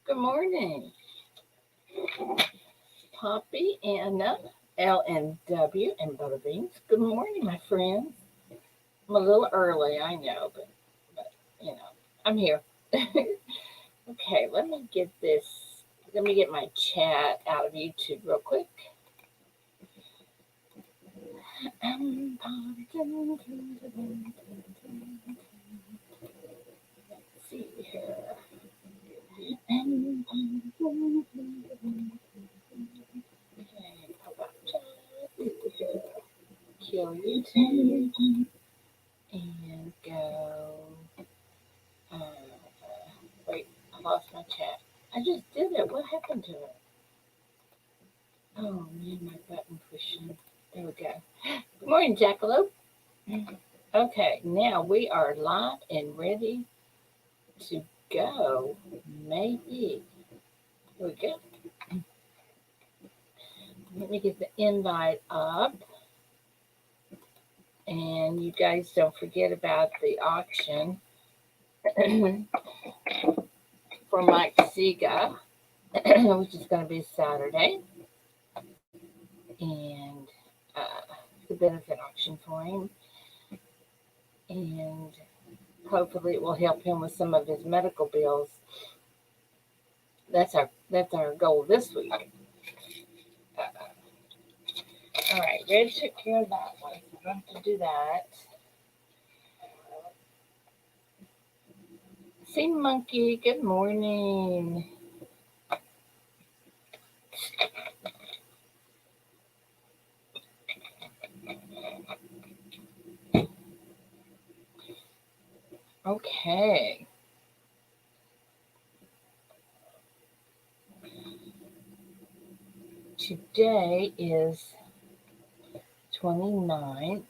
Good morning, Poppy, Anna, LNW, and Butterbeans. Good morning, my friends. I'm a little early, I know, but you know, I'm here. Okay, let me get this. Let me get my chat out of YouTube real quick. Let's see here. Okay, pop up chat. Kill YouTube and go. Uh, wait, I lost my chat. I just did it. What happened to it? Oh man, my button pushing. There we go. Good morning, Jackalope. Okay, now we are live and ready to go. Maybe. Here we go. Let me get the invite up. And you guys don't forget about the auction for Mike Siga, which is going to be Saturday. And the benefit auction for him. And hopefully it will help him with some of his medical bills. That's our goal this week. All right, Red took care of that one. So we're going to do that. Sea Monkey, good morning. Okay. Today is 29th.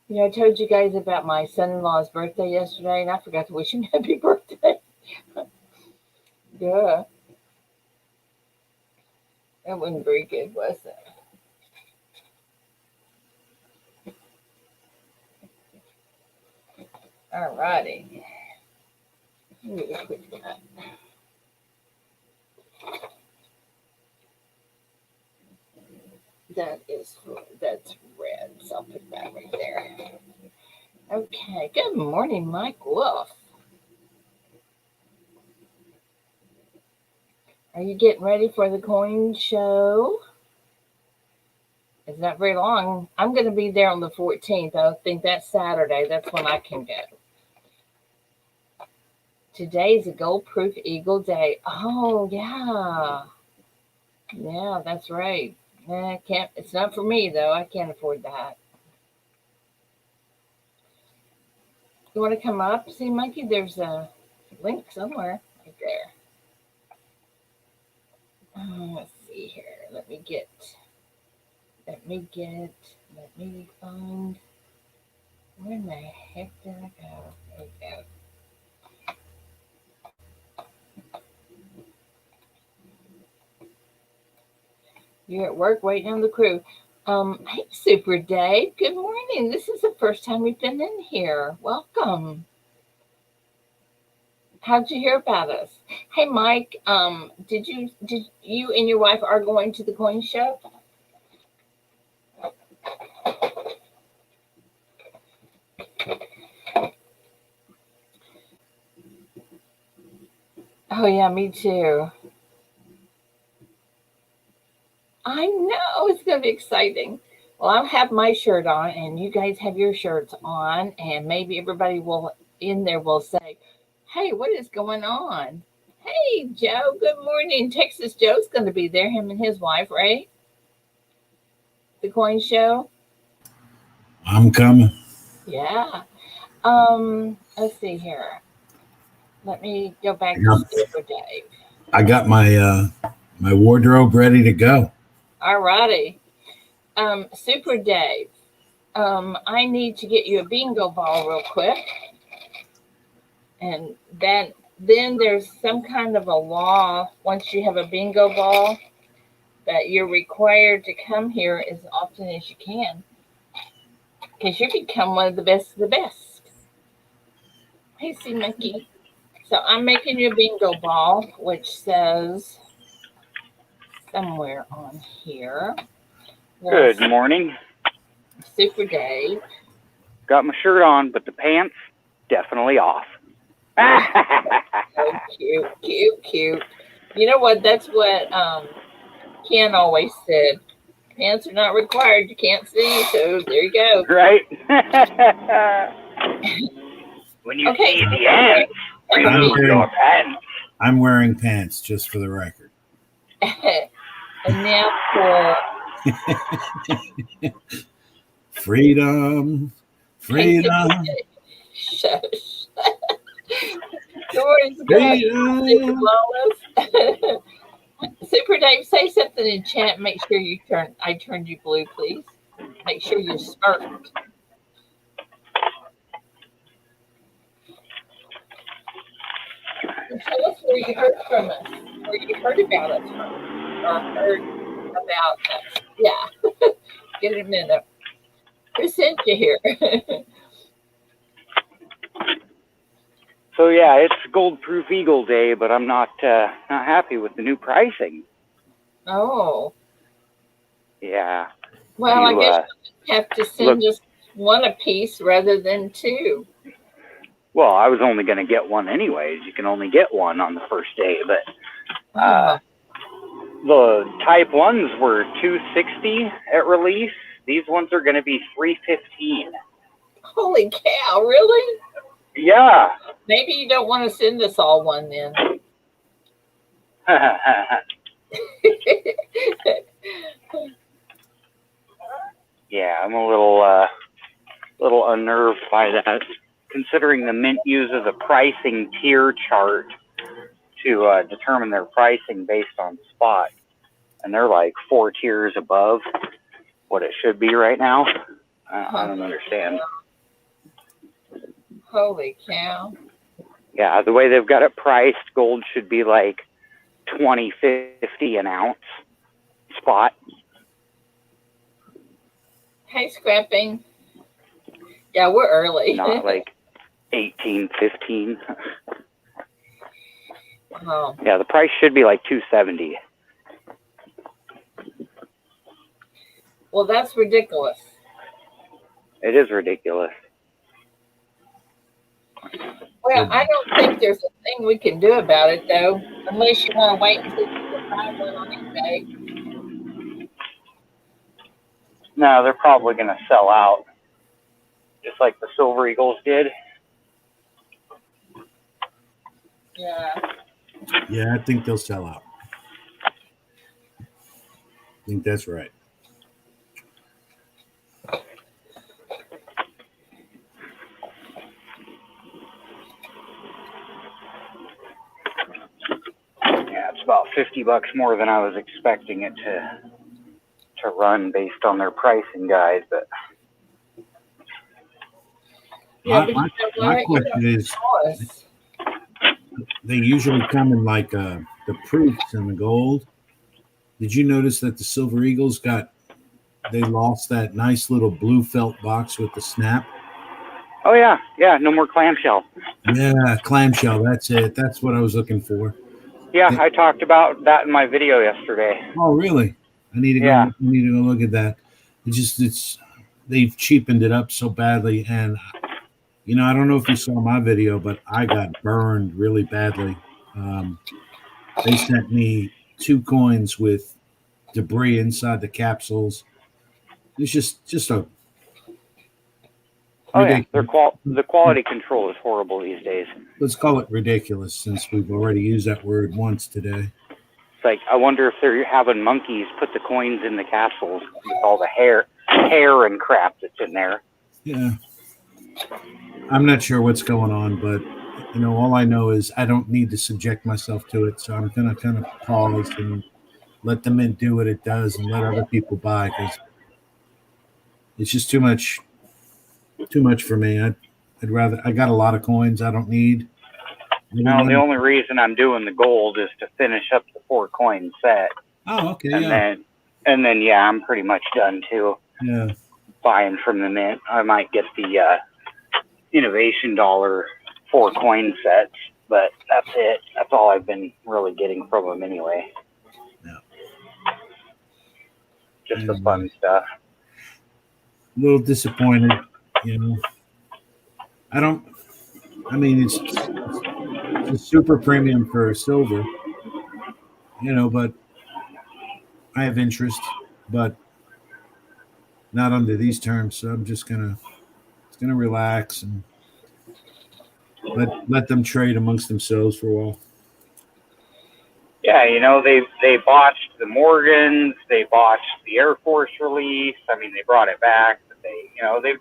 You know, I told you guys about my son-in-law's birthday yesterday, and I forgot to wish him happy birthday. Yeah. That wasn't very good, was it? All righty. Let me quit that. That's red, so I'll put that right there. Okay, good morning, Mike Wolf. Are you getting ready for the coin show? It's not very long. I'm going to be there on the 14th. I think that's Saturday. That's when I can go. Today is a Gold Proof Eagle Day. Oh, yeah. Yeah, that's right. I can't. It's not for me, though. I can't afford that. You want to come up? See, Monkey, there's a link somewhere right there. Let's see here. Let me find. Where in the heck did I go? There we go. You're at work waiting on the crew. Hey, Super Dave. Good morning. This is the first time you've been in here. Welcome. How'd you hear about us? Hey, Mike. Did you and your wife are going to the coin show? Oh yeah, me too. I know it's gonna be exciting. Well, I'll have my shirt on, and you guys have your shirts on, and maybe everybody will in there will say, "Hey, what is going on?" Hey, Joe. Good morning. Texas Joe's going to be there. Him and his wife, right? The coin show. I'm coming. Yeah. Let's see here. Let me go I back to got, Super Dave. I got my wardrobe ready to go. All righty. Super Dave. I need to get you a bingo ball real quick. And then there's some kind of a law once you have a bingo ball that you're required to come here as often as you can because you become one of the best of the best. Hey, see, Monkey. So I'm making you a bingo ball, which says somewhere on here. Good morning. Super Dave. Got my shirt on, but the pants definitely off. So cute. You know what? That's what Ken always said. Pants are not required. You can't see, so there you go. Right? When you see the ants, remove your pants. I'm wearing pants, just for the record. And now for freedom. Shush. Dory's Freedom. flawless. Super Dave, say something in chat. Make sure I turned you blue, please. Make sure you're smart. Tell us where you heard from us, where you heard about us from, or heard about us. Yeah. Get a minute. Who sent you here? So yeah, it's Gold Proof Eagle Day, but I'm not happy with the new pricing. Oh. Yeah. Well, I guess you have to send us one a piece rather than two. Well, I was only going to get one anyways. You can only get one on the first day, but the Type 1s were $260 at release. These ones are going to be $315. Holy cow, really? Yeah. Maybe you don't want to send us all one then. Yeah, I'm a little unnerved by that, considering the Mint uses a pricing tier chart to determine their pricing based on spot, and they're like 4 tiers above what it should be right now. I don't understand. Holy cow. Yeah, the way they've got it priced, gold should be like $20.50 an ounce spot. Hey, Scrapping. Yeah, we're early. Not like $18.15. Oh. Yeah, the price should be like $270. Well, that's ridiculous. It is ridiculous. Well, I don't think there's a thing we can do about it, though, unless you want to wait until you can buy one on eBay. No, they're probably going to sell out, just like the Silver Eagles did. Yeah. Yeah, I think they'll sell out. I think that's right. Yeah, it's about $50 more than I was expecting it to run based on their pricing guide, but Yeah, my question is, they usually come in like the proofs and the gold. Did you notice that the Silver Eagles they lost that nice little blue felt box with the snap? oh yeah, no more clamshell. Yeah, clamshell. That's it. That's what I was looking for. Yeah, I talked about that in my video yesterday. Oh, really? I need to go. Yeah. I need to go look at that. They've cheapened it up so badly, and I don't know if you saw my video, but I got burned really badly. They sent me 2 coins with debris inside the capsules. It's just a ridiculous. Yeah, the quality control is horrible these days. Let's call it ridiculous, since we've already used that word once today. It's like, I wonder if they're having monkeys put the coins in the capsules with all the hair and crap that's in there. Yeah. I'm not sure what's going on, but all I know is I don't need to subject myself to it. So I'm going to kind of pause and let the Mint do what it does and let other people buy, because it's just too much for me. I'd rather, I got a lot of coins I don't need. No, the only reason I'm doing the gold is to finish up the 4 coin set. Oh, okay. And then yeah, I'm pretty much done too. Yeah. Buying from the Mint. I might get the Innovation Dollar 4 coin sets, but that's it. That's all I've been really getting from them anyway. Yeah. Just the fun stuff. A little disappointed, you know. I mean, it's a super premium for silver, you know, but I have interest, but not under these terms. So I'm just gonna relax and let them trade amongst themselves for a while. Yeah, you know, they botched the Morgans, they botched the Air Force release. I mean, they brought it back, but they've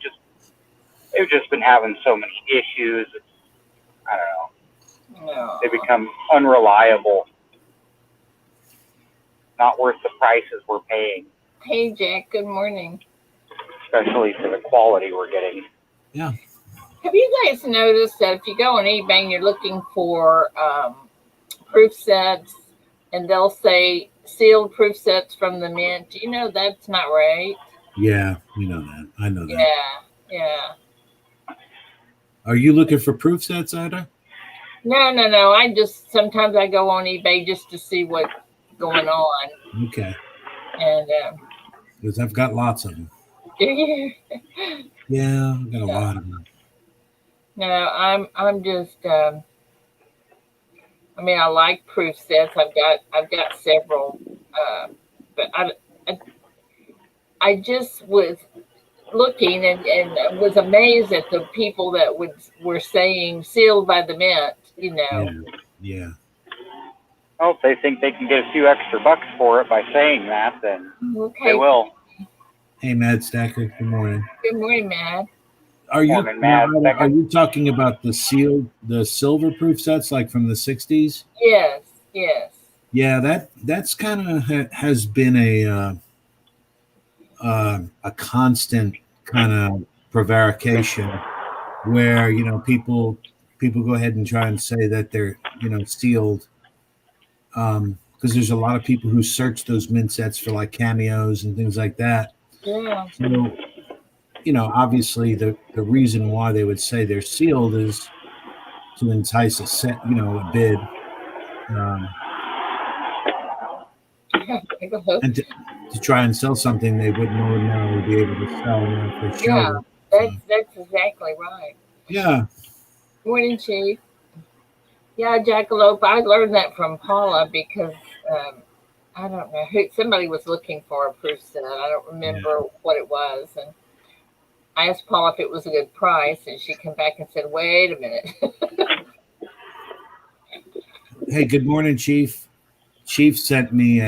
just been having so many issues. I don't know. No. They become unreliable. Not worth the prices we're paying. Hey, Jack. Good morning. Especially for the quality we're getting. Yeah. Have you guys noticed that if you go on eBay and you're looking for proof sets, and they'll say sealed proof sets from the mint? You know that's not right. Yeah, you know that. I know that. Yeah. Are you looking for proof sets, Ida? No. Sometimes I go on eBay just to see what's going on. Okay. And Because I've got lots of them. do you? Yeah, I've got a lot of them. No, I'm just. I mean, I like proof sets. I've got several, but I just was looking and was amazed at the people that were saying sealed by the mint. You know. Yeah. Well, if they think they can get a few extra bucks for it by saying that, then Okay. they will. Hey, Mad Stacker. Good morning. Good morning, Matt. Are you Morning, Mad Stacker. Are you talking about the silver proof sets like from the 60s? Yes. Yeah, that's kind of has been a constant kind of prevarication where, you know, people go ahead and try and say that they're, you know, sealed, because there's a lot of people who search those mint sets for like cameos and things like that. Yeah. So, you know, obviously the reason why they would say they're sealed is to entice a bid, and to try and sell something they wouldn't ordinarily be able to sell, you know, if they showed Yeah, it. that's exactly right. Yeah. Morning, Chief. Yeah, Jackalope. I learned that from Paula because I don't know who somebody was looking for a proof set. I don't remember what it was, and I asked Paula if it was a good price, and she came back and said, "Wait a minute." Hey, good morning, Chief. Chief sent me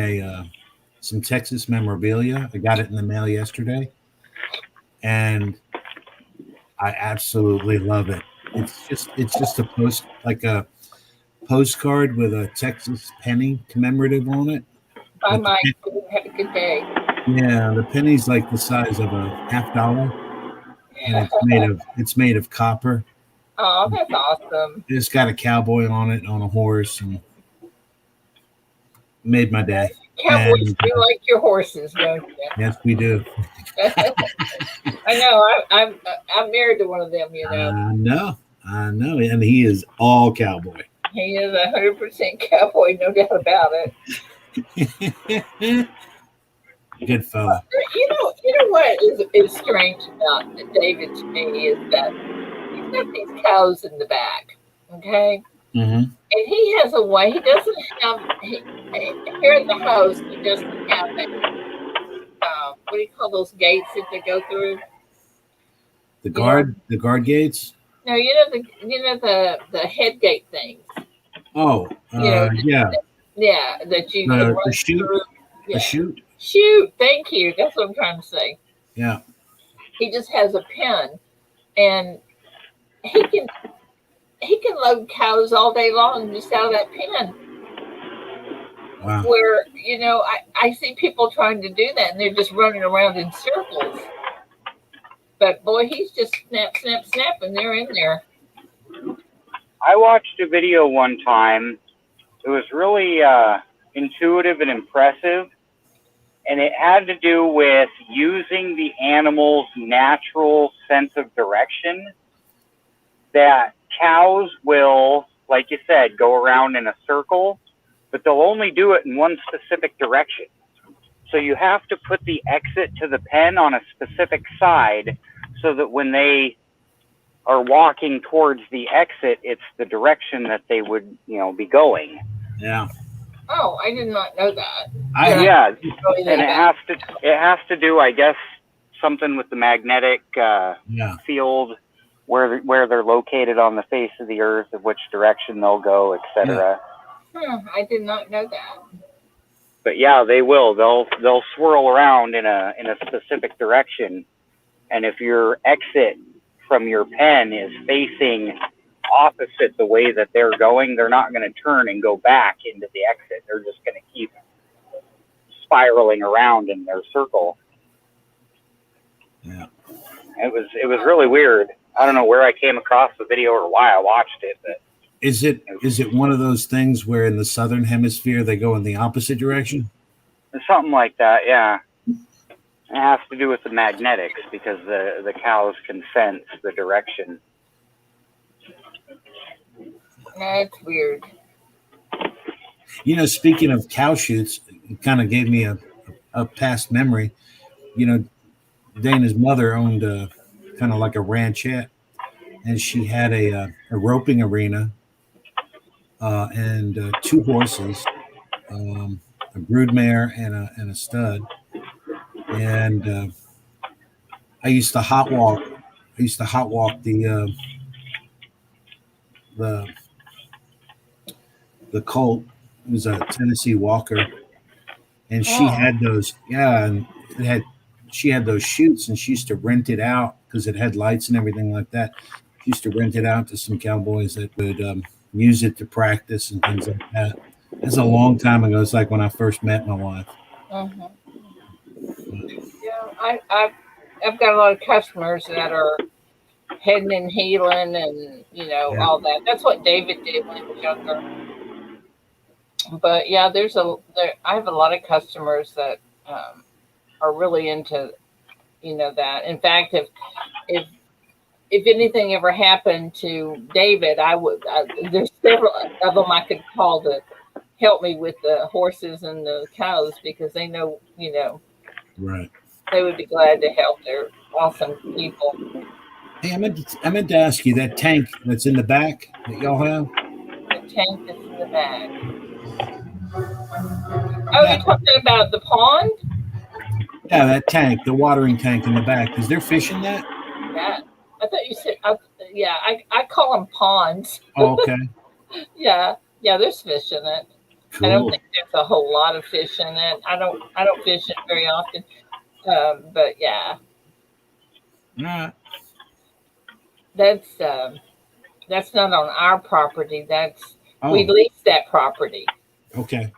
some Texas memorabilia. I got it in the mail yesterday, and I absolutely love it. It's just a postcard with a Texas penny commemorative on it. Bye, But Mike. Have a good day. the penny's like the size of a $50, and it's made of copper. Oh, that's awesome. It's got a cowboy on it on a horse, and made my day. Cowboys do like your horses, don't you? Yes, we do. I know. I'm married to one of them. You know. I know, and he is all cowboy. He is 100% cowboy, no doubt about it. Good fella. You know what is strange about David to me is that he's got these cows in the back, okay? Mm-hmm. And he has a way. He doesn't have here at the house. He doesn't have that. What do you call those gates that they go through? The guard gates. No, the head gate things. Oh, yeah. That you can run the chute. through. Yeah. The chute. Shoot, thank you. That's what I'm trying to say. Yeah. He just has a pen, and he can load cows all day long just out of that pen. Wow. Where I see people trying to do that, and they're just running around in circles. But boy, he's just snap, and they're in there. I watched a video one time. It was really intuitive and impressive. And it had to do with using the animal's natural sense of direction. That cows will, like you said, said, go around in a circle, but they'll only do it in one specific direction. So you have to put the exit to the pen on a specific side so that when they are walking towards the exit, it's the direction that they would, be going. Yeah. Oh, I did not know that. Yeah, and it has to do, I guess, something with the magnetic field, where they're located on the face of the earth, of which direction they'll go, etc. I did not know that. But yeah, they will. They'll swirl around in a specific direction, and if your exit from your pen is facing opposite the way that they're going, they're not going to turn and go back into the exit. They're just going to keep spiraling around in their circle. Yeah. It was really weird. I don't know where I came across the video or why I watched it, but is it one of those things where in the southern hemisphere they go in the opposite direction? Something like that, yeah. It has to do with the magnetics because the cows can sense the direction. That's weird. Speaking of cow chutes, it kind of gave me a past memory. Dana's mother owned kind of like a ranchette, and she had a roping arena and 2 horses, a broodmare and a stud. And I used to hot walk the colt. It was a Tennessee Walker, and she had those. Yeah, and she had those chutes, and she used to rent it out because it had lights and everything like that. She used to rent it out to some cowboys that would use it to practice and things like that. That's a long time ago. It's like when I first met my wife. Mm-hmm. Yeah, I've got a lot of customers that are heading and healing and all that. That's what David did when he was younger. But yeah, I have a lot of customers that are really into that. In fact, if anything ever happened to David, there's several of them I could call to help me with the horses and the cows because they know right. They would be glad to help. They're awesome people. Hey, I meant to ask you that tank that's in the back that y'all have. The tank that's in the back. Oh, you're talking about the pond? Yeah, that tank, the watering tank in the back. Is there fish in that? Yeah, I thought you said. I call them ponds. Oh, okay. Yeah, there's fish in it. Cool. I don't think there's a whole lot of fish in it. I don't fish it very often. But yeah. All right. That's not on our property. We lease that property. Okay.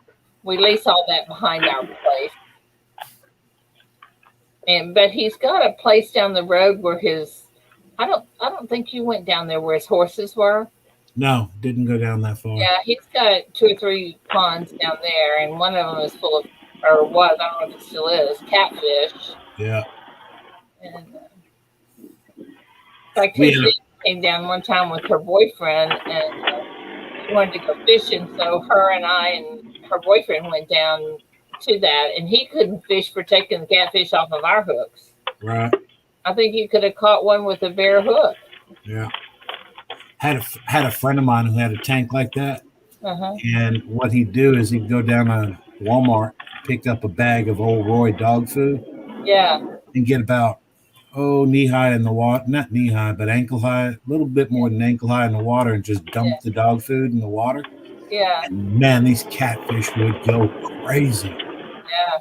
We lease all that behind our place. But he's got a place down the road where I don't think you went down there where his horses were. No, didn't go down that far. Yeah, he's got 2 or 3 ponds down there, and one of them is full of, or was, I don't know if it still is, catfish. Yeah. And like his came down one time with her boyfriend, and she wanted to go fishing, so her and I and her boyfriend went down to that, and he couldn't fish for taking the catfish off of our hooks. Right. I think he could have caught one with a bare hook. Yeah. Had a friend of mine who had a tank like that. Uh-huh. And what he'd do is he'd go down to Walmart, pick up a bag of Old Roy dog food. Yeah. And get about, knee high in the water, not knee high, but ankle high, a little bit more than ankle high in the water, and just dump the dog food in the water. Yeah. And man, these catfish would go crazy. Yeah.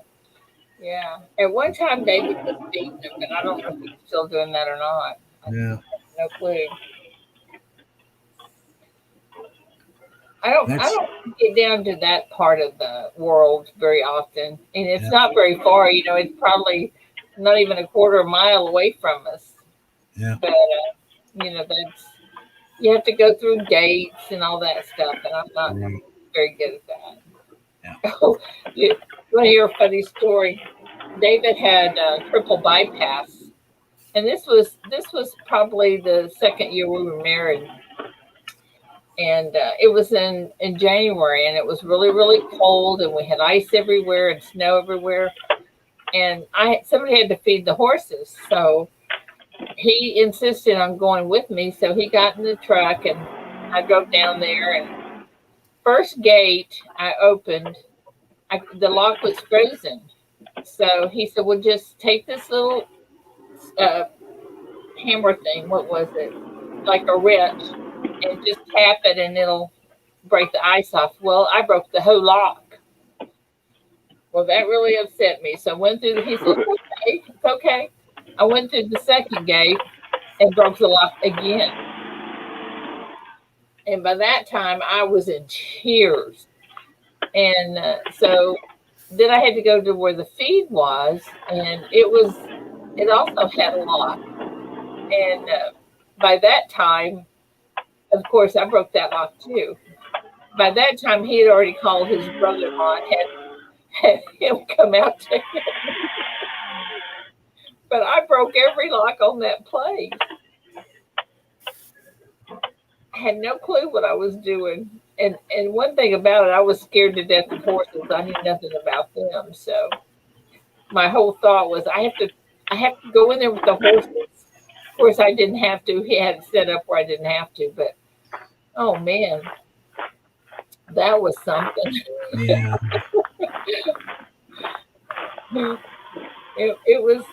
Yeah. At one time, David was feeding them, but I don't know if he's still doing that or not. Yeah. No clue. I don't get down to that part of the world very often, and it's not very far. It's probably not even a quarter of a mile away from us. Yeah. But you have to go through gates and all that stuff, and I'm not very good at that. Yeah. Oh, you want to hear a funny story? David had triple bypass, and this was probably the second year we were married. And it was in January, and it was really really cold, and we had ice everywhere and snow everywhere. And somebody had to feed the horses, so he insisted on going with me. So he got in the truck, and I drove down there. And first gate I opened, the lock was frozen. So he said, "Well, just take this little uh, hammer thing. What was it? Like a wrench, and just tap it, and it'll break the ice off." Well, I broke the whole lock. Well, that really upset me. So I went through. He said, "It's okay, it's okay." I went through the second gate and broke the lock again. And by that time, I was in tears. And so then I had to go to where the feed was, and it also had a lock. And by that time, of course, I broke that lock too. By that time, he had already called his brother-in-law and had him come out to him. But I broke every lock on that place. I had no clue what I was doing. And one thing about it, I was scared to death of horses. I knew nothing about them. So my whole thought was I have to go in there with the horses. Of course I didn't have to. He had it set up where I didn't have to, but oh man, that was something. Yeah. It was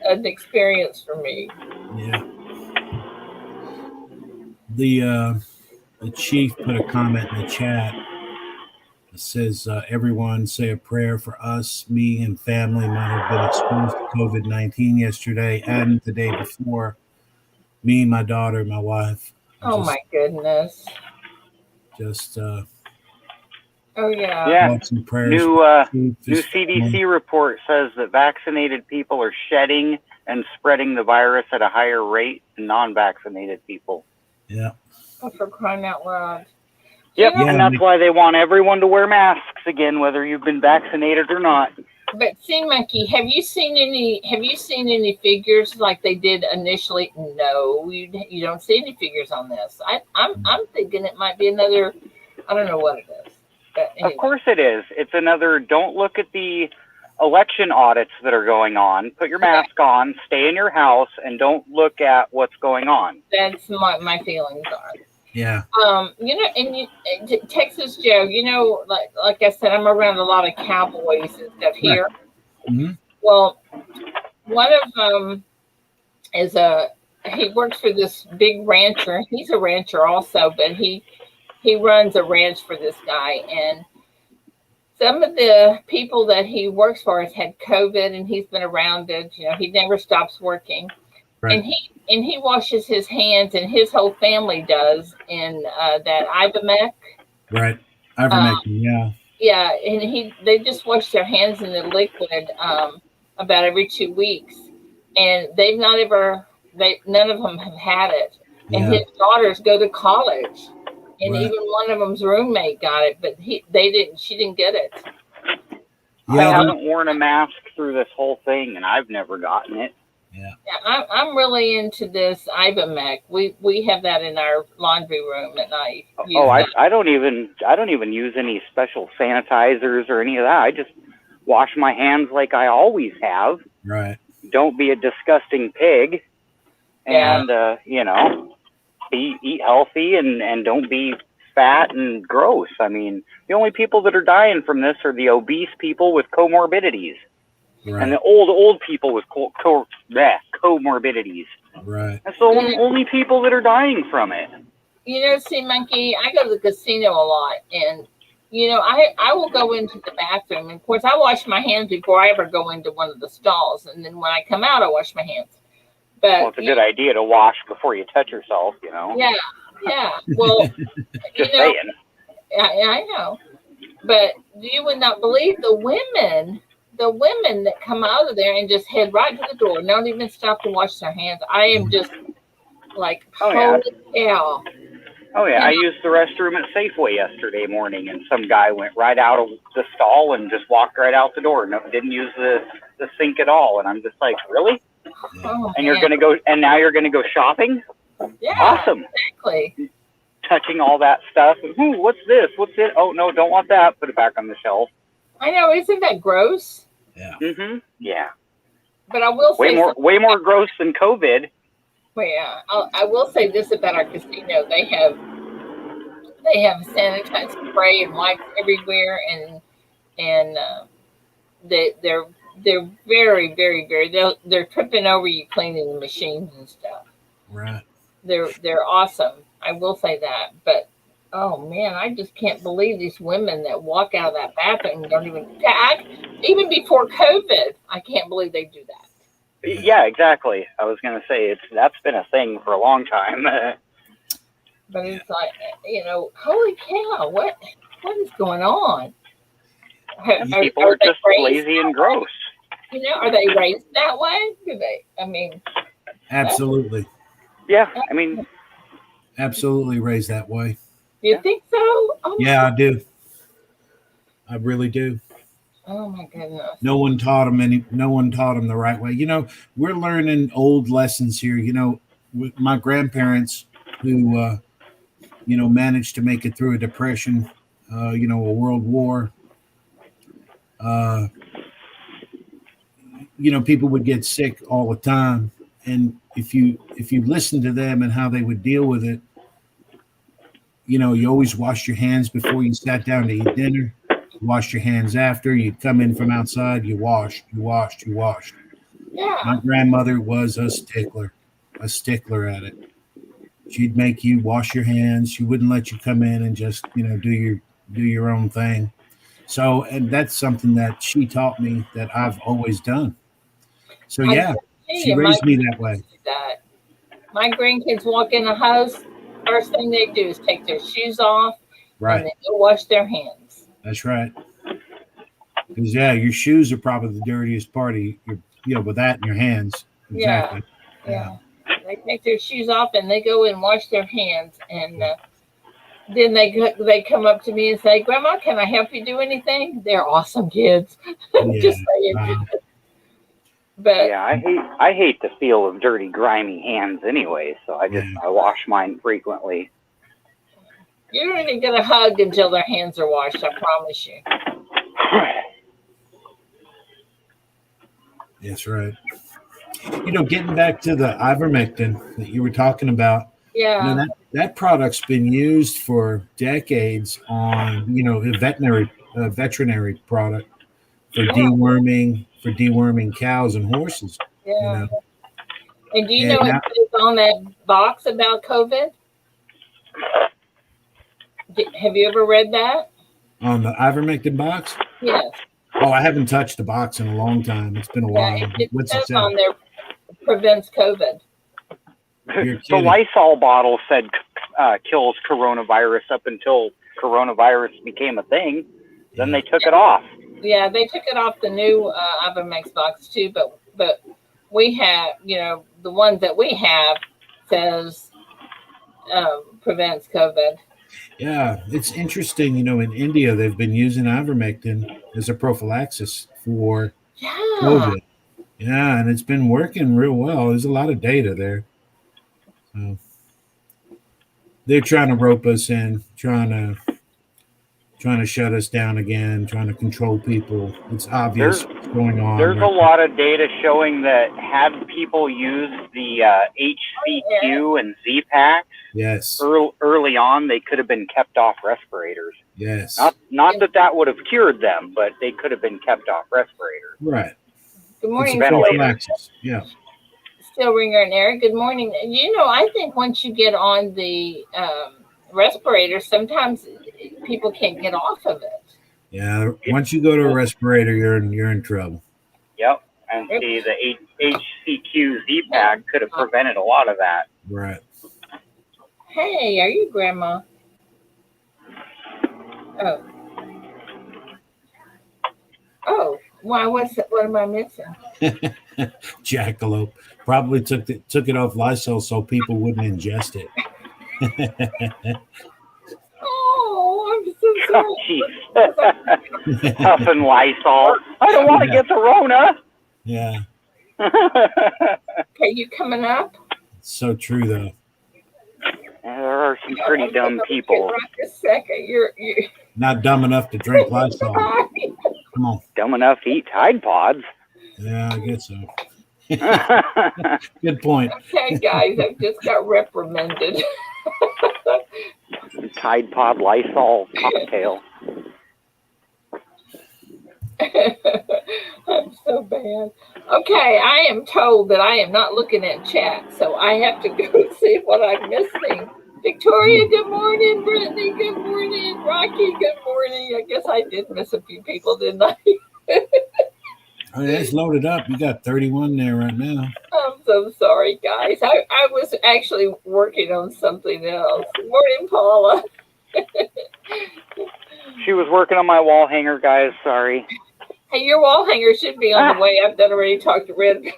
an experience for me. Yeah. The chief put a comment in the chat that says, everyone say a prayer for us. Me and family might have been exposed to COVID-19 yesterday and the day before. Me, my daughter, my wife. My goodness. Just oh yeah. Yeah. Some prayers. New CDC report says that vaccinated people are shedding and spreading the virus at a higher rate than non-vaccinated people. Yeah. Oh, for crying out loud. Yep, and that's why they want everyone to wear masks again, whether you've been vaccinated or not. But see, Monkey, have you seen any figures like they did initially? No, you don't see any figures on this. I'm thinking it might be another. I don't know what it is. But anyway. Of course it is. It's another. Don't look at the election audits that are going on. Put your mask on. Stay in your house, and don't look at what's going on. That's my feelings are. Yeah. Texas Joe, like I said, I'm around a lot of cowboys and stuff here. Mm-hmm. Well, one of them he works for this big rancher. He's a rancher also, but he runs a ranch for this guy. And some of the people that he works for has had COVID, and he's been around it. He never stops working. Right. And he washes his hands, and his whole family does in that Ivermectin. Right, Ivermectin, yeah. Yeah, and they just wash their hands in the liquid about every 2 weeks, and none of them have had it. And his daughters go to college, and even one of them's roommate got it, but she didn't get it. Yeah, I haven't worn a mask through this whole thing, and I've never gotten it. Yeah, I'm really into this Ivermectin. We have that in our laundry room, and I don't even use any special sanitizers or any of that. I just wash my hands like I always have. Right. Don't be a disgusting pig, and eat healthy and don't be fat and gross. I mean, the only people that are dying from this are the obese people with comorbidities. Right. And the old people with comorbidities. Right. That's the only people that are dying from it. See, Monkey, I go to the casino a lot, and I will go into the bathroom, and of course I wash my hands before I ever go into one of the stalls, and then when I come out I wash my hands. But it's a good idea to wash before you touch yourself, Yeah. Well, just saying. I know. But you would not believe the women that come out of there and just head right to the door, don't even stop to wash their hands. I am just like, holy cow. Oh, yeah. I used the restroom at Safeway yesterday morning, and some guy went right out of the stall and just walked right out the door. No, didn't use the sink at all. And I'm just like, really? Oh, and you're going to go, and now you're going to go shopping? Yeah, awesome. Exactly. touching all that stuff. Ooh, what's this? What's it? Oh no, don't want that. Put it back on the shelf. I know, isn't that gross? Yeah. Yeah. But I will say Way more gross than COVID. Well, yeah, I will say this about our casino: they have sanitized spray and wipes everywhere, and they're very, very, very they're tripping over you cleaning the machines and stuff. Right. They're awesome. I will say that, but oh man, I just can't believe these women that walk out of that bathroom and don't even tag. Even before COVID, I can't believe they do that. Yeah, exactly. I was going to say that's been a thing for a long time. But it's like, holy cow, what is going on? People are just lazy and gross. Are they raised that way? Do they? I mean, absolutely. Yeah, I mean, absolutely raised that way. You think so? Oh yeah, I do. I really do. Oh my goodness! No one taught them the right way. We're learning old lessons here. With my grandparents who, managed to make it through a depression, a world war. People would get sick all the time, and if you listen to them and how they would deal with it, you always washed your hands before you sat down to eat dinner. Washed your hands after. You'd come in from outside. You washed. Yeah. My grandmother was a stickler at it. She'd make you wash your hands. She wouldn't let you come in and just do your own thing. So, and that's something that she taught me that I've always done. So yeah, she raised me that way. My grandkids walk in the house. First thing they do is take their shoes off, right, and they go wash their hands. That's right. Because your shoes are probably the dirtiest part of with that in your hands. Exactly. Yeah. They take their shoes off and they go and wash their hands, and then they come up to me and say, "Grandma, can I help you do anything?" They're awesome kids. Yeah. Just saying. But yeah, I hate the feel of dirty, grimy hands anyway. So I wash mine frequently. You don't even get a hug until their hands are washed. I promise you. That's right. Getting back to the ivermectin that you were talking about. Yeah. That product's been used for decades on a veterinary product for deworming cows and horses. Yeah. And do you know it says on that box about COVID? Have you ever read that? On the ivermectin box? Yes. Oh, I haven't touched the box in a long time. It's been a while. It says on there prevents COVID. The Lysol bottle said kills coronavirus up until coronavirus became a thing. Then they took it off. Yeah, they took it off the new Ivermex box too, but we have, the ones that we have says prevents COVID. Yeah, it's interesting. In India, they've been using ivermectin as a prophylaxis for COVID. Yeah, and it's been working real well. There's a lot of data there. So they're trying to rope us in, trying to shut us down again, trying to control people. It's obvious what's going on. There's a lot of data showing that had people use the HCQ and Z-Packs early on, they could have been kept off respirators. Yes. Not that would have cured them, but they could have been kept off respirators. Right. Good morning. Yeah. Still Ringer and Eric. Good morning. I think once you get on the respirator, sometimes people can't get off of it. Yeah, once you go to a respirator, you're in trouble. Yep, and see the HCQ Z-Pack could have prevented a lot of that. Right. Hey, are you Grandma? Oh, why? What am I missing? Jackalope probably took it off Lysol so people wouldn't ingest it. Oh, I'm so sorry. Jeez. Huffing Lysol. I don't want to get the Rona. Yeah. Okay, you coming up? It's so true, though. There are some pretty dumb people. Right this second, you're Not dumb enough to drink Lysol. Come on. Dumb enough to eat Tide Pods. Yeah, I guess so. Good point. okay, guys. I've just got reprimanded. Tide Pod Lysol cocktail. I'm so bad. Okay, I am told that I am not looking at chat, so I have to go see what I'm missing. Victoria, good morning. Brittany, good morning. Rocky, good morning. I guess I did miss a few people, didn't I? Oh, yeah, it's loaded up. You got 31 there right now. I'm so sorry, guys. I was actually working on something else. Good morning, Paula. She was working on my wall hanger, guys. Sorry. Hey, your wall hanger should be on the way. I've already talked to Red about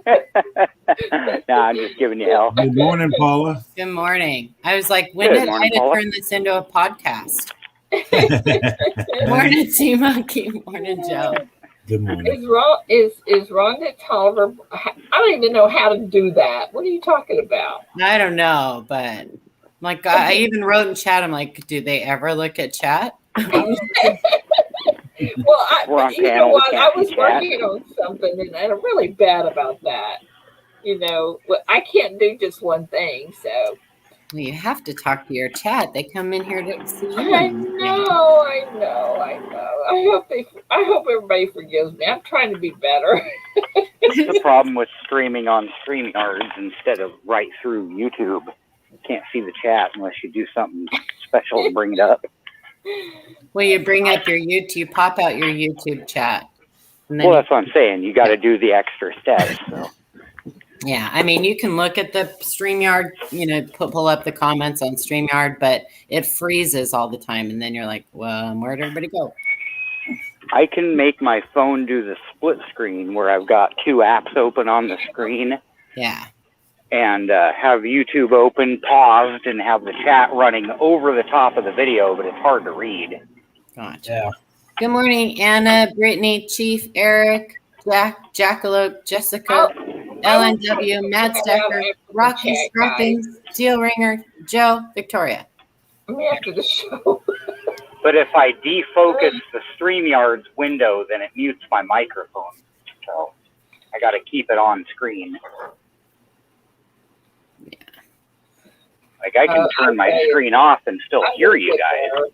that. Nah, I'm just giving you hell. Good morning, Paula. Good morning. I was like, when Good did morning, I Paula. turn this into a podcast? Morning, T-Monkey. Morning, Joe. Good morning. Is Rhonda Tolliver? I don't even know how to do that. What are you talking about? I don't know, but like I even wrote in chat, I'm like, do they ever look at chat? Well, We're on you know panel, we what? I can't was see chat. working on something, and I'm really bad about that. You know, I can't do just one thing. So Well, you have to talk to your chat. They come in here to see you. I know. I hope everybody forgives me. I'm trying to be better. The problem with streaming on StreamYards instead of right through YouTube. You can't see the chat unless you do something special to bring it up. Well, you bring up your YouTube, pop out your YouTube chat. And then Well, that's what I'm saying. You got to do the extra steps. So. yeah, I mean, you can look at the StreamYard, you know, pull up the comments on StreamYard, but it freezes all the time. And then you're like, well, where'd everybody go? I can make my phone do the split screen where I've got two apps open on the screen Yeah. and have YouTube open, paused, and have the chat running over the top of the video, but it's hard to read. Gotcha. Yeah. Good morning, Anna, Brittany, Chief, Eric, Jack, Jackalope, Jessica, LNW, Matt Stacker, Rocky, Scrumpings, Steel Ringer, Joe, Victoria. Me after the show. But if I defocus the StreamYard's window, then it mutes my microphone. So I got to keep it on screen. Yeah. Like I can turn my screen off and still hear you guys.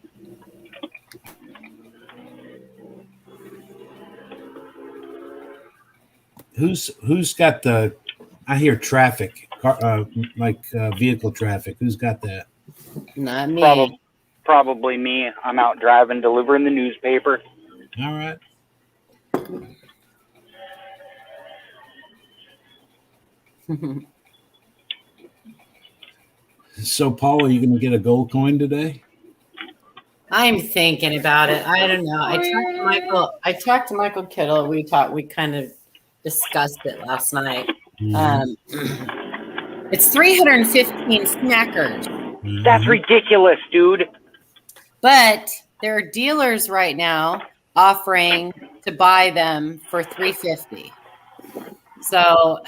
Who's got the? I hear traffic, vehicle traffic. Who's got that? Not me. Probably me. I'm out driving, delivering the newspaper. All right. So, Paul, are you going to get a gold coin today? I'm thinking about it. I don't know. I talked to Michael Kittle. We kind of discussed it last night. It's 315 snackers. That's ridiculous, dude. But there are dealers right now offering to buy them for $350. So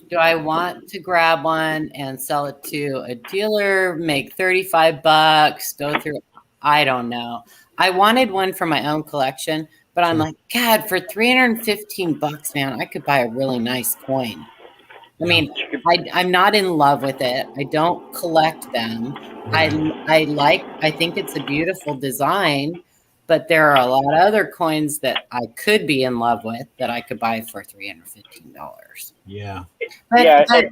do I want to grab one and sell it to a dealer, make $35, go through? I don't know. I wanted one for my own collection, but I'm like, God, for $315, man, I could buy a really nice coin. I mean, I'm not in love with it. I don't collect them. I think it's a beautiful design, but there are a lot of other coins that I could be in love with that I could buy for $315. Yeah. But, Yeah, but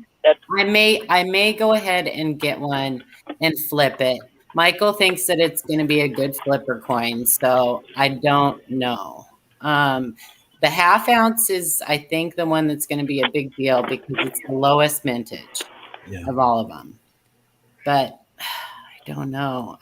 I may go ahead and get one and flip it. Michael thinks that it's going to be a good flipper coin, so I don't know. The half ounce is, I think, the one that's going to be a big deal because it's the lowest mintage of all of them. But I don't know.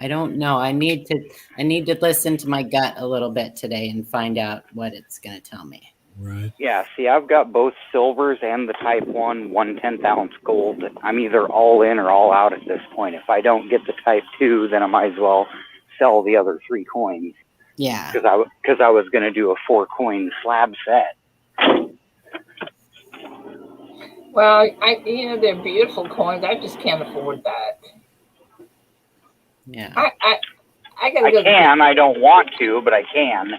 I need to listen to my gut a little bit today and find out what it's going to tell me. Right. Yeah, see, I've got both silvers and the Type 1 1/10 ounce gold. I'm either all in or all out at this point. If I don't get the Type 2, then I might as well sell the other 3 coins. Yeah. Because I was going to do a 4-coin slab set. Well, they're beautiful coins. I just can't afford that. Yeah. I gotta I go. can. I don't want to, but I can.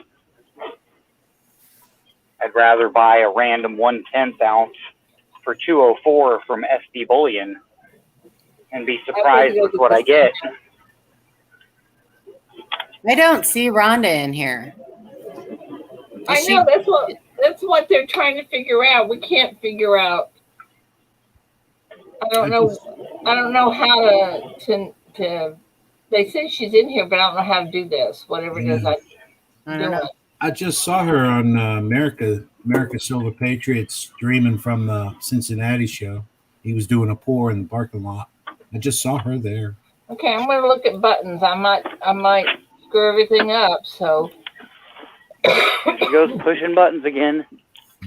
I'd rather buy a random 1/10 ounce for 204 from SD Bullion and be surprised with what I get. I don't see Rhonda in here. I know that's what they're trying to figure out. We can't figure out. I don't know how to. They say she's in here, but I don't know how to do this. Whatever it is, Yeah. I don't know. I just saw her on America Silver Patriots streaming from the Cincinnati show. He was doing a pour in the parking lot. I just saw her there. Okay, I'm gonna look at buttons. I might screw everything up. So She goes pushing buttons again.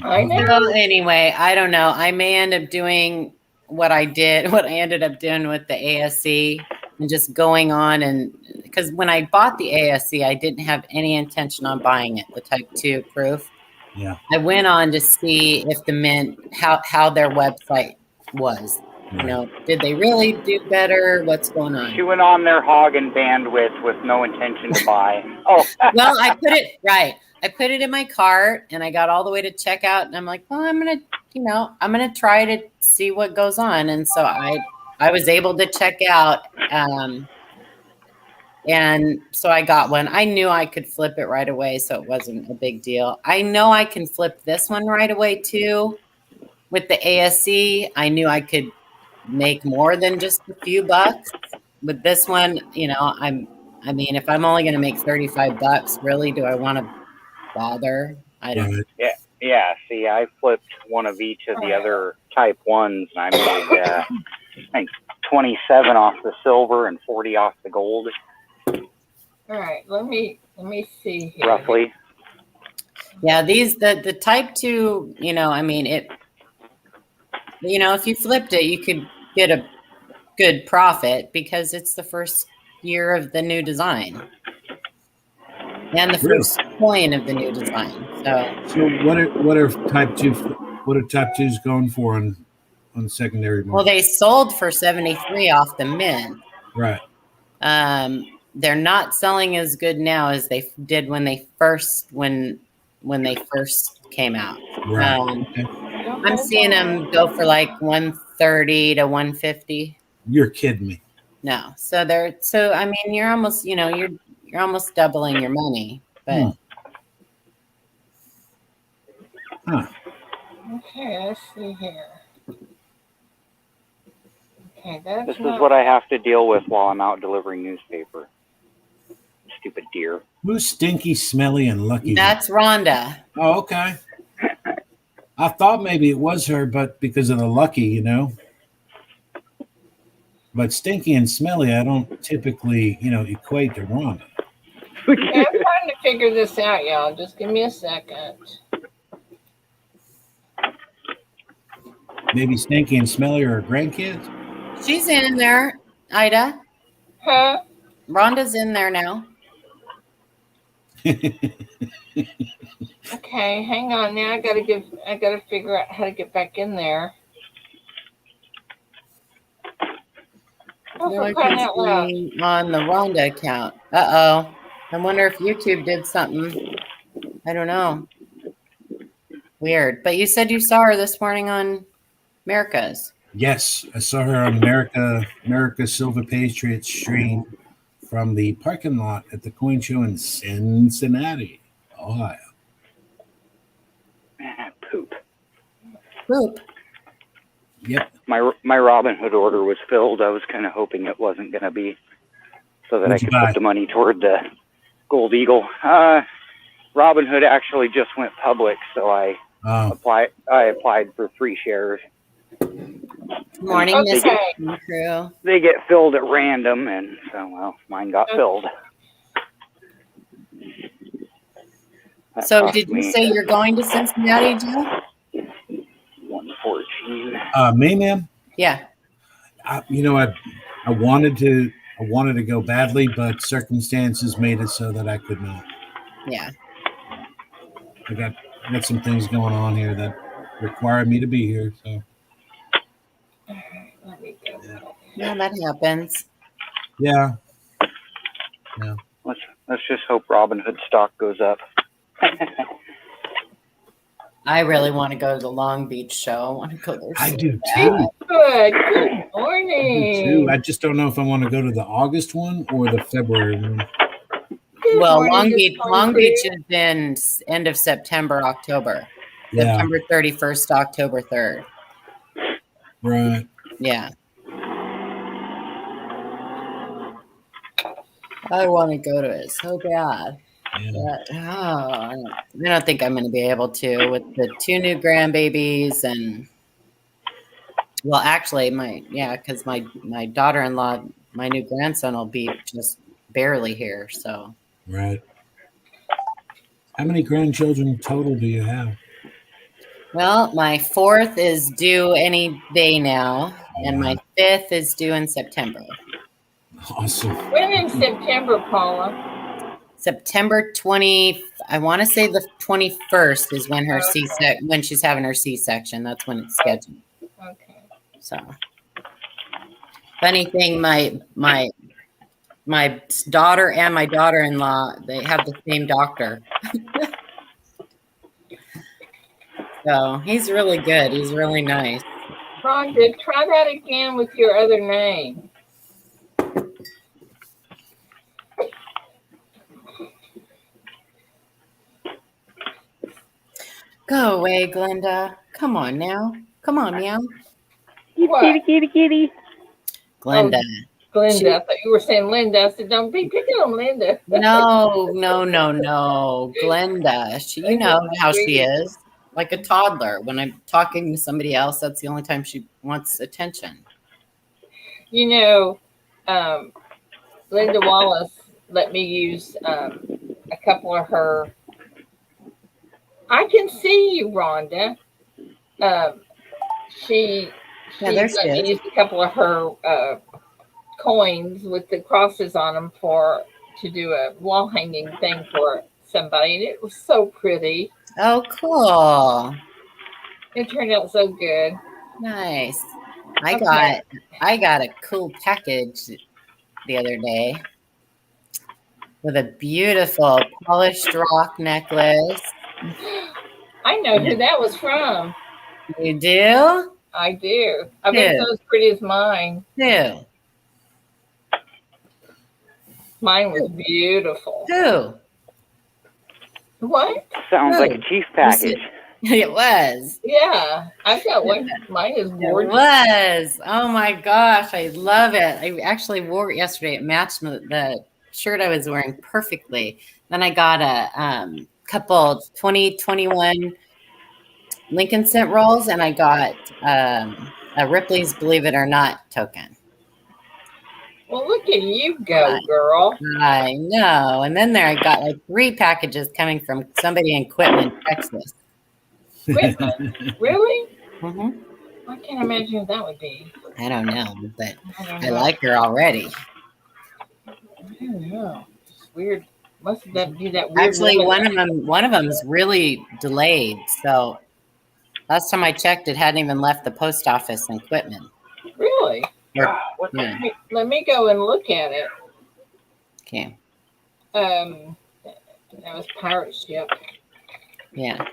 I know. So anyway, I don't know. I may end up doing what I ended up doing with the ASC and just going on and because when I bought the ASC, I didn't have any intention on buying it, the Type 2 proof. Yeah. I went on to see if the Mint, how their website was. Right. You know, did they really do better? What's going on? She went on their hogging bandwidth with no intention to buy. Oh, Well, I put it in my cart and I got all the way to checkout and I'm like, well, I'm gonna try to see what goes on. And so I was able to check out. And so I got one. I knew I could flip it right away, so it wasn't a big deal. I know I can flip this one right away too. With the ASC, I knew I could make more than just a few bucks. With this one, I mean, if I'm only going to make $35, really, do I want to bother? I don't know. Yeah. See, I flipped one of each of the other Type 1s, and I made, I think, 27 off the silver and 40 off the gold. All right, let me see here. Roughly. Yeah, the Type 2, I mean, if you flipped it, you could get a good profit because it's the first year of the new design and the first coin of the new design. So what are Type 2s going for on the secondary market? Well, they sold for 73 off the Mint. Right. They're not selling as good now as they did when they first came out. Right. Okay. I'm seeing them go for like 130 to 150. You're kidding me. No, so I mean, you're almost you're almost doubling your money, but. Okay, let's see here. Okay, this is what I have to deal with while I'm out delivering newspaper. Stupid deer. Who's stinky, smelly, and lucky? That's Rhonda. Oh, okay. I thought maybe it was her, but because of the lucky, But stinky and smelly, I don't typically, equate to Rhonda. Yeah, I'm trying to figure this out, y'all. Just give me a second. Maybe stinky and smelly are her grandkids? She's in there, Ida. Huh? Rhonda's in there now. Okay, hang on. Now I gotta figure out how to get back in there. Oh, No, I for crying can out loud. see on the Rhonda account. Uh-oh. I wonder if YouTube did something. I don't know. Weird. But you said you saw her this morning on America's. Yes, I saw her on America Silver Patriots stream from the parking lot at the coin show in Cincinnati, Ohio. Poop. Yep. My Robin Hood order was filled. I was kind of hoping it wasn't going to be, so that I could put the money toward the Gold Eagle. Robin Hood actually just went public, so I applied for 3 shares. Morning, Miss Crew. They get filled at random, and so mine got filled. That did you say you're going to Cincinnati, Joe? 114. Me, ma'am? Yeah. I wanted to go badly, but circumstances made it so that I could not. Yeah. I got some things going on here that require me to be here. So Yeah, that happens. Yeah. Let's just hope Robin Hood stock goes up. I really want to go to the Long Beach show. I want to go there. I so do bad. too. Good. Good I do morning. too. I just don't know if I want to go to the August one or the February one. Good Well, morning, Long Miss Beach Cornbread. is in end of September, October. Yeah. September 31st to October 3rd. Right. Yeah. I want to go to it so bad. Yeah. But, I don't think I'm going to be able to with the 2 new grandbabies and well, actually, because my daughter-in-law, my new grandson will be just barely here. So, Right. How many grandchildren total do you have? well, my 4th is due any day now, and my 5th is due in September. Awesome. When in September, Paula? September 20. I want to say the 21st is when her Okay. when she's having her C-section. That's when it's scheduled. Okay. So, funny thing, my daughter and my daughter-in-law, they have the same doctor. So he's really good. He's really nice. Rhonda, try that again with your other name. Go away, Glenda. Come on now. Come on, meow. What? Kitty. Glenda. Glenda. I thought you were saying Linda. I said, don't be picking on Linda. No. Glenda. You know how she is. Like a toddler. When I'm talking to somebody else, that's the only time she wants attention. You know, Linda Wallace let me use a couple of her. I can see you, Rhonda. She there she let me is. use a couple of her coins with the crosses on them to do a wall hanging thing for somebody, and it was so pretty. Oh, cool. It turned out so good. Nice. Okay. I got a cool package the other day with a beautiful polished rock necklace. I know who that was from. You do? I do. I bet it's not as pretty as mine. Who? Mine was beautiful. Who? What? Sounds like a chief package. It was. Yeah, I've got one. Mine is It gorgeous. was. Oh my gosh, I love it. I actually wore it yesterday. It matched the shirt I was wearing perfectly. Then I got a couple 2021 Lincoln Cent rolls, and I got a Ripley's Believe It or Not token. Well, look at you go, girl. I know. And then I got like 3 packages coming from somebody in Quitman, Texas. Quitman? Really? Mm-hmm. I can't imagine who that would be. I don't know, but I like her already. I don't know. It's weird. Must that be that weird? Actually, woman? one of them's really delayed. So last time I checked, it hadn't even left the post office in Quitman. Really? Yeah. Let me go and look at it. Okay. That was Pirate Ship. Yeah.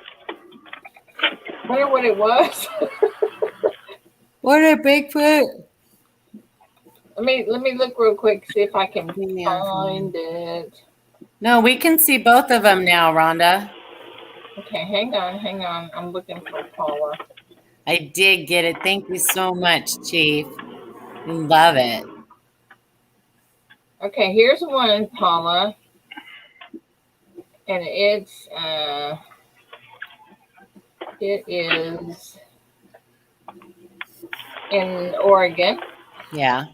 Wonder what it was. What a Bigfoot! Let me look real quick, see if I can find it. No, we can see both of them now, Rhonda. Okay, hang on. I'm looking for Paula. I did get it. Thank you so much, Chief. Love it. Okay, here's one, Paula. And it is in Oregon. Yeah.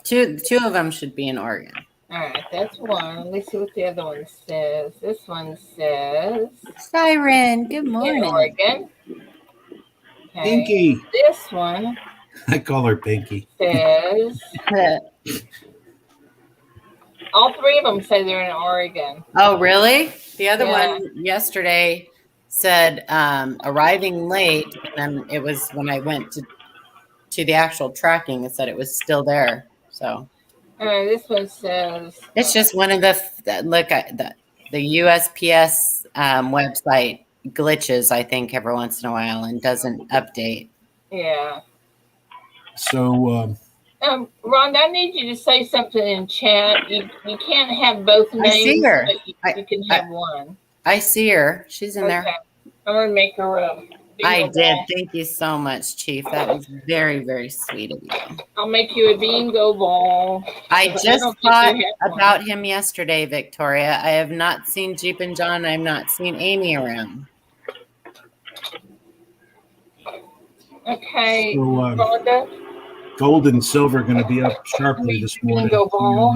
Two of them should be in Oregon. All right, that's one. Let me see what the other one says. This one says Siren, good morning. in Oregon. Okay. Pinky. This one I call her Pinky. says all 3 of them say they're in Oregon. Oh, really? The other one yesterday said arriving late, and it was when I went to to the actual tracking, it said it was still there. So This one says it's just one of the USPS website glitches, I think, every once in a while and doesn't update. yeah. So Rhonda, I need you to say something in chat. You can't have both names, I see her. but you can have one. I see her. She's in there. I'm gonna make her a I bingo did. ball. Thank you so much, Chief. That was very, very sweet of you. I'll make you a bingo ball. I But just don't think thought you have one. about him yesterday, Victoria. I have not seen Jeep and John. I have not seen Amy around. Okay, So, Rhonda. gold and silver are going to be up sharply this morning. Bingo ball.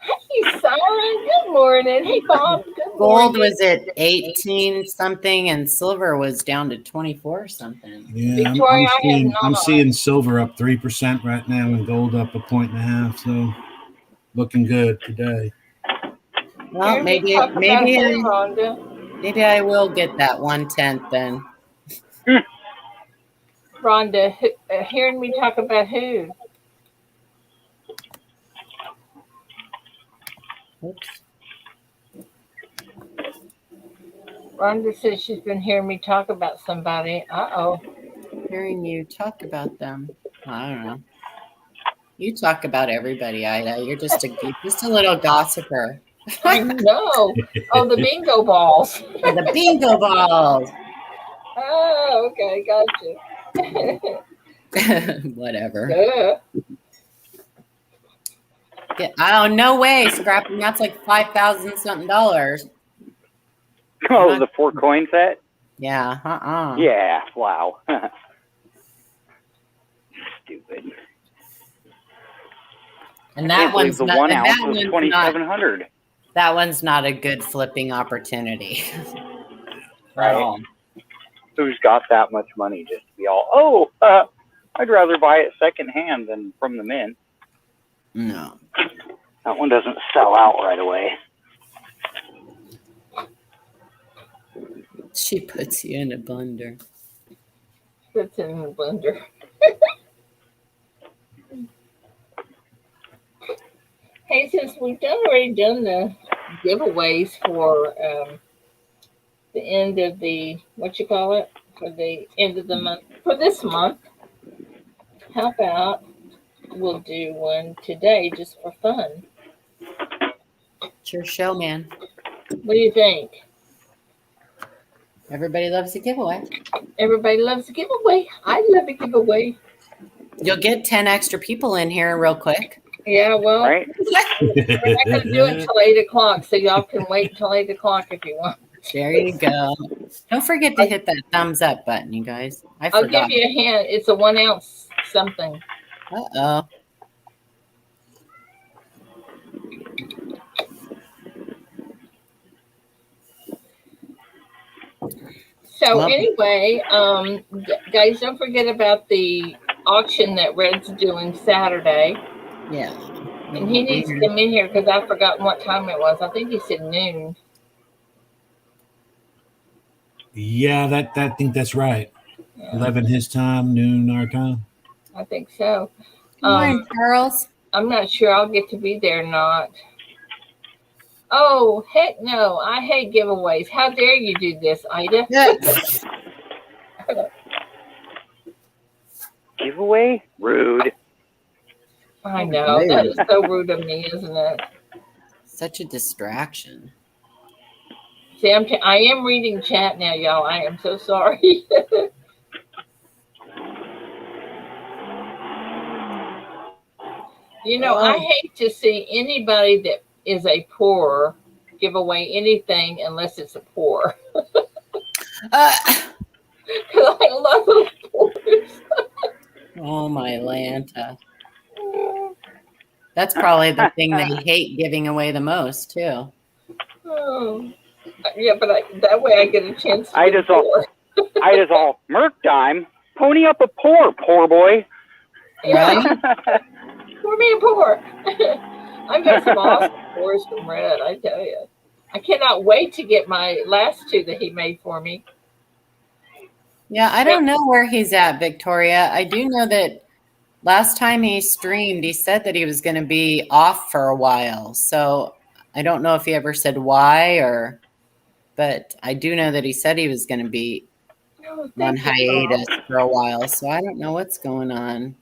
Hey, Sarah. Good morning. Hey, Bob. Good Gold morning. was at 18 something, and silver was down to 24 something. Yeah, Victoria, I'm seeing silver up 3% right now, and gold up 1.5. So, looking good today. Well, maybe I will get that 1/10 then. Rhonda, hearing me talk about who? Oops. Rhonda says she's been hearing me talk about somebody. Uh-oh. Hearing you talk about them. I don't know. You talk about everybody, Ida. You're just a little gossiper. I know. Oh, the bingo balls. The bingo balls. Oh, okay, gotcha. Whatever. Duh. Oh, no way, Scrappy. That's like $5,000 something. Oh, the 4 coin set? Yeah, Yeah, wow. Stupid. And that one's the not, 1 and ounce that was one's 2,700. That one's not a good flipping opportunity. Right. Who's got that much money just to be all, I'd rather buy it secondhand than from the mint. No. That one doesn't sell out right away. She puts you in a blender. Puts it in the blender. Hey, since we've already done the giveaways for the end of the, for the end of the month, for this month, how about we'll do one today just for fun? It's your show, man. What do you think? Everybody loves a giveaway. Everybody loves a giveaway. I love a giveaway. You'll get 10 extra people in here real quick. Yeah, well, right? We're not going to do it till 8 o'clock, so y'all can wait till 8 o'clock if you want. There you go. Don't forget to hit that thumbs up button, you guys. I'll give you a hint. It's a 1 ounce something. Uh-oh. So anyway, guys, don't forget about the auction that Red's doing Saturday. Yeah. And he needs to come in here because I've forgotten what time it was. I think he said noon. Yeah, I think that's right. Yeah. 11 his time, noon our time. I think so. Good morning, Charles. I'm not sure I'll get to be there or not. Oh, heck no. I hate giveaways. How dare you do this, Ida? Yes. Giveaway? Rude. I know. That is so rude of me, isn't it? Such a distraction. See, I am reading chat now, y'all. I am so sorry. You know, I hate to see anybody that is a poor give away anything unless it's a poor. Because I love those poors. Oh, my Lanta. That's probably the thing they hate giving away the most, too. Oh. Yeah, but that way I get a chance to Ida's all, Merc dime. Pony up a poor boy. Yeah. Poor being poor. I've got some awesome pours from Red, I tell you. I cannot wait to get my last two that he made for me. Yeah, I don't know where he's at, Victoria. I do know that last time he streamed, he said that he was going to be off for a while. So I don't know if he ever said why but I do know that he said he was going to be Oh, on thank you, hiatus Tom. for a while. So I don't know what's going on.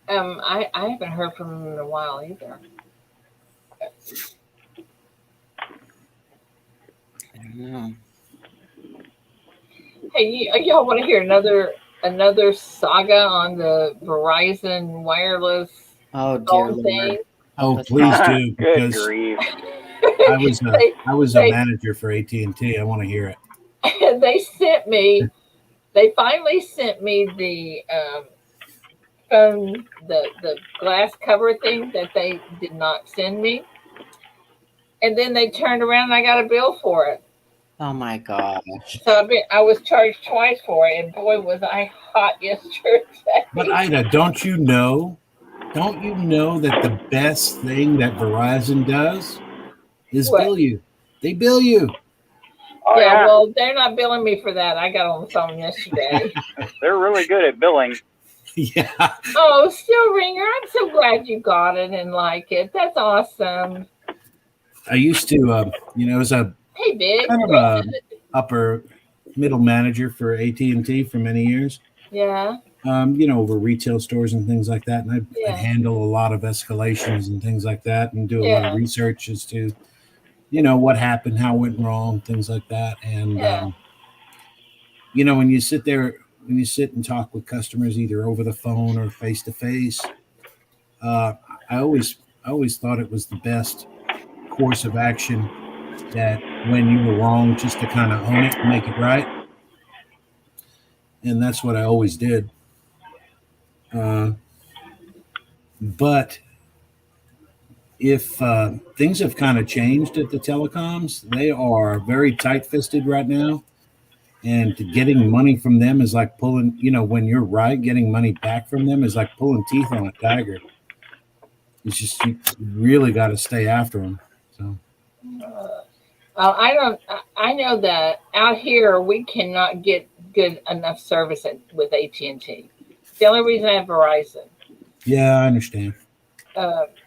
I haven't heard from him in a while either. I don't know. Hey, y'all want to hear another saga on the Verizon wireless Oh, dear phone Lord. thing? Oh, Let's please not. do, Good because grief. they, I was a they manager for AT&T. I want to hear it. they sent me. They finally sent me the phone, the glass cover thing that they did not send me, and then they turned around and I got a bill for it. Oh, my gosh. So I was charged twice for it, and boy was I hot yesterday. But Ida, don't you know that the best thing that Verizon does is What? bill you? They bill you. Oh Yeah, yeah, well, they're not billing me for that. I got on the phone yesterday. they're really good at billing. Yeah. Oh, still ringer. I'm so glad you got it and like it. That's awesome. I used to, as a Hey, Big. kind of a upper middle manager for AT&T for many years. Yeah, Over retail stores and things like that. And I'd yeah, handle a lot of escalations and things like that and do a lot of yeah, research as to, what happened, how it went wrong, things like that. And, yeah. when you sit and talk with customers either over the phone or face to face, I always thought it was the best course of action that when you were wrong, just to kind of own it and make it right. And that's what I always did. But if things have kind of changed at the telecoms, they are very tight fisted right now. And getting money from them is like pulling, when you're right, getting money back from them is like pulling teeth on a tiger. It's just, you really got to stay after them. So, Well, I don't. I know that out here we cannot get good enough service with AT&T. The only reason I have Verizon. yeah, I understand.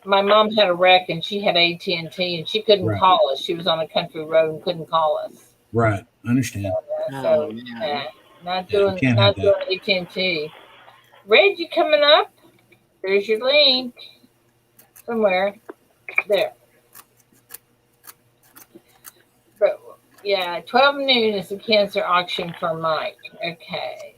My mom had a wreck and she had AT&T and she couldn't Right. call us. She was on a country road and couldn't call us. Right. I understand. Oh, So man. not Yeah, you doing can't have not that. doing AT&T. Red, you coming up? There's your link somewhere there. But yeah, 12 noon is the cancer auction for Mike. Okay.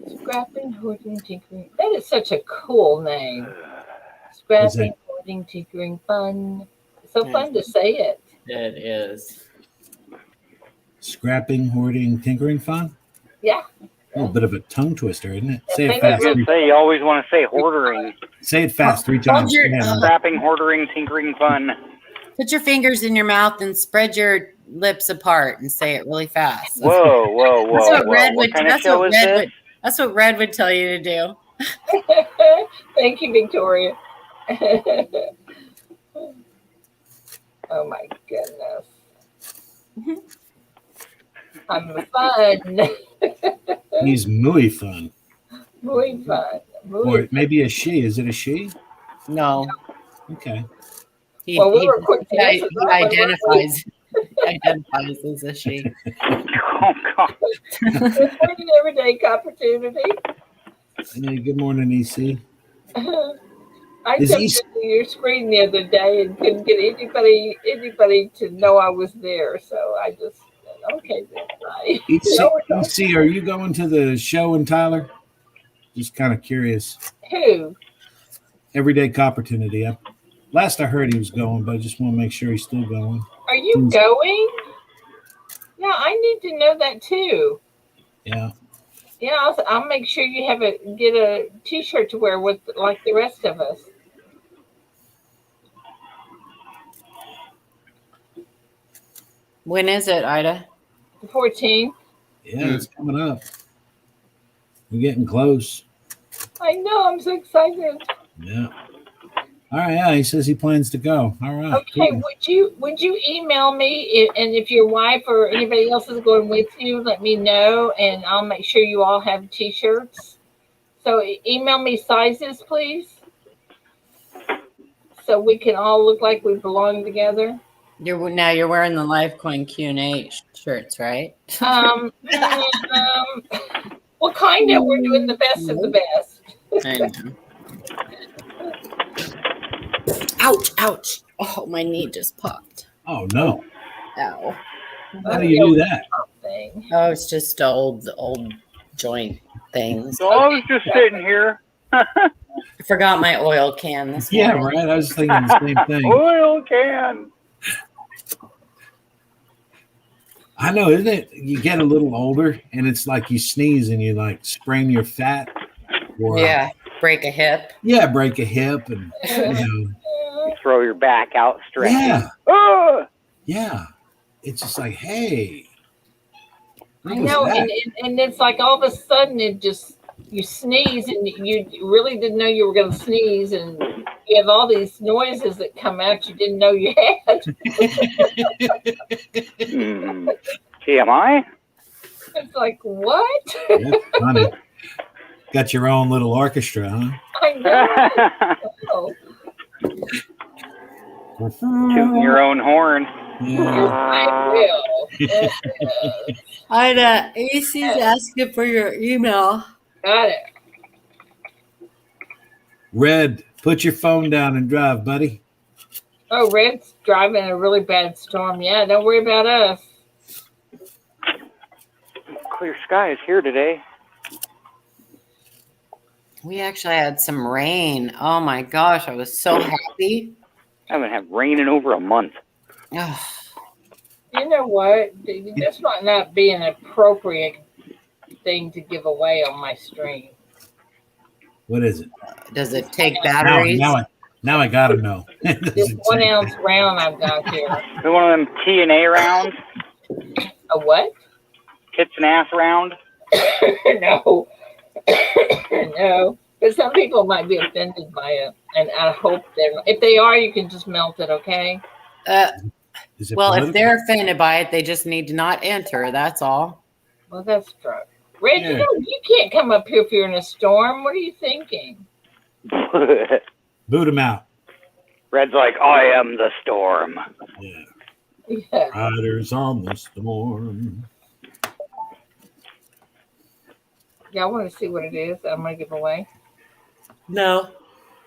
Scrapping, hoarding, tinkering. That is such a cool name. What's Scrapping, that? hoarding, tinkering, fun. It's so Yes. fun to say it. It is. Scrapping, hoarding, tinkering fun? Yeah. A little bit of a tongue twister, isn't it? Yeah, Say it think I was fast. gonna say you always want to say hoarding, Say it fast 3 Hold times. your, Go ahead, Mike. scrapping, hoarding, tinkering, fun. put your fingers in your mouth and spread your lips apart and say it really fast. Whoa, whoa, That's whoa, what whoa! Red What would. kind of That's show what is Red this? would. That's what Red would tell you to do. Thank you, Victoria. Oh my goodness. I'm fun. He's muy fun. Muy fun. Or Muy fun. maybe a she. Is it a she? No, Okay. he Well, we he, were quick to answer he that one, weren't we? identifies as a she. Oh God! Good morning, everyday opportunity. Hey, good morning, EC. I Is jumped EC? into your screen the other day and couldn't get anybody to know I was there. So I just said, okay, then bye. EC, are you going to the show in Tyler? Just kind of curious. Who? Everyday Opportunity. Last I heard he was going, but I just want to make sure he's still going. Are you going? Yeah, I need to know that too. Yeah. Yeah, I'll make sure you get a T-shirt to wear with like the rest of us. When is it, Ida? The 14th. Yeah, it's coming up. We're getting close. I know. I'm so excited. Yeah. All right. Yeah, he says he plans to go. All right. Okay, Cool. would you email me and if your wife or anybody else is going with you, let me know and I'll make sure you all have t-shirts. So email me sizes, please, so we can all look like we belong together. You're wearing the Lifecoin Q&A shirts, right? Well, kind of. We're doing the best of the best. I know. Ouch! Ouch! Oh, my knee just popped. Oh no! Ow! How do you do that? Thing. Oh, it's just old joint things. So I was just sitting here. I forgot my oil can this Yeah, morning. right. I was thinking the same thing. Oil can. I know, isn't it? You get a little older, and it's like you sneeze and you like sprain your fat, or Yeah, break a hip. yeah, break a hip, and you know, You throw your back out stretching. yeah, Ah! yeah. It's just like, hey, I what was know, that? and it's like all of a sudden it just you sneeze and you really didn't know you were going to sneeze, and you have all these noises that come out you didn't know you had. TMI? It's like what? That's funny. Got your own little orchestra, huh? I know. Tooting your own horn. Yeah. I will. Ida, AC's asking for your email. Got it. Red, put your phone down and drive, buddy. Oh, Red's driving a really bad storm. Yeah, don't worry about us. Clear skies here today. We actually had some rain. Oh my gosh, I was so happy. I haven't had rain in over a month. Oh, You know what? This might not be an appropriate thing to give away on my stream. What is it? does it take batteries? Now I gotta know. This 1 ounce round I've got here. One of them T&A rounds? A what? Tits and ass round? No. No. But some people might be offended by it. And I hope they're, if they are, you can just melt it, okay? Is it Well, if political? they're offended by it, they just need to not enter. That's all. Well, that's true. Red, Yeah. you can't come up here if you're in a storm. What are you thinking? Boot him out. Red's like, I am the storm. Yeah. Yeah. Riders on the storm. Y'all want to see what it is I'm going to give away? No.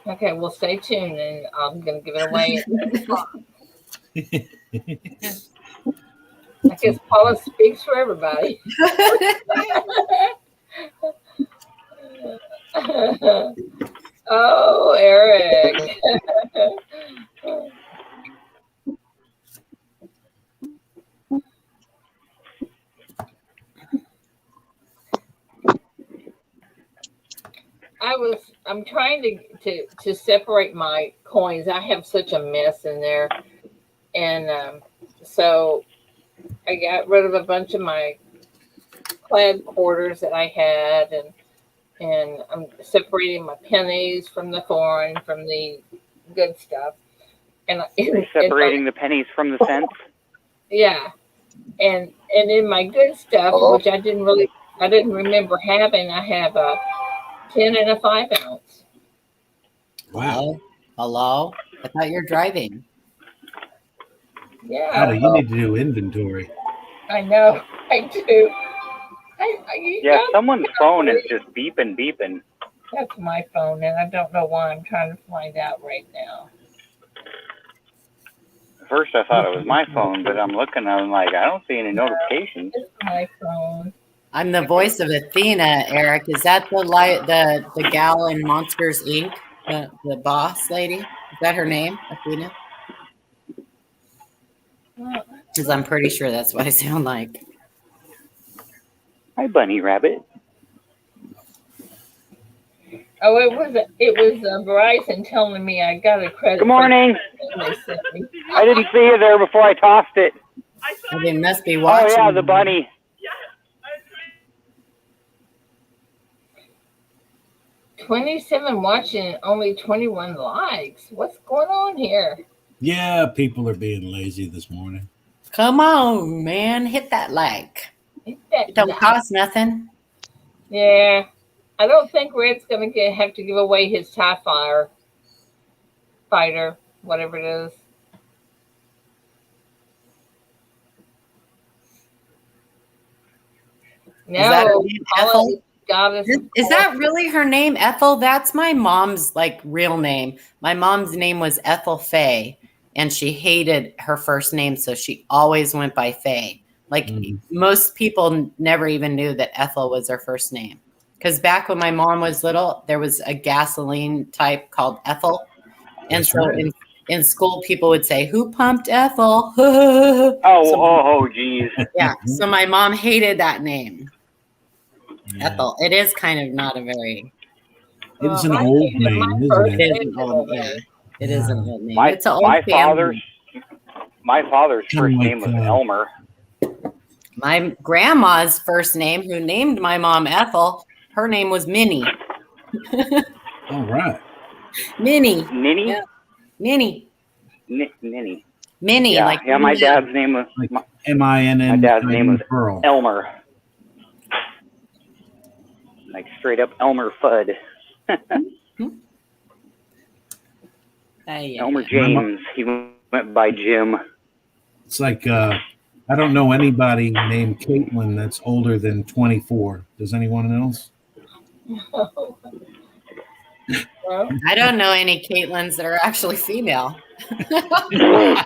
Okay, well, stay tuned, and I'm going to give it away. I guess Paula speaks for everybody. Oh, Eric. I'm trying to separate my coins. I have such a mess in there. And so I got rid of a bunch of my plaid quarters that I had, and I'm separating my pennies from the foreign, from the good stuff. And Separating the pennies from the cents. yeah, and in my good stuff, which I didn't remember having, I have a 10 and a 5 ounce. Wow. Hello? I thought you were driving. Yeah, Ada, you need to do inventory. I know, I do. Yeah, someone's phone is just beeping. That's my phone, and I don't know why. I'm trying to find out right now. First I thought it was my phone, but I'm looking, I'm like, I don't see any notifications. It's my phone. I'm the voice of Athena, Eric. Is that the gal in Monsters Inc.? The boss lady? Is that her name, Athena? Because I'm pretty sure that's what I sound like. Hi, Bunny Rabbit. Oh, it was Verizon telling me I got a credit. Good morning. They sent me. I didn't see you there before I tossed it. They must be watching. Oh, yeah, the bunny. 27 watching and only 21 likes. What's going on here? Yeah, people are being lazy this morning. Come on, man. Hit that like. Hit that It don't like. cost nothing. Yeah. I don't think Red's going to have to give away his TIE fighter, whatever it is. Is that her No, name, Paula Ethel? Goddess. Is that really her name, Ethel? That's my mom's like real name. My mom's name was Ethel Faye, and she hated her first name, so she always went by Faye. Like most people never even knew that Ethel was her first name. Because back when my mom was little, there was a gasoline type called Ethel. And That's so right. in school, people would say, "Who pumped Ethel?" Geez. Yeah. So my mom hated that name. Yeah. Ethel. It is kind of not a very. It's an I old hated my name, isn't first it? It is name an middle old, yeah. name. It is an old name. My It's an old my family. father's Kinda first like, name was Elmer. My grandma's first name, who named my mom Ethel, her name was Minnie. All right. Minnie. Ninny? Yeah. Minnie. Ninny. Minnie. Yeah, Like yeah. My dad's name was Like my MINN. dad's name was Pearl. Elmer. Like straight up Elmer Fudd. Elmer James. He went by Jim. It's like I don't know anybody named Caitlin that's older than 24. Does anyone else? Well, I don't know any Caitlins that are actually female. I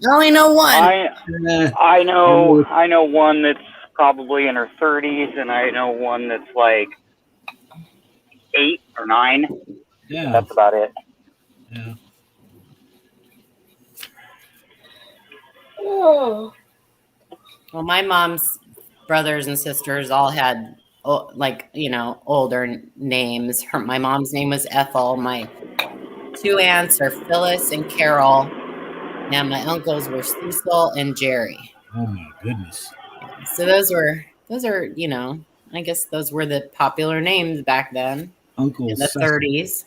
only know one. I know one that's probably in her 30s, and I know one that's like 8 or 9. Yeah. That's about it. Yeah. oh, Well, my mom's brothers and sisters all had older names. My mom's name was Ethel. My 2 aunts are Phyllis and Carol, and my uncles were Cecil and Jerry. Oh my goodness. So those are I guess those were the popular names back then. Uncle in the Cecil. 30s.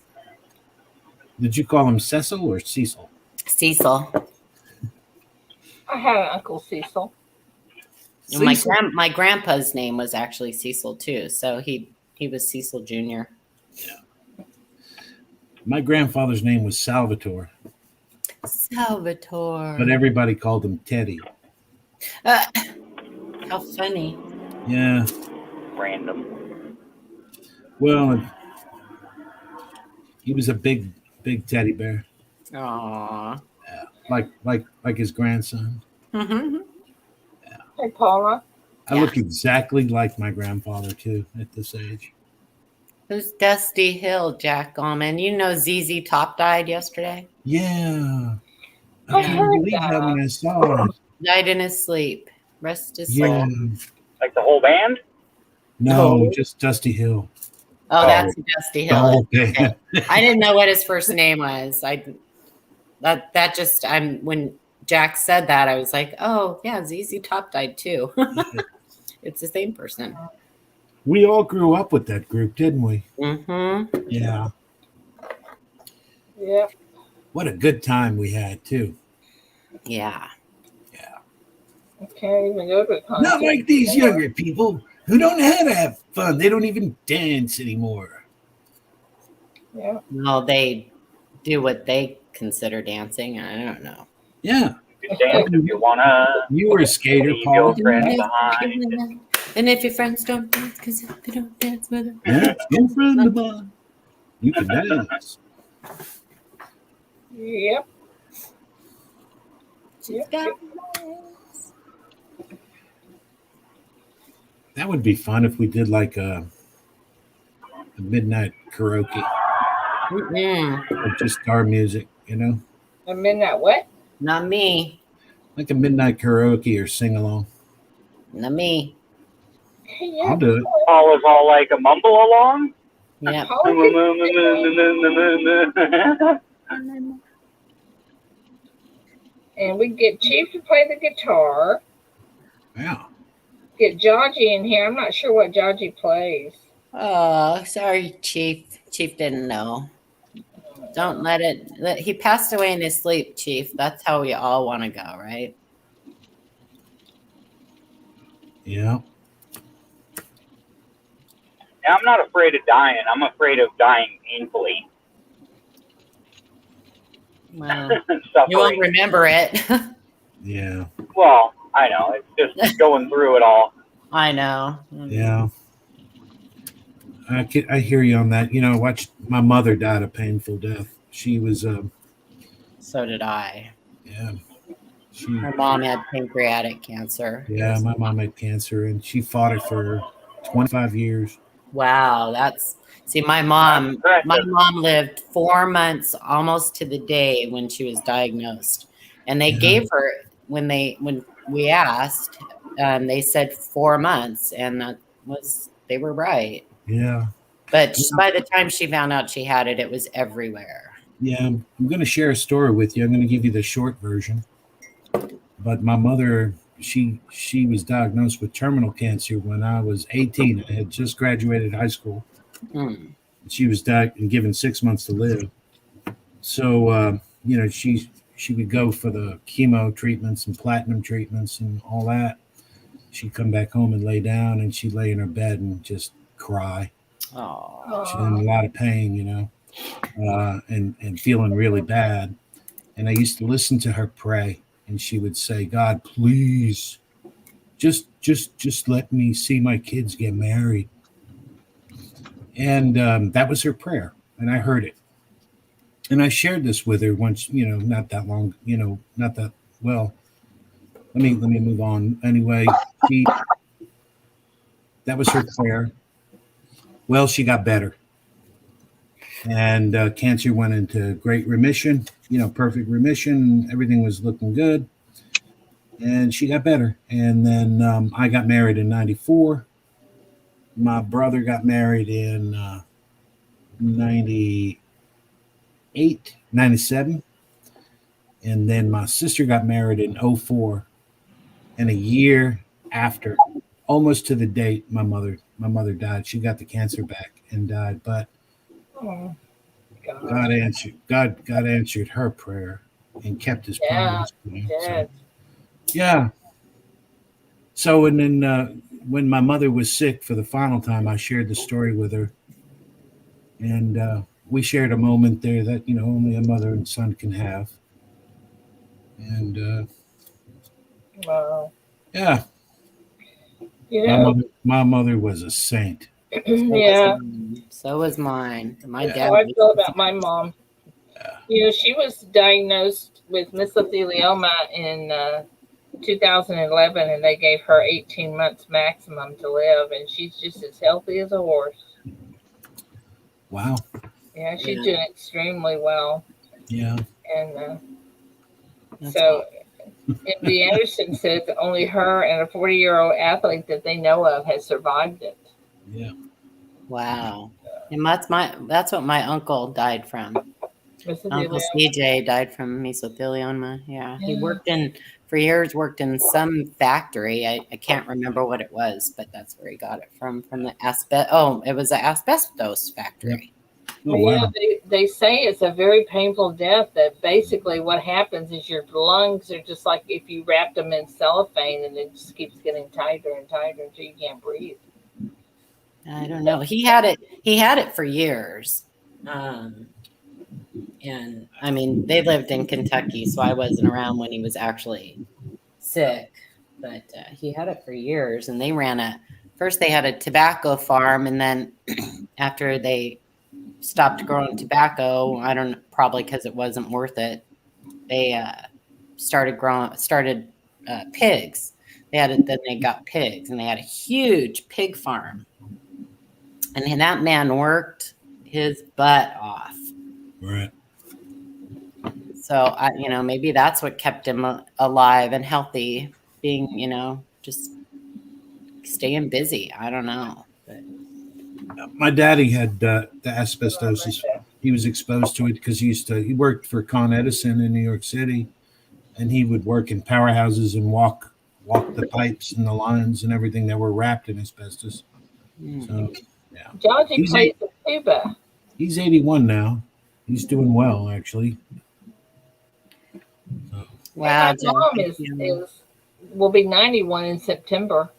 Did you call him Cecil or Cecil? Cecil. I had an Uncle Cecil. And my grandpa's name was actually Cecil too, so he was Cecil Jr. Yeah. My grandfather's name was Salvatore. Salvatore. But everybody called him Teddy. How funny. Yeah. Random. Well, he was a big teddy bear. Aww. Yeah. Like his grandson. Mm-hmm. Yeah. Hey, Paula. I look exactly like my grandfather too at this age. Who's Dusty Hill, Jack Gallman? You know ZZ Top died yesterday? Yeah. I I couldn't heard believe that when I saw it. Died in his sleep. Rest his Yeah. soul. Like the whole band? No, just Dusty Hill. Oh, that's Dusty Hill. Oh, okay. I didn't know what his first name was. When Jack said that, I was like, oh yeah, ZZ Top died too. It's the same person. We all grew up with that group, didn't we? Mm-hmm. Yeah. Yeah. What a good time we had too. Yeah. Yeah. I can't even go to a concert. Not like these younger people who don't know how to have fun. They don't even dance anymore. Yeah. Well, they do what they consider dancing. I don't know. Yeah. You can dance if you wanna. You were a skater, Leave Paul. your friends behind. And if your friends don't dance, because if they don't dance with them. Yeah, your friend of mine. You can dance. Yep. Yep. That would be fun if we did like a midnight karaoke. Or just our music, you know? A midnight what? Not me. Like a midnight karaoke or sing along. Not me. Hey, yeah. I'll do it. Paul is all like a mumble along. Yeah. And we get Chief to play the guitar. Yeah. Get Georgie in here. I'm not sure what Georgie plays. Oh, sorry, Chief. Chief didn't know. Don't let it. He passed away in his sleep, Chief. That's how we all want to go, right? Yeah. And I'm not afraid of dying. I'm afraid of dying painfully Well, and you won't suffering. remember it. Yeah. Well, I know. It's just going through it all. I know. Yeah. I hear you on that. I watched my mother died a painful death. She was, So did I. yeah, My mom had pancreatic cancer. yeah, my mom had cancer and she fought it for 25 years. Wow, see my That's mom. My impressive. mom lived 4 months almost to the day when she was diagnosed, and they Yeah. gave her when we asked, they said 4 months, and they were right. Yeah. But by the time she found out she had it, it was everywhere. Yeah. I'm going to share a story with you. I'm going to give you the short version. But my mother, she was diagnosed with terminal cancer when I was 18. I had just graduated high school. Hmm. She was and given 6 months to live. So she would go for the chemo treatments and platinum treatments and all that. She'd come back home and lay down, and she'd lay in her bed and just cry. Oh, She's in a lot of pain, and feeling really bad. And I used to listen to her pray, and she would say, "God, please, just let me see my kids get married." And that was her prayer, and I heard it. And I shared this with her once, not that long, not that well. Let me move on. Anyway, she that was her prayer. Well, she got better, and cancer went into great remission. Perfect remission. Everything was looking good, and she got better. And then I got married in '94. My brother got married in '98, '97, and then my sister got married in '04. And a year after, almost to the date, my mother died. She got the cancer back and died, but Oh, God gosh. answered. God answered her prayer and kept His Yeah, promise. he So did. yeah. So and then when my mother was sick for the final time, I shared the story with her, and we shared a moment there that only a mother and son can have. And Wow. yeah, You my know, mother was a saint. so was yeah, mine. So was mine. My that's Yeah, how dad I was feel the about my mom. She was diagnosed with mesothelioma in 2011, and they gave her 18 months maximum to live, and she's just as healthy as a horse. wow. Yeah, she's Yeah, doing extremely well. Yeah, And that's so all. MD Anderson says that only her and a 40-year-old athlete that they know of has survived it. yeah. Wow. And that's what my uncle died from. Uncle Mesothelioma. CJ died from mesothelioma. Yeah. He Yeah. for years, worked in some factory. I can't remember what it was, but that's where he got it from the it was an asbestos Yep. factory. Oh Well, wow. they say it's a very painful death. That basically what happens is your lungs are just like if you wrapped them in cellophane, and it just keeps getting tighter and tighter until you can't breathe. I don't know. He had it for years. Um, and I mean, they lived in Kentucky, so I wasn't around when he was actually sick, but he had it for years. And first they had a tobacco farm, and then after they stopped growing tobacco, I don't know, probably because it wasn't worth it, they started pigs. Then they got pigs, and they had a huge pig farm, and that man worked his butt off. Right. So maybe that's what kept him alive and healthy, being, just staying busy. I don't know, but My daddy had the asbestosis. He was exposed to it because he worked for Con Edison in New York City, and he would work in powerhouses and walk the pipes and the lines and everything that were wrapped in asbestos. So Yeah. Georgie He's plays the tuba. He's 81 now. He's doing well, actually. So, Wow, And my Jen. mom will be 91 in September.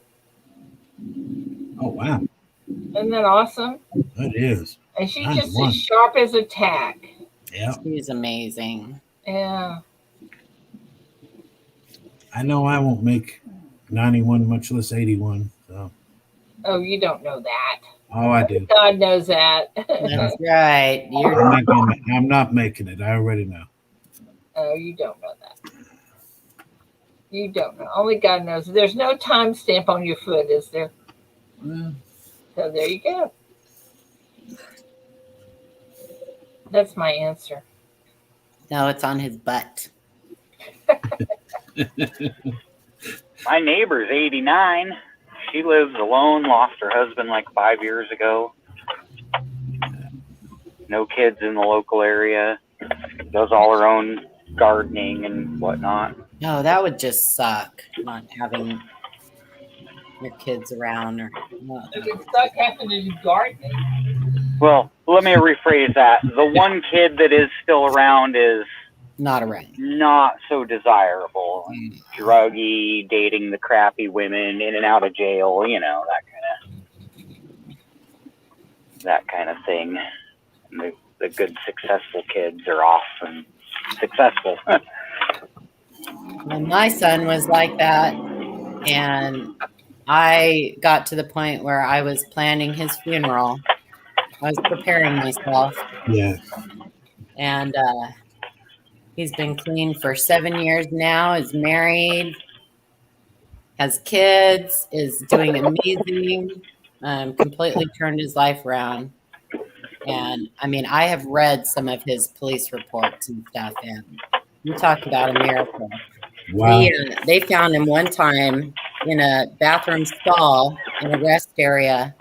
oh wow, Isn't that awesome? that is And she's just as 91. sharp as a tack. Yeah, She's amazing. Yeah. I know I won't make 91, much less 81. So, Oh, you don't know that. oh, I do. God knows that. That's right. I'm not making it. I already know. Oh, you don't know that. You don't know. Only God knows. There's no time stamp on your foot, is there? Well, So there you go. That's my answer. No, it's on his butt. My neighbor's 89. She lives alone, lost her husband like 5 years ago. No kids in the local area. Does all her own gardening and whatnot. No, that would just suck, not having your kids around or You can suck having to do gardening. Well, let me rephrase that. The one kid that is still around is not around. not so desirable. Druggy, dating the crappy women, in and out of jail, you know, that kind of thing. And the good, successful kids are off and successful. Well, my son was like that, and I got to the point where I was planning his funeral. I was preparing myself, yeah. and he's been clean for 7 years now, is married, has kids, is doing amazing, completely turned his life around. And I mean, I have read some of his police reports and stuff, and you talk about a miracle. Wow. They found him one time in a bathroom stall in a rest area,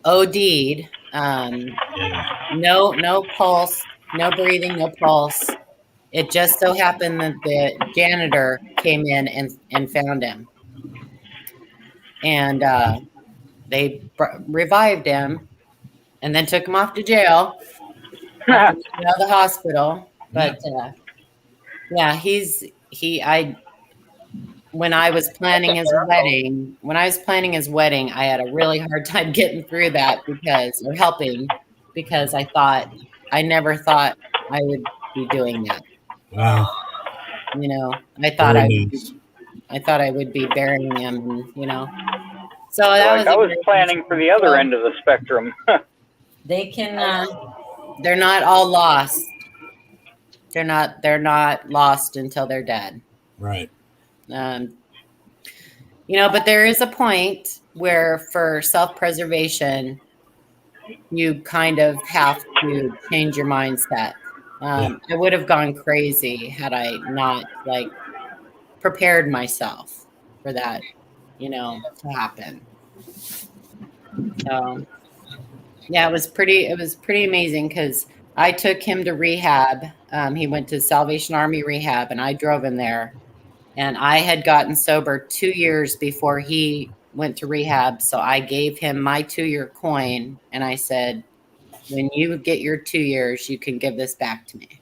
OD'd, no pulse, no breathing, no pulse. It just so happened that the janitor came in and found him. And they revived him and then took him off to jail, out of the hospital. But yeah, when I was planning his wedding, I had a really hard time getting through that because I never thought I would be doing that. Wow. You know, I thought I would be burying him, you know. So that I was planning for the other end of the spectrum. They can they're not all lost. They're not lost until they're dead. Right. You know, but there is a point where for self-preservation, you kind of have to change your mindset. I would have gone crazy had I not prepared myself for that, you know, to happen. So yeah, it was pretty amazing because I took him to rehab. He went to Salvation Army rehab, and I drove him there. And I had gotten sober 2 years before he went to rehab. So I gave him my 2-year coin, and I said, when you get your 2 years, you can give this back to me.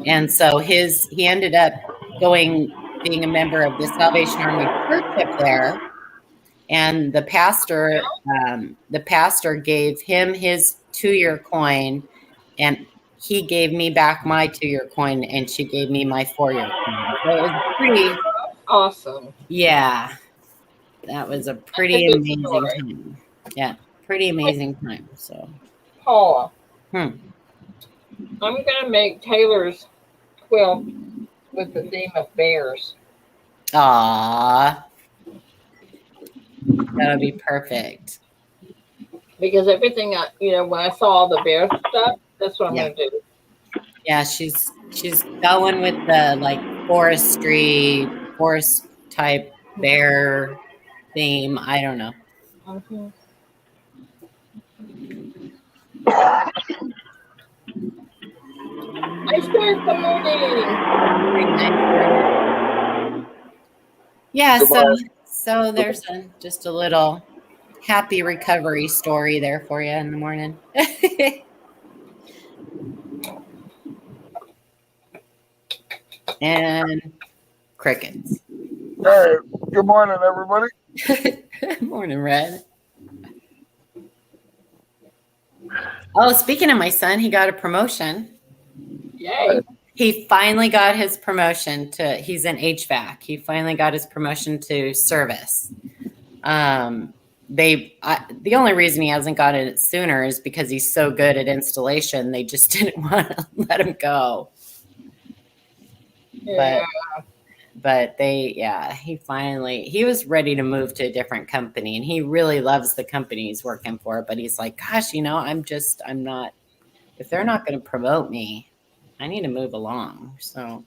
And so he ended up being a member of the Salvation Army church up there. And the pastor gave him his 2-year coin, and he gave me back my 2-year coin, and she gave me my 4-year coin. So it was pretty awesome. Yeah, that was a pretty amazing time. Yeah, pretty amazing time. So, Paula, I'm gonna make Taylor's quilt with the theme of bears. Aww. That would be perfect. Because everything, when I saw all the bear stuff, that's what I'm going to do. Yeah, she's going with the forest type bear theme. I don't know. Mm-hmm. I start the morning. Yeah, so there's just a little happy recovery story there for you in the morning. And crickets. Hey, good morning, everybody. Morning, Red. Oh, speaking of my son, he got a promotion. Yay. He finally got his promotion to, he's in HVAC. He finally got his promotion to service. The only reason he hasn't gotten it sooner is because he's so good at installation. They just didn't want to let him go. Yeah. But he was ready to move to a different company, and he really loves the company he's working for. But he's like, gosh, I'm not, if they're not going to promote me, I need to move along. So,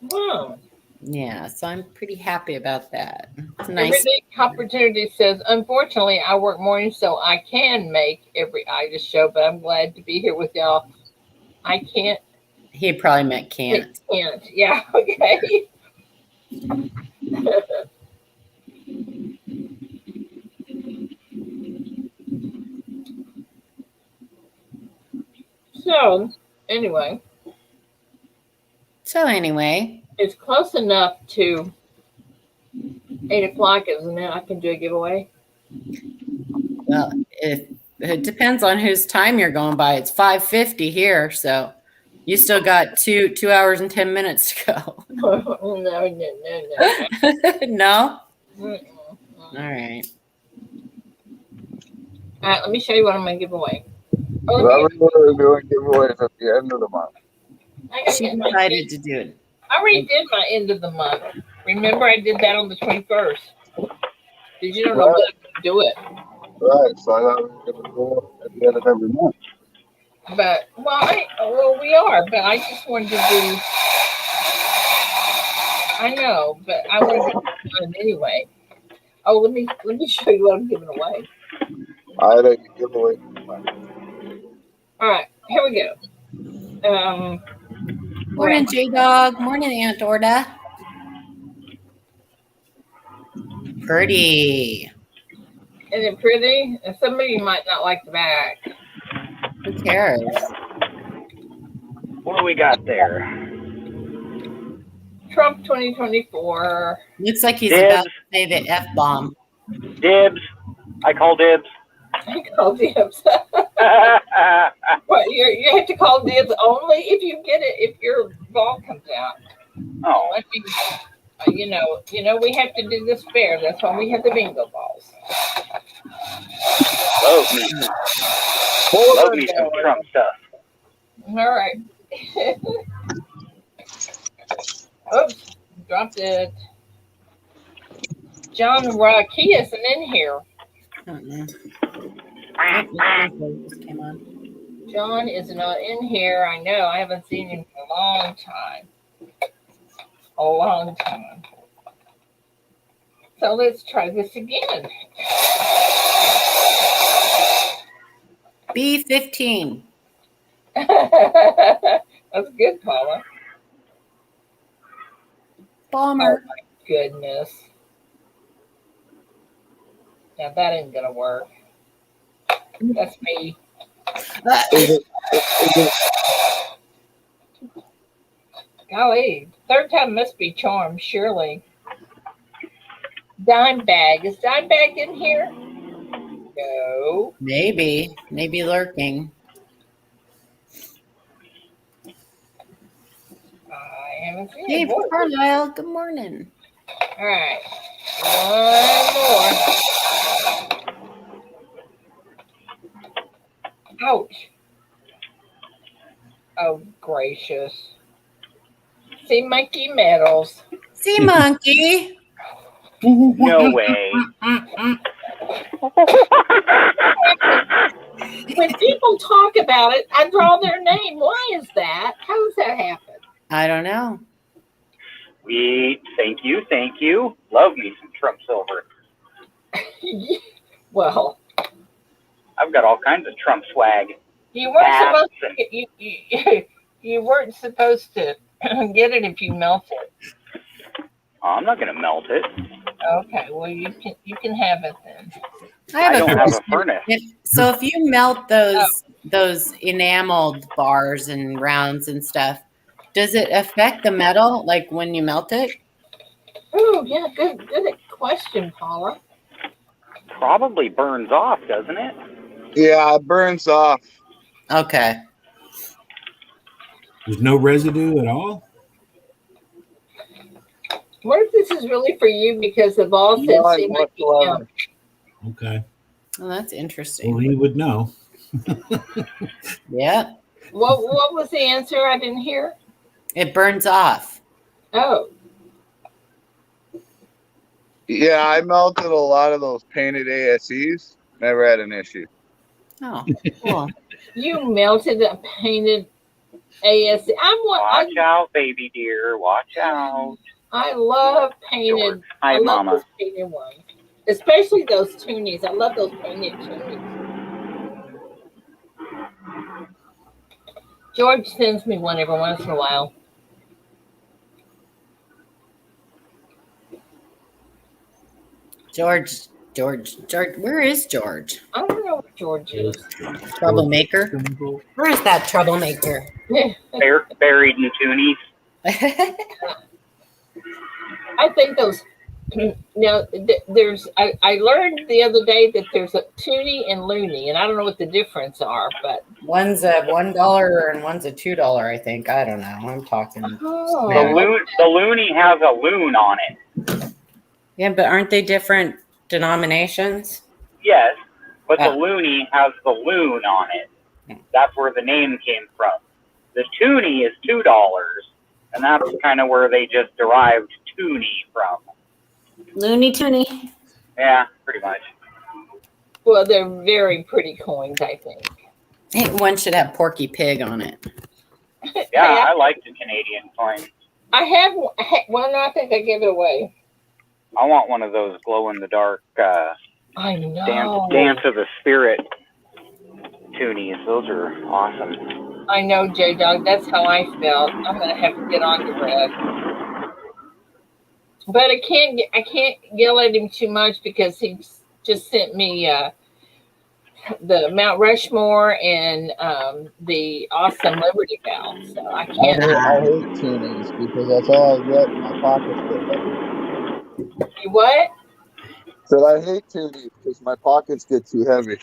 Wow. yeah, so I'm pretty happy about that. It's nice. Everyday Opportunity says, unfortunately, I work mornings, so I can make every IDA show, but I'm glad to be here with y'all. I can't. He probably meant can't. Can't. Yeah, okay. So, anyway. It's close enough to 8 o'clock, isn't it? I can do a giveaway. Well, it depends on whose time you're going by. It's 5:50 here, so you still got 2 hours and 10 minutes to go. No. No? Mm-mm. All right. All right, let me show you what I'm going to give away. Everybody is doing giveaways at the end of the month. She decided to do it. I already did my end of the month. Remember, I did that on the 21st. Did you know Right. that I could do it? Right, so I thought we were going to go at the end of every month. But we are. But I just wanted to do. I know, but I wanted to do it anyway. Oh, let me show you what I'm giving away. I had a giveaway. All right, here we go. Morning, J-Dog. Morning, Aunt Orda. Pretty. Is it pretty? And some of you might not like the back. Who cares? What do we got there? Trump 2024. Looks like he's Dibs. about to say the F-bomb. Dibs. I call dibs. I call dibs. Well, you have to call dibs only if you get it, if your ball comes out. Oh. I mean, you know, we have to do this fair. That's why we have the bingo balls. Love me. Love me some Trump stuff. All right. Oops, dropped it. John Rocky isn't in here. Just came on. John is not in here. I know. I haven't seen him in a long time. A long time. So let's try this again. B15. That's good, Paula. Bomber. Oh my goodness. Now that ain't gonna work. That's me. Golly, third time must be charm, surely. Dime bag. Is Dime bag in here? No. Maybe lurking. I haven't seen Dave it. Carlisle, good morning. All right. One more. Ouch. Oh, gracious. See Monkey Medals. Sea monkey. No way. When people talk about it, I draw their name. Why is that? How does that happen? I don't know. Thank you. Love me some Trump silver. Well, I've got all kinds of Trump swag. you weren't supposed to. You weren't supposed to get it if you melt it. Oh, I'm not gonna melt it. Okay, well you can have it then. I have I a don't have a question. furnace. If you melt those enameled bars and rounds and stuff, does it affect the metal like when you melt it? Oh yeah, good question, Paula. Probably burns off, doesn't it? Yeah, it burns off. Okay. There's no residue at all. What if this is really for you because the ball said None see my whatsoever. DM? Okay. Well, that's interesting. Well, he would know. Yeah. What was the answer? I didn't hear. It burns off. Oh, Yeah, I melted a lot of those painted ASEs. Never had an issue. Oh, cool. you melted a painted AS. Watch out, baby dear. Watch out. I love painted. George. Hi, I love Mama. those painted ones, especially those toonies. I love those painted toonies. George sends me one every once in a while. George. Where is George? I don't know where George is. Troublemaker. Where is that troublemaker? Buried in toonies. I think those. Now, there's. I learned the other day that there's a toonie and loony, and I don't know what the difference are, but One's a $1 and one's a $2. I think. I don't know. I'm talking. The loony has a loon on it. Yeah, but aren't they different denominations? Yes, but the Oh. loony has the loon on it. That's where the name came from. The toonie is $2, and that's kind of where they just derived toonie from. Looney Tooney. Yeah, pretty much. well, they're very pretty coins. I think. Hey, one should have Porky Pig on it. Yeah, Hey, I like the Canadian coin. I have one. I think I gave it away. I want one of those glow-in-the-dark I know. Dance of the Spirit toonies. Those are awesome. I know, J Dog. That's how I felt. I'm gonna have to get on to Red. But I can't yell at him too much because he just sent me the Mount Rushmore and the awesome Liberty Bell. So I can't. I hate tunings because that's all I get in my pockets get heavy. You what? So I hate tunings because my pockets get too heavy.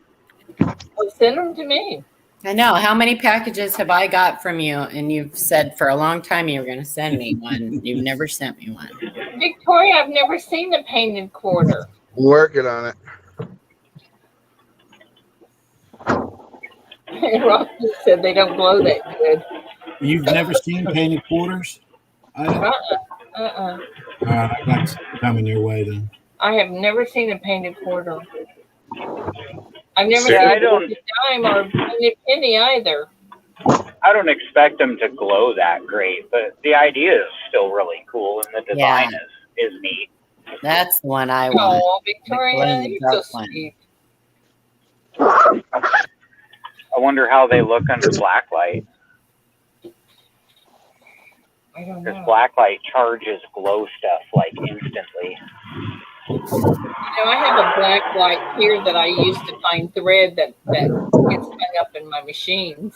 Well, send them to me. I know. How many packages have I got from you? And you've said for a long time you were going to send me one. You've never sent me one. Victoria, I've never seen a painted quarter. I'm working on it. Ross said they don't glow that good. You've never seen painted quarters? Uh-uh. All right, I got some coming your way then. I have never seen a painted quarter. I've never Yeah, seen a dime or a painted penny either. I don't expect them to glow that great, but the idea is still really cool, and the design is neat. That's the one I want. Oh, Victoria, you're so sweet. I wonder how they look under blacklight, I don't because know. blacklight charges glow stuff like instantly. I have a black light here that I use to find thread that gets hung up in my machines.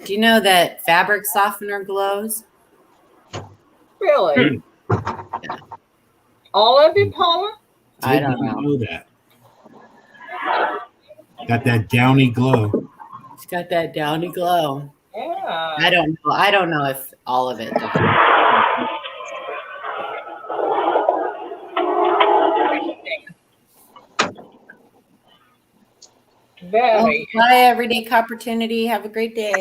Do you know that fabric softener glows? Really? Yeah. All of it, Paula? I don't know. that. Got that downy glow. It's got that downy glow. Yeah. I don't know. I don't know if all of it does. Very. Bye, Everyday Opportunity. Have a great day.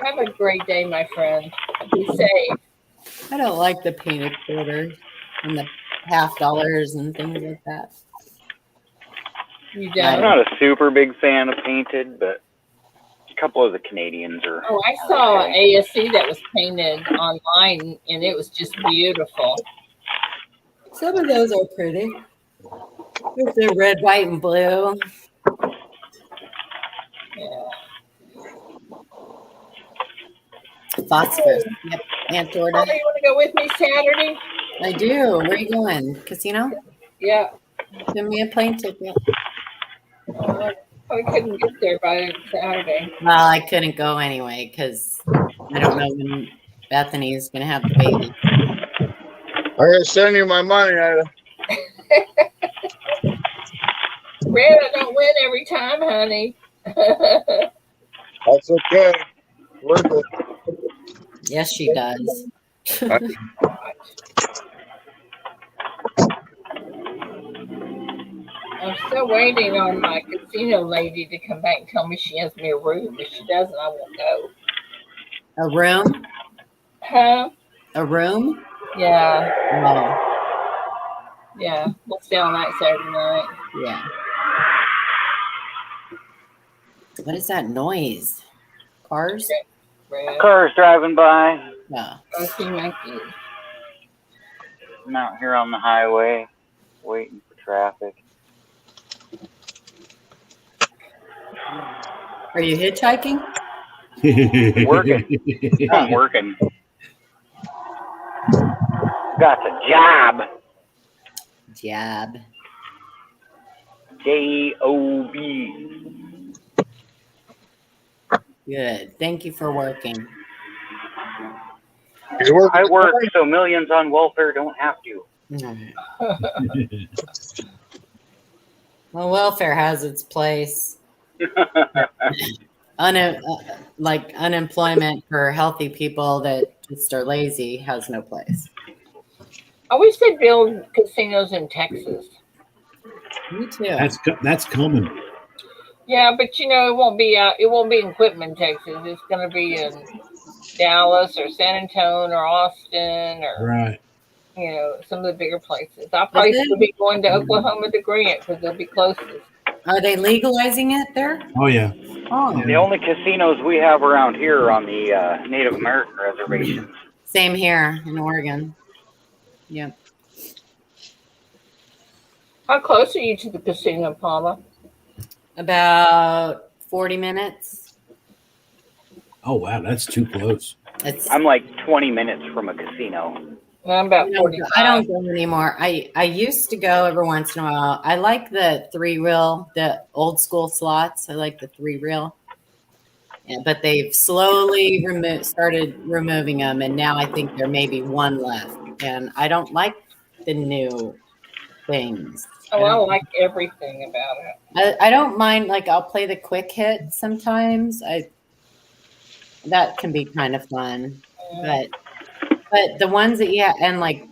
Have a great day, my friend. Be safe. I don't like the painted quarters and the $50 and things like that. You I'm don't? not a super big fan of painted, but a couple of the Canadians are. Oh, I saw an ASC that was painted online, and it was just beautiful. Some of those are pretty. There's the red, white, and blue. Yeah. Phosphorus. Yep. Aunt Oh, Dorda. you want to go with me Saturday? I do. Where are you going? Casino? Yeah. Give me a plane ticket. I couldn't get there by Saturday. Well, I couldn't go anyway because I don't know when Bethany is going to have the baby. I gotta send you my money. Red, I don't win every time, honey. That's okay. Worth it. Yes, she does. I'm still waiting on my casino lady to come back and tell me she has me a room. If she doesn't, I won't go. A room? Huh? A room? Yeah. Oh, Yeah. We'll stay all night Saturday night. yeah. What is that noise? Cars? Red. Cars driving by. No. Go see Mikey. I'm out here on the highway waiting for traffic. Are you hitchhiking? Working. I'm working. Got a job. Jab. J-O-B. Good. Thank you for working. I work so millions on welfare don't have to. Well, welfare has its place. Like unemployment for healthy people that just are lazy has no place. I wish they'd build casinos in Texas. Me too. That's coming. Yeah, but it won't be in Quitman, Texas. It's going to be in Dallas or San Antonio or Austin or Right. some of the bigger places. I'll probably still be going to Oklahoma to Grant because they'll be closest. Are they legalizing it there? Oh yeah. Oh, The only casinos we have around here are on the Native American reservations. same here in Oregon. Yep. How close are you to the casino, Paula? About 40 minutes. Oh wow, that's too close. I'm like 20 minutes from a casino. I'm about 45. I don't go anymore. I used to go every once in a while. I like the 3-reel, the old school slots. I like the 3-reel. Yeah, but they've slowly started removing them, and now I think there may be one left. And I don't like the new things. Oh, I like everything about it. I don't mind, like, I'll play the quick hit sometimes. That can be kind of fun. But the ones that and like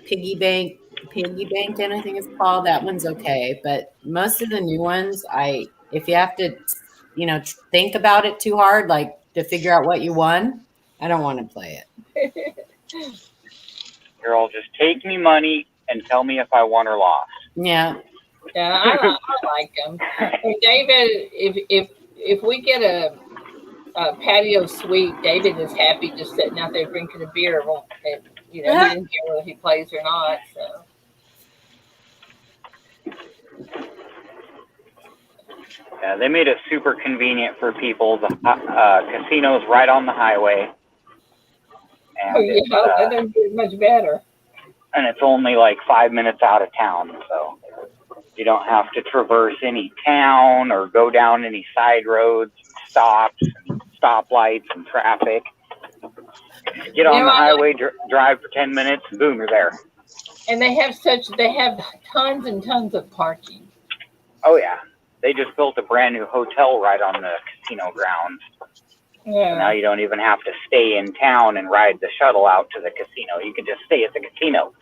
piggy bank, and I think it's called, that one's okay. But most of the new ones, if you have to, think about it too hard, like to figure out what you won, I don't want to play it. You're all just take me money and tell me if I won or lost. Yeah. Yeah, I like them. And David, if we get a patio suite, David is happy just sitting out there drinking a beer. And, he didn't care whether he plays or not. So. Yeah, they made it super convenient for people. The casino's right on the highway. And that doesn't get much better. And it's only like 5 minutes out of town, so you don't have to traverse any town or go down any side roads, stops, and stoplights, and traffic. Get on the highway, drive for 10 minutes, and boom, you're there. And they have tons and tons of parking. Oh yeah, they just built a brand new hotel right on the casino grounds. Yeah. So now you don't even have to stay in town and ride the shuttle out to the casino. You can just stay at the casino.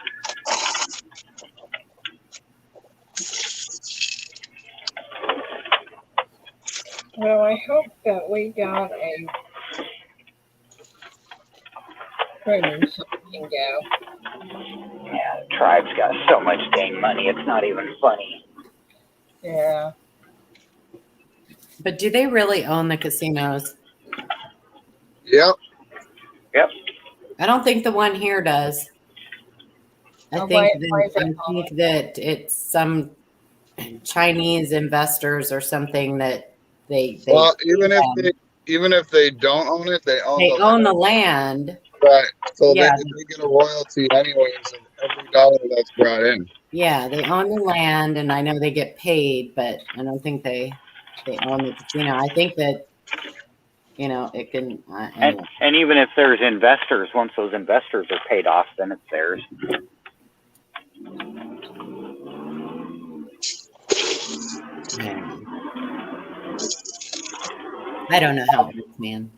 Well, I hope that we got a room so we can go. Yeah, the tribe's got so much dang money, it's not even funny. Yeah. But do they really own the casinos? Yep. Yep. I don't think the one here does. I think that it's some Chinese investors or something that they Well, even if they don't own it, they own the land. Right. So Yeah. they get a royalty anyways of every dollar that's brought in. Yeah, they own the land, and I know they get paid, but I don't think they own the casino. I think that it can anyway. And even if there's investors, once those investors are paid off, then it's theirs. I don't know how it works, man.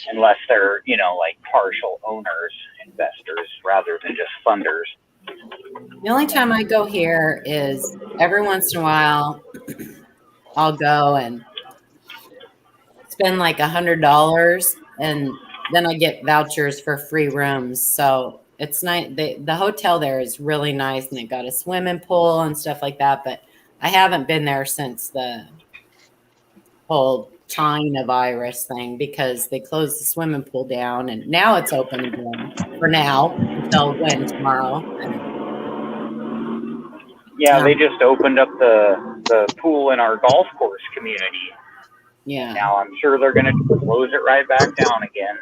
Unless they're, like partial owners, investors, rather than just funders. The only time I go here is every once in a while. I'll go and spend like $100, and then I get vouchers for free rooms. So it's nice. The hotel there is really nice, and they got a swimming pool and stuff like that. But I haven't been there since the whole China virus thing, because they closed the swimming pool down, and now it's open again for now until when tomorrow. I don't know. Yeah, they just opened up the pool in our golf course community. Yeah. Now I'm sure they're going to close it right back down again.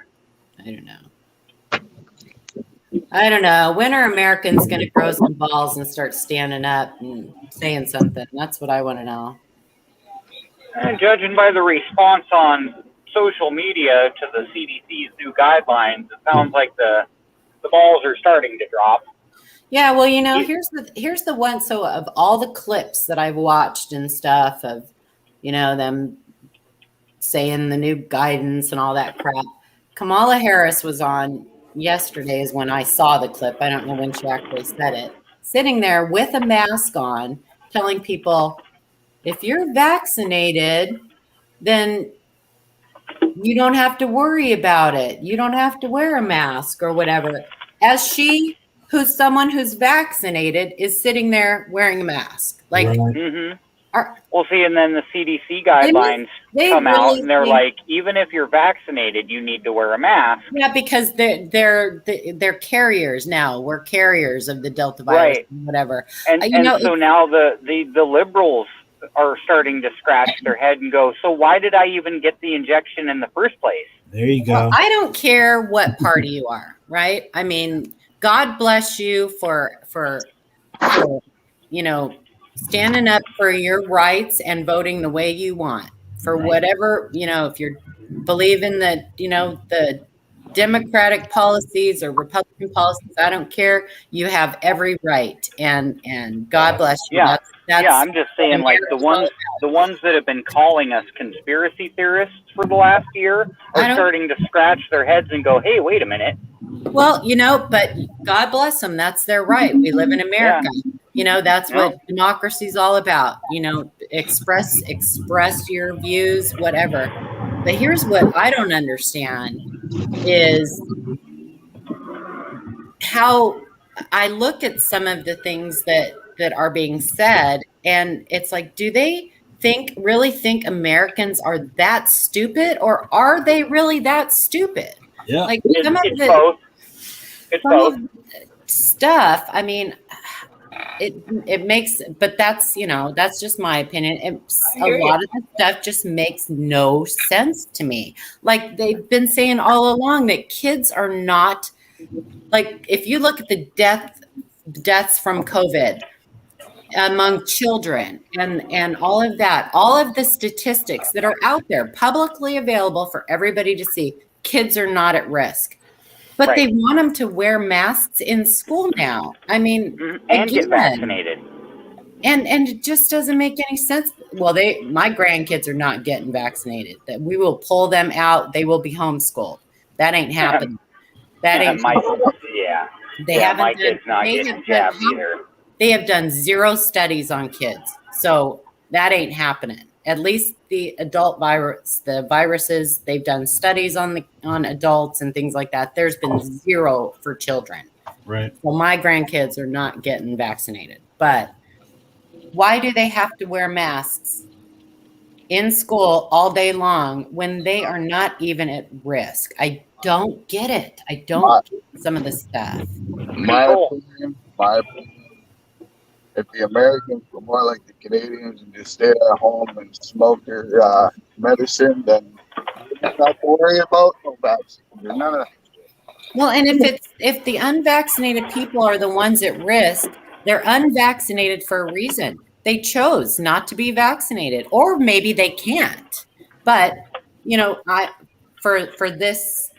I don't know. When are Americans going to grow some balls and start standing up and saying something? That's what I want to know. And judging by the response on social media to the CDC's new guidelines, it sounds like the balls are starting to drop. Yeah, well, here's the one. So of all the clips that I've watched and stuff of, them saying the new guidance and all that crap, Kamala Harris was on yesterday is when I saw the clip. I don't know when she actually said it. Sitting there with a mask on, telling people, if you're vaccinated, then you don't have to worry about it. You don't have to wear a mask or whatever. As she, who's someone who's vaccinated, is sitting there wearing a mask. Like, mm-hmm. Well, see, and then the CDC guidelines come out, and they're like, even if you're vaccinated, you need to wear a mask. Yeah, because they're carriers now. We're carriers of the Delta virus, right? Whatever. And so now the liberals are starting to scratch their head and go, so why did I even get the injection in the first place? There you go. Well, I don't care what party you are, right? I mean, God bless you for standing up for your rights and voting the way you want for whatever, if you're believing that, the Democratic policies or Republican policies, I don't care. You have every right, and God bless you. Yeah. I'm just saying, like the ones that have been calling us conspiracy theorists for the last year are starting to scratch their heads and go, hey, wait a minute. Well, but God bless them. That's their right. We live in America. Yeah. That's what democracy is all about. Express your views, whatever. But here's what I don't understand is how I look at some of the things that are being said, and it's like, do they really think Americans are that stupid, or are they really that stupid? Yeah. Like it's both. It's both. Stuff. I mean, it makes, but that's that's just my opinion. A lot of the stuff just makes no sense to me. Like they've been saying all along that kids are not, like, if you look at the deaths from COVID among children and all of that, all of the statistics that are out there publicly available for everybody to see, kids are not at risk. But they want them to wear masks in school now. I mean, and get vaccinated. And it just doesn't make any sense. Well, my grandkids are not getting vaccinated. That we will pull them out. They will be homeschooled. That ain't happening. That ain't. My kids not getting jabbed either. They have done 0 studies on kids, so that ain't happening. At least the adult viruses, they've done studies on adults and things like that. There's been 0 for children. Right. Well, my grandkids are not getting vaccinated. But why do they have to wear masks in school all day long when they are not even at risk? I don't get it. I don't get some of the stuff. My opinion, if the Americans were more like the Canadians and just stayed at home and smoked their medicine, then we don't have to worry about no vaccines or none of that. Well, and if the unvaccinated people are the ones at risk, they're unvaccinated for a reason. They chose not to be vaccinated, or maybe they can't. But for this,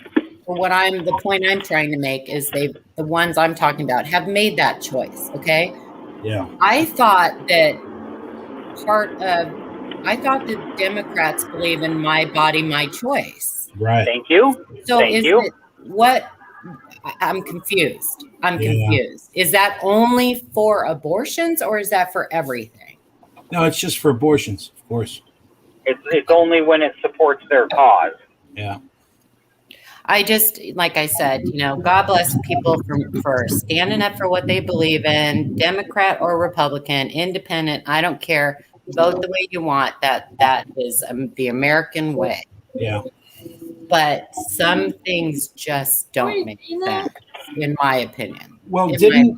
for what the point I'm trying to make is the ones I'm talking about have made that choice. Okay. Yeah. I thought that Democrats believe in my body, my choice. Right. Thank you. So Thank you. I'm confused. Is that only for abortions or is that for everything? No, it's just for abortions, of course. It's only when it supports their cause. Yeah. I just, like I said, God bless people for standing up for what they believe in, Democrat or Republican, independent. I don't care. Vote the way you want. That is the American way. Yeah. But some things just don't make sense, in my opinion. Well, didn't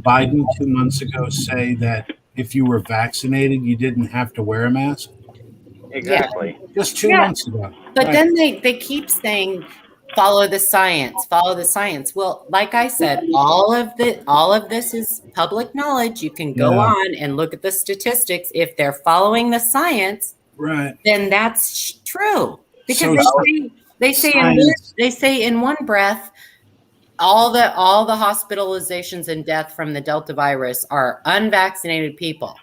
Biden 2 months ago say that if you were vaccinated, you didn't have to wear a mask? Exactly. Yeah. Just 2 months ago. But then they keep saying, follow the science, follow the science. Well, like I said, all of this is public knowledge. You can go on and look at the statistics. If they're following the science, right, then that's true. Because they say in one breath, all the hospitalizations and death from the Delta virus are unvaccinated people.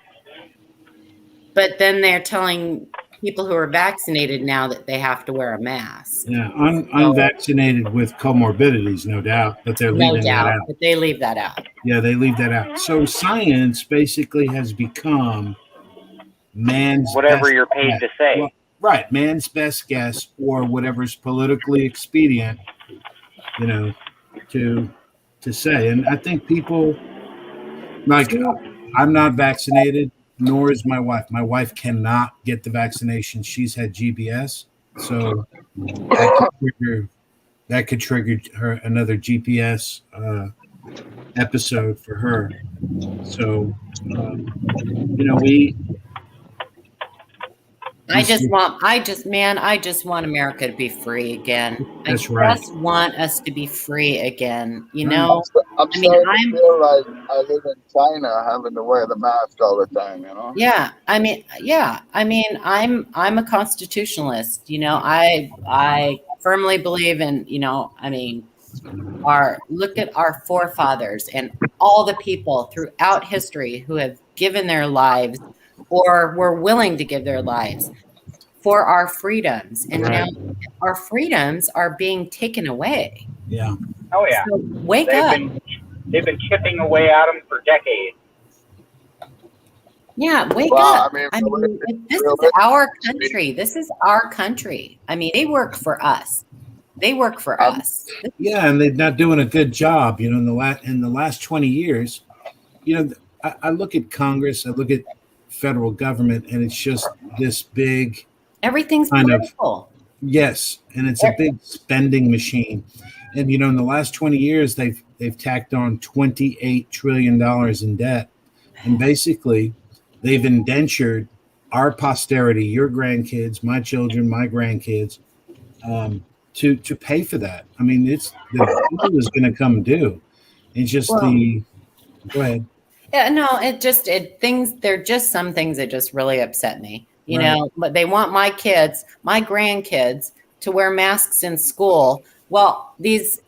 But then they're telling people who are vaccinated now that they have to wear a mask. Yeah, unvaccinated with comorbidities, no doubt, but they're leaving that out. But they leave that out. Yeah, they leave that out. So science basically has become man's whatever you're paid to say. Well, right, man's best guess or whatever's politically expedient, to say. And I think people like I'm not vaccinated, nor is my wife. My wife cannot get the vaccination. She's had GBS, so that could trigger her another GPS episode for her. So I just want America to be free again. That's right. I just want us to be free again. I'm starting to feel like I live in China, having to wear the mask all the time. Yeah, I'm a constitutionalist. I firmly believe in. Look at our forefathers and all the people throughout history who have given their lives or were willing to give their lives for our freedoms. And now our freedoms are being taken away. Yeah. Oh, yeah. So wake up. They've been chipping away at them for decades. Yeah, wake up. This is our country. This is our country. They work for us. They work for us. Yeah, and they're not doing a good job. In the last 20 years, I look at Congress, I look at federal government, and it's just this big. Everything's political. Yes, and it's a big spending machine. And in the last 20 years, they've tacked on $28 trillion in debt, and basically, they've indentured our posterity, your grandkids, my children, my grandkids, to pay for that. It's the bill is going to come due. It's just go ahead. Yeah, no, they're just some things that just really upset me. But they want my kids, my grandkids, to wear masks in school. Well, these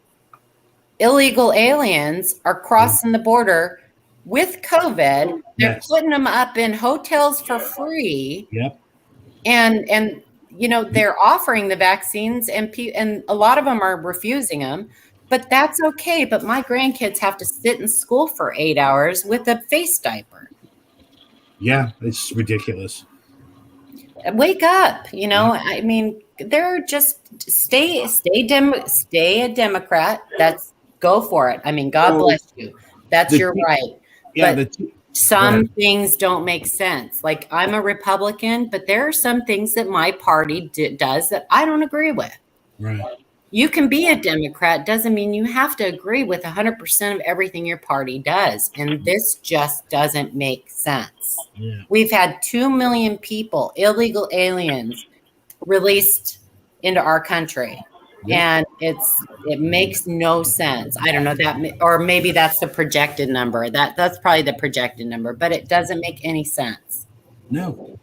illegal aliens are crossing the border with COVID. They're putting them up in hotels for free. Yep. And they're offering the vaccines, and a lot of them are refusing them. But that's okay. But my grandkids have to sit in school for 8 hours with a face diaper. Yeah, it's ridiculous. Wake up. They're just stay a Democrat. Go for it. God bless you. That's your right. Yeah, but some things don't make sense. Like, I'm a Republican, but there are some things that my party does that I don't agree with. Right. You can be a Democrat, doesn't mean you have to agree with 100% of everything your party does. And this just doesn't make sense. Yeah. We've had 2 million people, illegal aliens, released into our country. Yep. And it makes no sense. I don't know that, or maybe that's the projected number. That's probably the projected number, but it doesn't make any sense. No.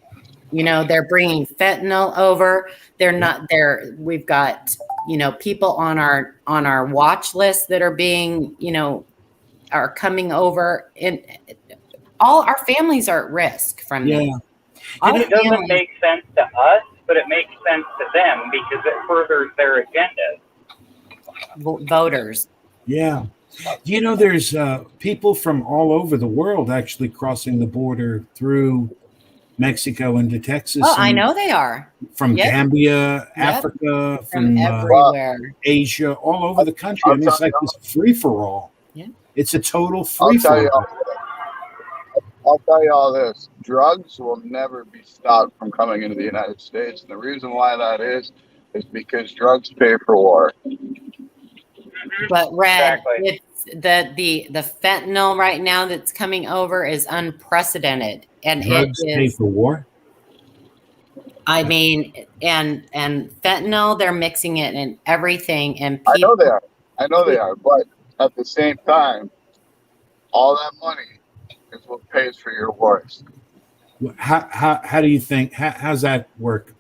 You know, they're bringing fentanyl over. They're not there. We've got, you know, people on our watch list that are being, you know, are coming over, and all our families are at risk from Yeah. this. It doesn't make sense to us, but it makes sense to them because it furthers their agenda. Voters. Yeah. You know, there's people from all over the world actually crossing the border through Mexico into Texas. Oh, I know they are. From Yep. Gambia, Africa, From everywhere. Asia, all over the country. I mean, it's like this free for all. Yeah. It's a total free for all. I'll tell you all this. Drugs will never be stopped from coming into the United States. And the reason why that is because drugs pay for war. But Red, Exactly. it's the fentanyl right now that's coming over is unprecedented. And Drugs it pay is, for war? I mean, and fentanyl, they're mixing it in everything. And I people, know they are. But at the same time, all that money is what pays for your wars. How do you think, how's that work,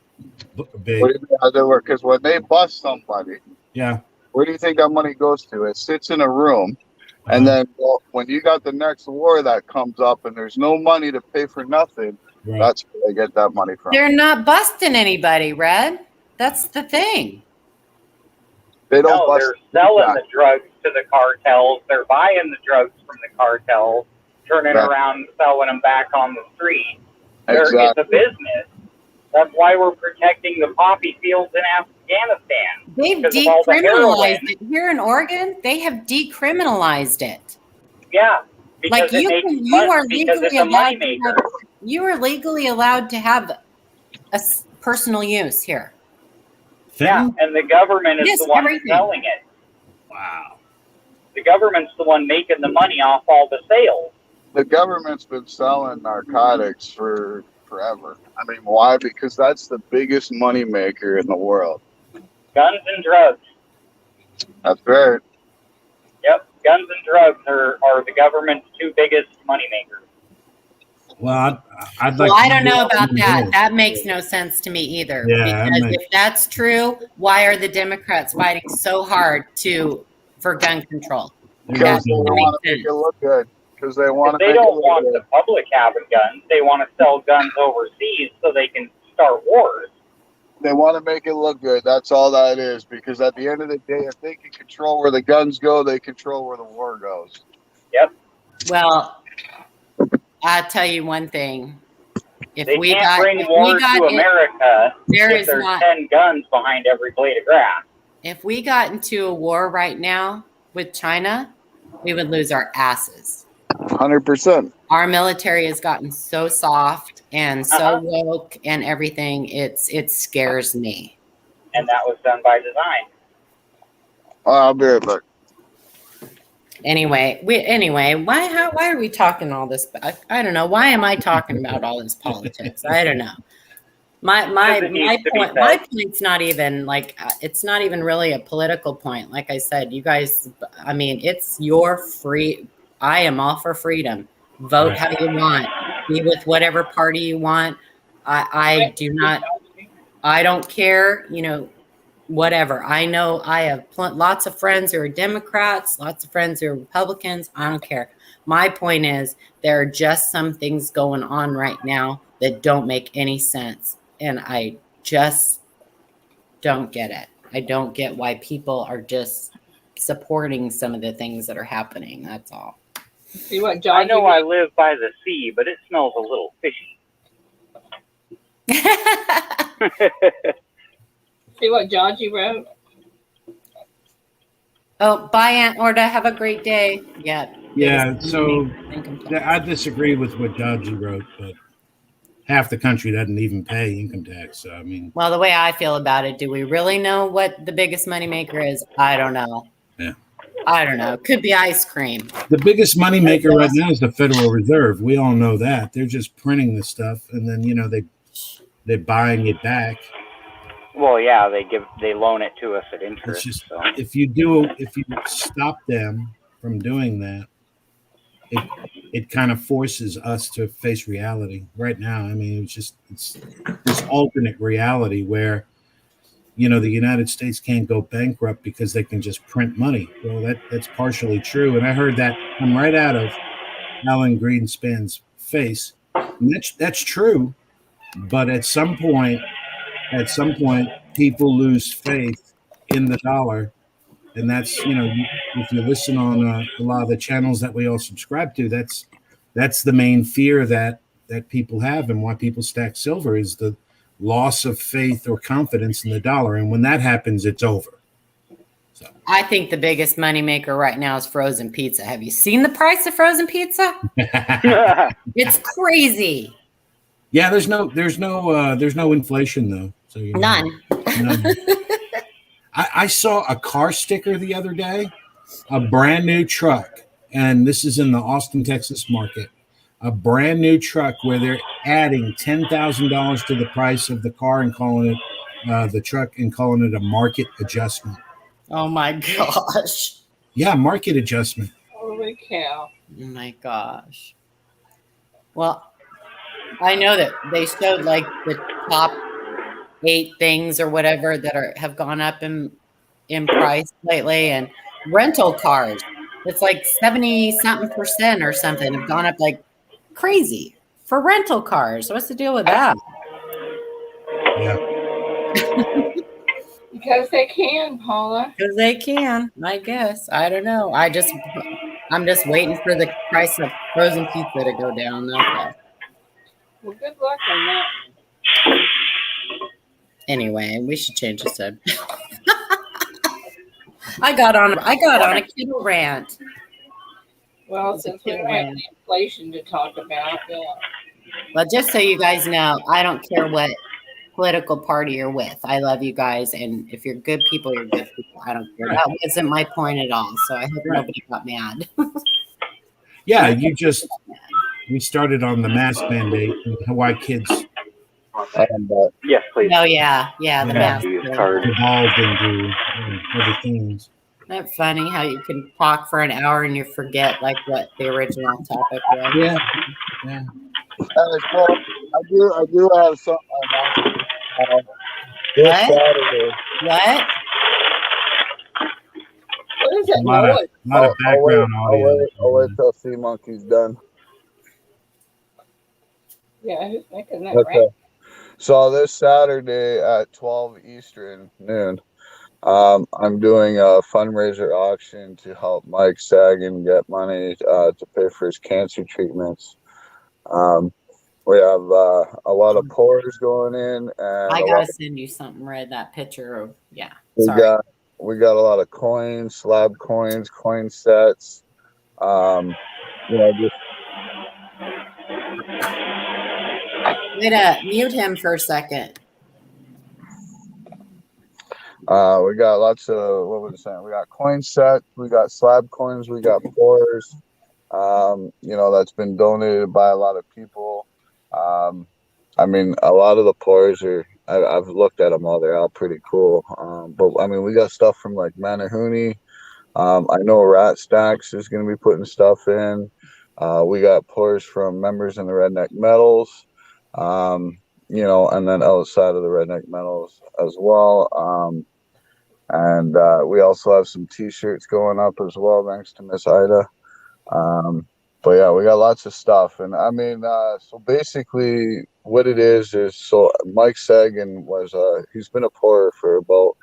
Big? What do you mean how they work? Because when they bust somebody, Yeah. where do you think that money goes to? It sits in a room. And then when you got the next war that comes up and there's no money to pay for nothing, Right. that's where they get that money from. they're not busting anybody, Red. That's the thing. They don't No, bust. they're selling the drugs to the cartels. They're buying the drugs from the cartels, turning Right. around and selling them back on the street. Exactly. It's a business. That's why we're protecting the poppy fields in Afghanistan. They've Because of all the heroin. decriminalized it here in Oregon. They have decriminalized it. Yeah. Because Like it you, makes you money, are because it's legally a allowed to moneymaker. have, you are legally allowed to have personal use here. Yeah, Fentanyl? and the government is Yes, the one everything. selling it. Wow. The government's the one making the money off all the sales. The government's been selling narcotics for forever. I mean, why? Because that's the biggest money maker in the world. Guns and drugs. That's right. Yep, guns and drugs are the government's two biggest money makers. Well, I'd like. Well, I to don't know about that. more. That makes no sense to me either. Yeah, that Because makes- if that's true, why are the Democrats fighting so hard for gun control? Because they That want to makes make it sense. look good. Because they want to They make it don't look want good. the public having guns. They want to sell guns overseas so they can start wars. They want to make it look good. That's all that is. Because at the end of the day, if they can control where the guns go, they control where the war goes. Yep. Well, I'll tell you one thing. If They we can't got, bring if war we got to America there if is there's not, 10 guns behind every blade of grass. if we got into a war right now with China, we would lose our asses. 100%. Our military has gotten so soft and so Uh-huh. woke and everything. It scares me. And that was done by design. I'll be right back. Anyway, why are we talking all this? I don't know. Why am I talking about all this politics? I don't know. My Because it needs to be point said. my point's not even like it's not even really a political point. Like I said, you guys. I mean, it's your free. I am all for freedom. Vote how you want. Be with whatever party you want. I do not. I don't care. You know, whatever. I know I have lots of friends who are Democrats, lots of friends who are Republicans. I don't care. My point is there are just some things going on right now that don't make any sense. And I just don't get it. I don't get why people are just supporting some of the things that are happening. That's all. See what I John? know I live by the sea, but it smells a little fishy. See what Georgie wrote? Oh, bye, Aunt Orda. Have a great day. Yeah. Yeah, so Think I'm talking. I disagree with what Dodgy wrote, but half the country doesn't even pay income tax. So, I mean, Well, the way I feel about it, do we really know what the biggest moneymaker is? I don't know. Yeah. I don't know. Could be ice cream. The biggest moneymaker right now is the Federal Reserve. We all know that. They're just printing the stuff, and then they're buying it back. Well, yeah, they loan it to us at It's interest. just So if you stop them from doing that, it kind of forces us to face reality. Right now, I mean, it's this alternate reality where the United States can't go bankrupt because they can just print money. Well, that's partially true, and I heard that come right out of Alan Greenspan's face. And that's true, but at some point, people lose faith in the dollar, and that's if you listen on a lot of the channels that we all subscribe to, that's the main fear that people have, and why people stack silver is the loss of faith or confidence in the dollar, and when that happens, it's over. So I think the biggest moneymaker right now is frozen pizza. Have you seen the price of frozen pizza? It's crazy. Yeah, there's no inflation though. So None. I saw a car sticker the other day, a brand new truck, and this is in the Austin, Texas market. A brand new truck where they're adding $10,000 to the price of the car and calling it the truck and calling it a market adjustment. Oh my gosh. Yeah, market adjustment. Holy cow. Oh my gosh. Well, I know that they showed like the top 8 things or whatever that have gone up in price lately, and rental cars. It's like 70-something% or something have gone up like crazy for rental cars. What's the deal with that? Yeah. Because they can, Paula. Because they can, I guess. I don't know. I'm just waiting for the price of frozen pizza to go down. Okay. Well, good luck on that. Anyway, we should change the subject. I got on a Kindle rant. Well, since we don't have the inflation to talk about, yeah. Well, just so you guys know, I don't care what political party you're with. I love you guys, and if you're good people, you're good people. I don't care. That wasn't my point at all. So I hope nobody got mad. Yeah, we started on the mask mandate and Hawaii kids yes, please. Oh yeah, the mask. evolved into other things. Isn't that funny how you can talk for an hour and you forget like what the original topic was? Yeah. So I do have some. This Saturday. What? What is that A lot noise? of background audio. I'll wait till Sea Monkey's done. Yeah, who's making that Okay. right? So this Saturday at 12 Eastern noon, I'm doing a fundraiser auction to help Mike Sagan get money to pay for his cancer treatments. We have a lot of pours going in, and I gotta send you something, Red. That picture of we got a lot of coins, slab coins, coin sets. Just mute him for a second. we got lots of, what was I saying? We got coin sets, we got slab coins, we got pours. That's been donated by a lot of people. I mean, a lot of the pours I've looked at them all. They're all pretty cool. But I mean, we got stuff from like Manahuni. I know Rat Stacks is going to be putting stuff in. We got pours from members in the Redneck Metals. And then outside of the Redneck Metals as well. And we also have some T-shirts going up as well, thanks to Miss Ida. But yeah, we got lots of stuff. And I mean, so basically what it is so Mike Sagan he's been a pourer for about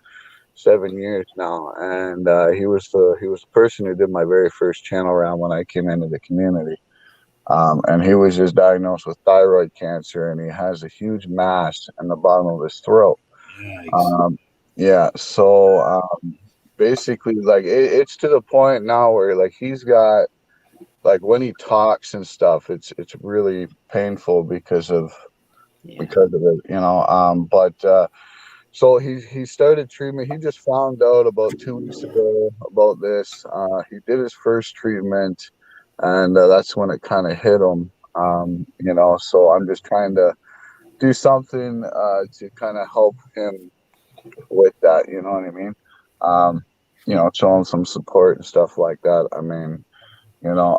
7 years now. And he was the person who did my very first channel round when I came into the community. And he was just diagnosed with thyroid cancer, and he has a huge mass in the bottom of his throat. So basically, like it's to the point now where like he's got, like when he talks and stuff, it's really painful because of because of it, you know. But so he started treatment. He just found out about 2 weeks ago about this. He did his first treatment, and that's when it kind of hit him. You know, so I'm just trying to do something to kind of help him with that. You know what I mean? You know, show him some support and stuff like that. I mean, you know,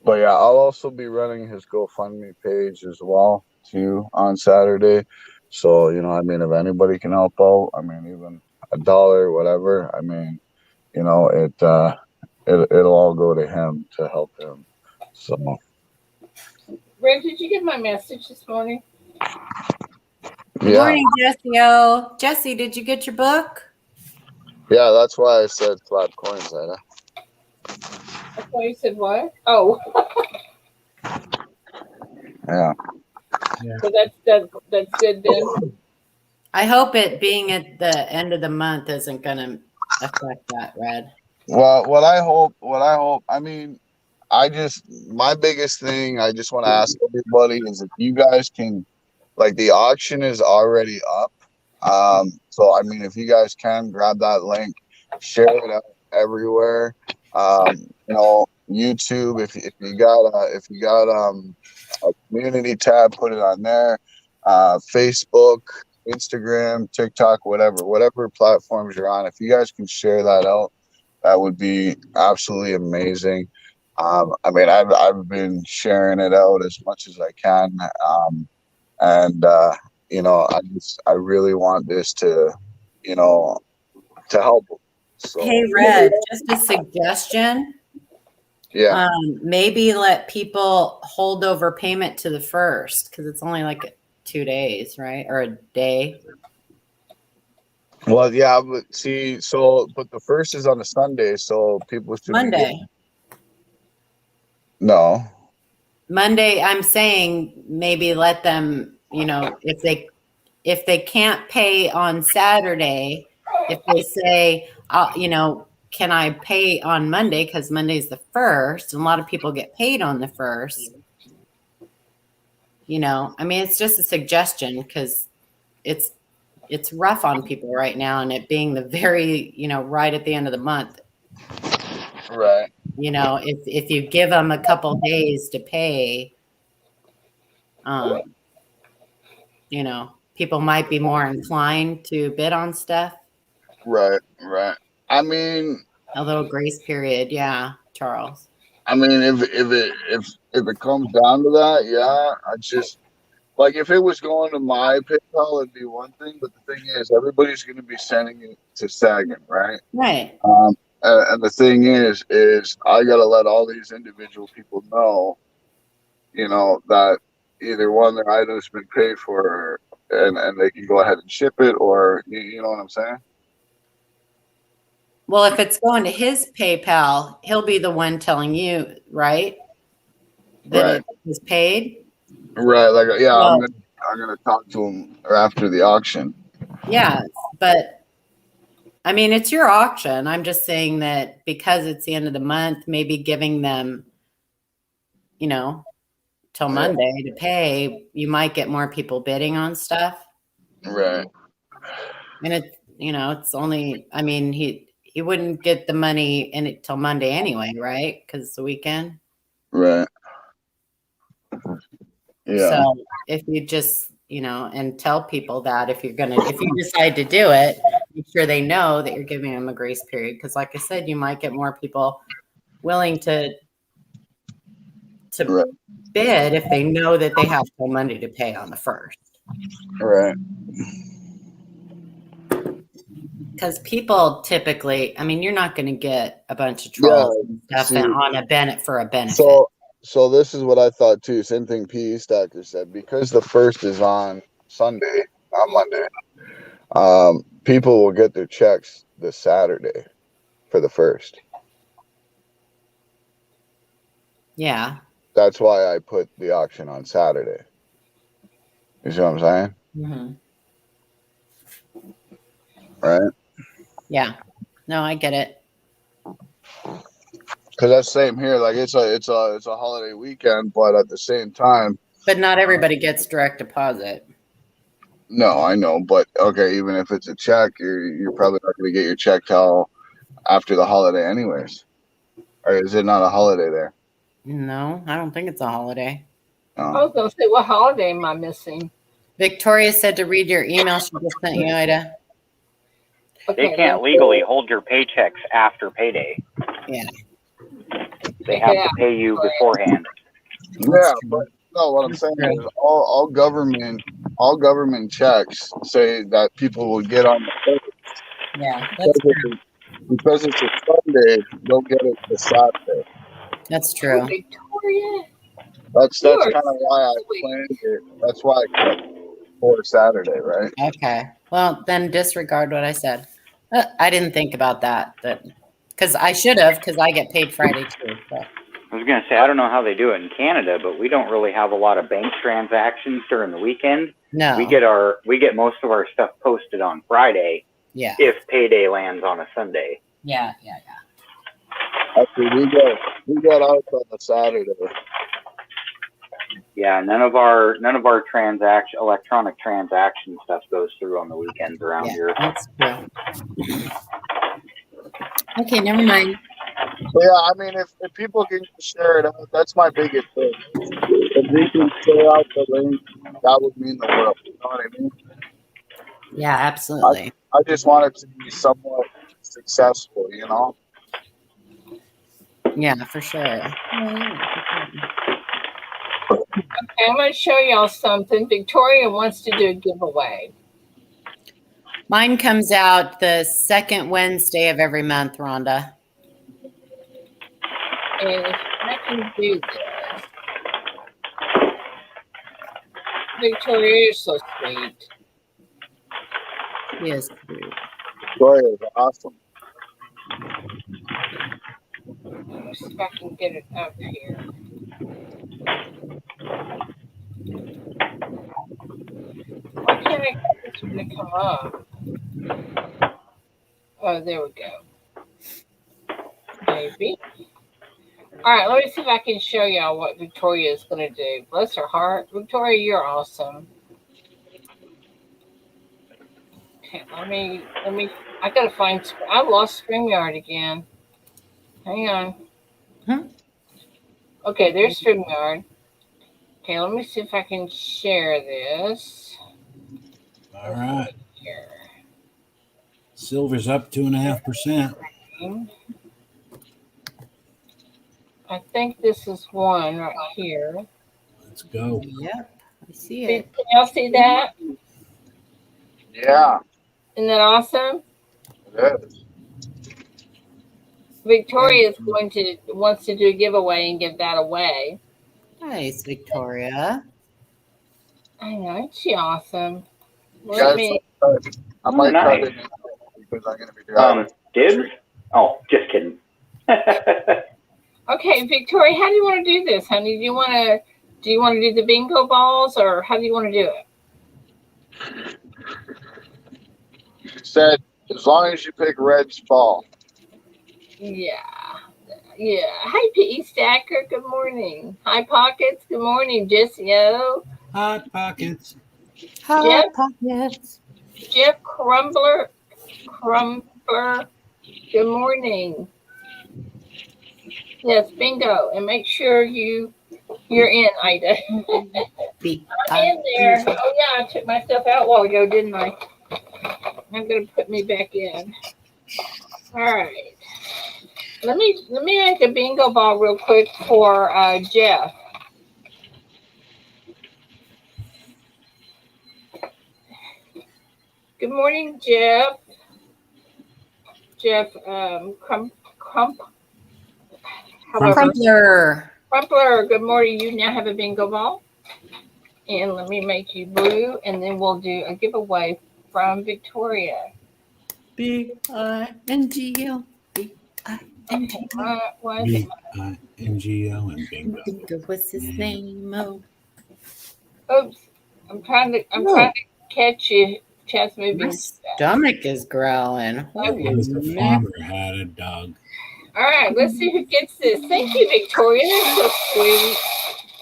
but yeah, I'll also be running his GoFundMe page as well too on Saturday. So, you know, I mean, if anybody can help out, I mean, even $1, whatever, I mean, you know, it'll all go to him to help him. So Red, did you get my message this morning? Good yeah, morning, Jesse. Oh, Jesse, did you get your book? yeah, that's why I said flat coins, Anna. That's why you said what? Oh, Yeah. so that's good then. I hope it being at the end of the month isn't going to affect that, Red. Well, what I hope, I mean, my biggest thing I just want to ask everybody is if you guys can, like, the auction is already up. So I mean, if you guys can grab that link, share it out everywhere. You know, YouTube, if you got a community tab, put it on there. Facebook, Instagram, TikTok, whatever platforms you're on, if you guys can share that out, that would be absolutely amazing. I mean, I've been sharing it out as much as I can, and you know, I really want this to, you know, to help. Hey, So Red, just a suggestion. yeah, Maybe let people hold over payment to the first because it's only like 2 days, right? Or a day. well, yeah, but see, so but the first is on a Sunday, so people should be Monday. no. Monday, I'm saying maybe let them, you know, if they can't pay on Saturday, if they say, you know, can I pay on Monday? Because Monday's the first, and a lot of people get paid on the first. You know, I mean, it's just a suggestion because it's rough on people right now, and it being the very, you know, right at the end of the month. Right. You know, if you give them a couple days to pay, you know, people might be more inclined to bid on stuff. Right. Right. I mean, A little grace period, yeah, Charles. if it comes down to that, yeah, I just like if it was going to my PayPal, it'd be one thing. But the thing is, everybody's going to be sending it to Sagan, right? Right. And the thing is I got to let all these individual people know, you know, that either one, their item's been paid for, and they can go ahead and ship it, or you know what I'm saying? Well, if it's going to his PayPal, he'll be the one telling you, right? That Right. it was paid. Right. Like, yeah, Well, I'm gonna talk to him after the auction. yeah, but I mean, it's your auction. I'm just saying that because it's the end of the month, maybe giving them, you know, till Yeah. Monday to pay, you might get more people bidding on stuff. Right. And it, you know, it's only, I mean, he wouldn't get the money in it till Monday anyway, right? Because it's the weekend. Right. Yeah. So if you just, you know, and tell people that if you decide to do it, make sure they know that you're giving them a grace period. Because like I said, you might get more people willing to Right. bid if they know that they have till Monday to pay on the first. Right. Because people typically, I mean, you're not going to get a bunch of Yeah. trolls and stuff See, on a benefit for a benefit. so this is what I thought too. Same thing PE Stacker said. Because the first is on Sunday, not Monday. People will get their checks this Saturday for the first. Yeah. That's why I put the auction on Saturday. You see what I'm saying? Mm-hmm. Right? Yeah. No, I get it. Because that's same here. Like it's a holiday weekend, but at the same time, But not everybody gets direct deposit. No, I know, but okay, even if it's a check, you're probably not going to get your check till after the holiday, anyways. Or is it not a holiday there? No, I don't think it's a holiday. I No. was going to say, what holiday am I missing? Victoria said to read your email she just sent you, Ida. They can't legally hold your paychecks after payday. Yeah. They have to pay you beforehand. Yeah, but no, what I'm saying is all government checks say that people will get on the first. Yeah, that's true. Because it's a Sunday, they'll get it the Saturday. That's true. Victoria, That's you are kind of why I sweet. planned it. That's why I kept it for Saturday, right? Okay. Well, then disregard what I said. I didn't think about that. Because I should have, because I get paid Friday too. So. I was going to say, I don't know how they do it in Canada, but we don't really have a lot of bank transactions during the weekend. No. We get most of our stuff posted on Friday. Yeah. If payday lands on a Sunday. Yeah. Actually, we got out on a Saturday. Yeah, none of our electronic transaction stuff goes through on the weekends around here. That's true. Okay, never mind. But yeah, I mean, if people can share it out, that's my biggest thing. If we can share out the link, that would mean the world. You know what I mean? Yeah, absolutely. I just want it to be somewhat successful, you know? Yeah, for sure. Okay, I'm going to show y'all something. Victoria wants to do a giveaway. Mine comes out the second Wednesday of every month, Rhonda. And if I can do this. Victoria, you're so sweet. Yes, cute. Victoria is awesome. Let's see if I can get it up here. Why can't I get this one to come up? Oh, there we go. Maybe. All right, let me see if I can show y'all what Victoria is going to do. Bless her heart. Victoria, you're awesome. Okay, let me, I got to find, I lost StreamYard again. Hang on. Okay, there's StreamYard. Okay, let me see if I can share this. All right. Here. Silver's up 2.5%. I think this is one right here. Let's go. Yep, I see it. Can y'all see that? Yeah, Isn't that awesome? it is. Victoria is wants to do a giveaway and give that away. Nice, Victoria. I know, isn't she awesome? Yes, I might cut it in because I'm going to be driving. Dibs? Oh, just kidding. Okay, Victoria, how do you want to do this, honey? Do you want to do the bingo balls, or how do you want to do it? She said, as long as you pick Red's ball. Yeah. Hi, P.E. Stacker. Good morning. Hi, Pockets. Good morning, Jessio. Hot Pockets. Hot Pockets. Jeff Crumbler. Good morning. Yes, bingo. And make sure you're in, Ida. I'm in there. Oh, yeah, I took myself out a while ago, didn't I? I'm going to put me back in. All right. Let me make a bingo ball real quick for Jeff. Good morning, Jeff. Jeff Crumpler. Good morning. You now have a bingo ball. And let me make you blue, and then we'll do a giveaway from Victoria. B-I-N-G-O. B-I-N-G-O. B-I-N-G-O and bingo. What's his name? Oh. Oops. I'm trying to catch you. Chest moving. My stomach is growling. Holy The farmer had a dog. All right, let's see who gets this. Thank you, Victoria. That's so sweet.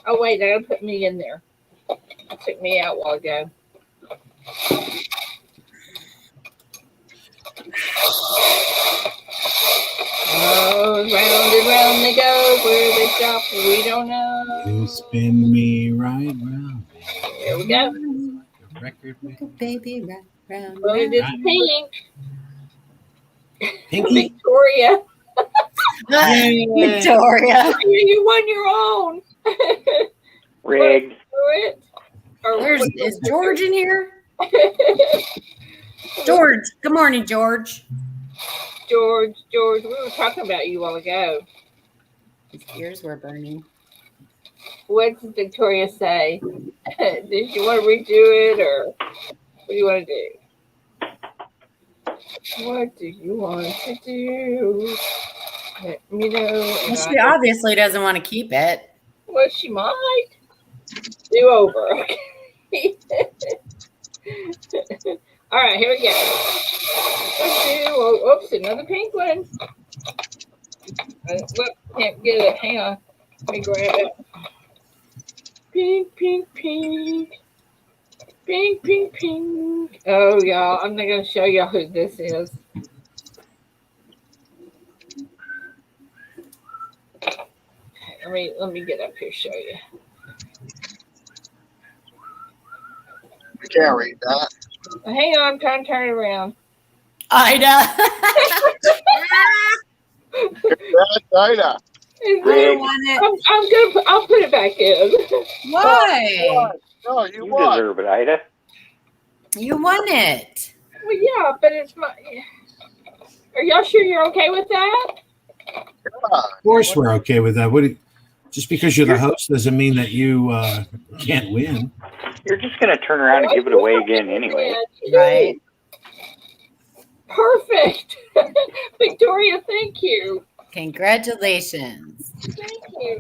Oh, wait, that'll put me in there. Took me out a while ago. Oh, round and round they go. Where they stop, we don't know. You spin me right round. Here we go. The record Baby, right round. Well, it is pink. Pinky. Victoria. Victoria. You won your own. Rigged. Is George in here? George. Good morning, George. George, we were talking about you a while ago. His ears were burning. What did Victoria say? Did you want to redo it, or what do you want to do? What do you want to do? Let me know. Well, she obviously doesn't want to keep it. Well, she might. Do over. All right, here we go. Let's do. Oh, oops, another pink one. Whoop, can't get it. Hang on. Let me grab it. Pink, pink, pink. Pink, pink, pink. Oh, y'all, I'm not going to show y'all who this is. Let me get up here and show you. We can't read that. Hang on, I'm trying to turn it around. Ida. Congrats, Ida. Rigged. I'll put it back in. Why? No, You won. deserve it, Ida. You won it. Well, yeah, but it's my. Are y'all sure you're okay with that? Of course, we're okay with that. Just because you're the host doesn't mean that you can't win. You're just going to turn around and give it away again anyway. Right. Perfect. Victoria, thank you. Congratulations. Thank you.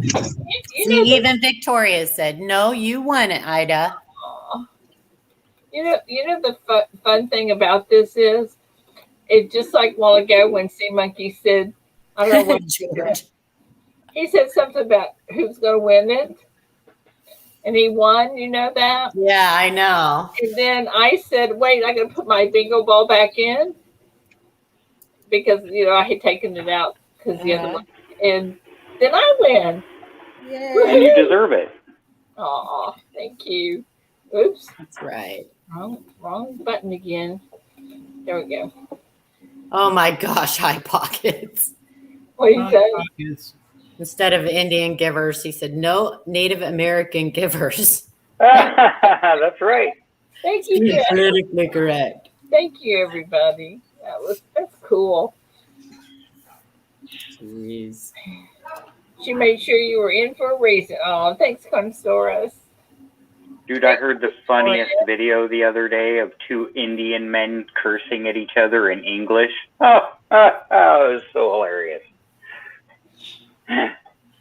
See, even Victoria said, no, you won it, Ida. You know the fun thing about this is, it just like a while ago when Sea Monkey said, I don't know what George. he said something about who's going to win it, and he won. You know that? Yeah, I know. And then I said, wait, I got to put my bingo ball back in because I had taken it out because the other one, and then I win. And you deserve it. Oh, thank you. Oops. That's right. Wrong button again. There we go. Oh my gosh, High Pockets. What do you say? Instead of Indian givers, he said, no, Native American givers. That's right. Thank you. Jeff. Politically correct. Thank you, everybody. That's cool. Jeez. She made sure you were in for a reason. Oh, thanks, Consoras. Dude, I heard the funniest video the other day of two Indian men cursing at each other in English. Oh, it was so hilarious.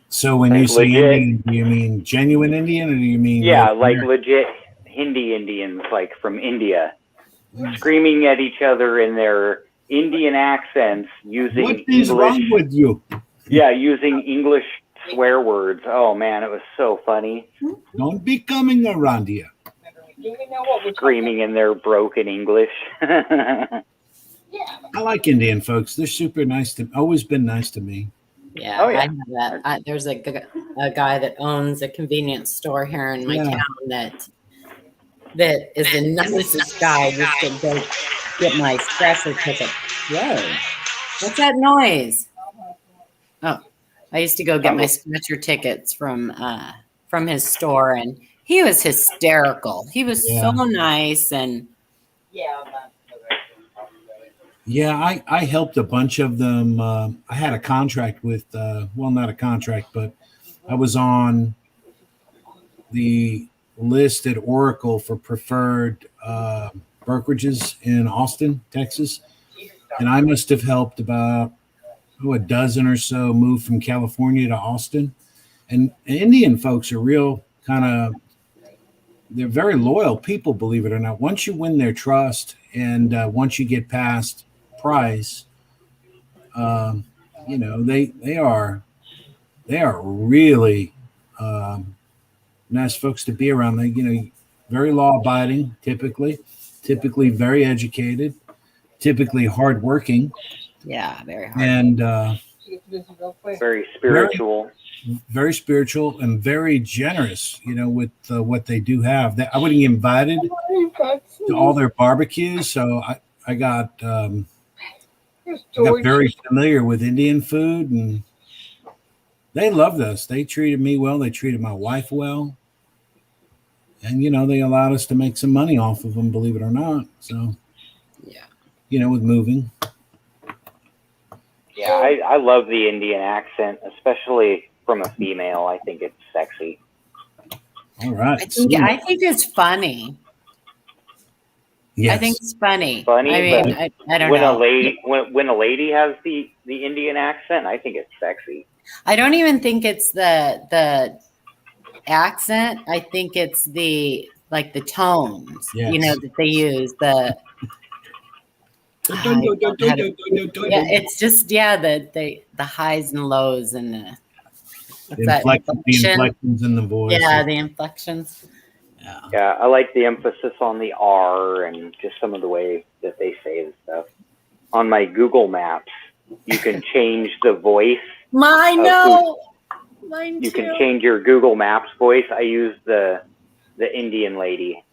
So when you say Indian, do you mean genuine Indian, or do you mean like legit Hindi Indians, like from India, screaming at each other in their Indian accents using what is English? Wrong with you? Yeah, using English swear words. Oh man, it was so funny. Don't be coming around here. Screaming in their broken English. I like Indian folks. They're super nice always been nice to me. Yeah, I have that. There's a guy that owns a convenience store here in my town that is the nicest guy. Just to go get my scratcher ticket. Whoa, what's that noise? Oh, I used to go get my scratcher tickets from his store, and he was hysterical. He was so nice, and I helped a bunch of them. I had a contract with, not a contract, but I was on the list at Oracle for preferred brokerages in Austin, Texas. And I must have helped about a dozen or so move from California to Austin. And Indian folks are real they're very loyal people, believe it or not. Once you win their trust and once you get past price, they are really nice folks to be around. very law-abiding, typically very educated, typically hardworking, Yeah, very hard. and Very spiritual. very spiritual and very generous. With what they do have. I would get invited to all their barbecues, so I got very familiar with Indian food, and they loved us. They treated me well. They treated my wife well. And, they allowed us to make some money off of them, believe it or not. So, yeah. With moving. Yeah, I love the Indian accent, especially from a female. I think it's sexy. All right. I think it's funny. Yes. I think it's funny. Funny, I mean, I don't when know. When a lady has the Indian accent, I think it's sexy. I don't even think it's the accent. I think it's the tones, Yes. that they use. It's just the highs and lows and the inflections in the voice. Yeah, the inflections. Yeah, I like the emphasis on the R and just some of the way that they say the stuff. On my Google Maps, you can change the voice. Mine You too. can change your Google Maps voice. I use the Indian lady.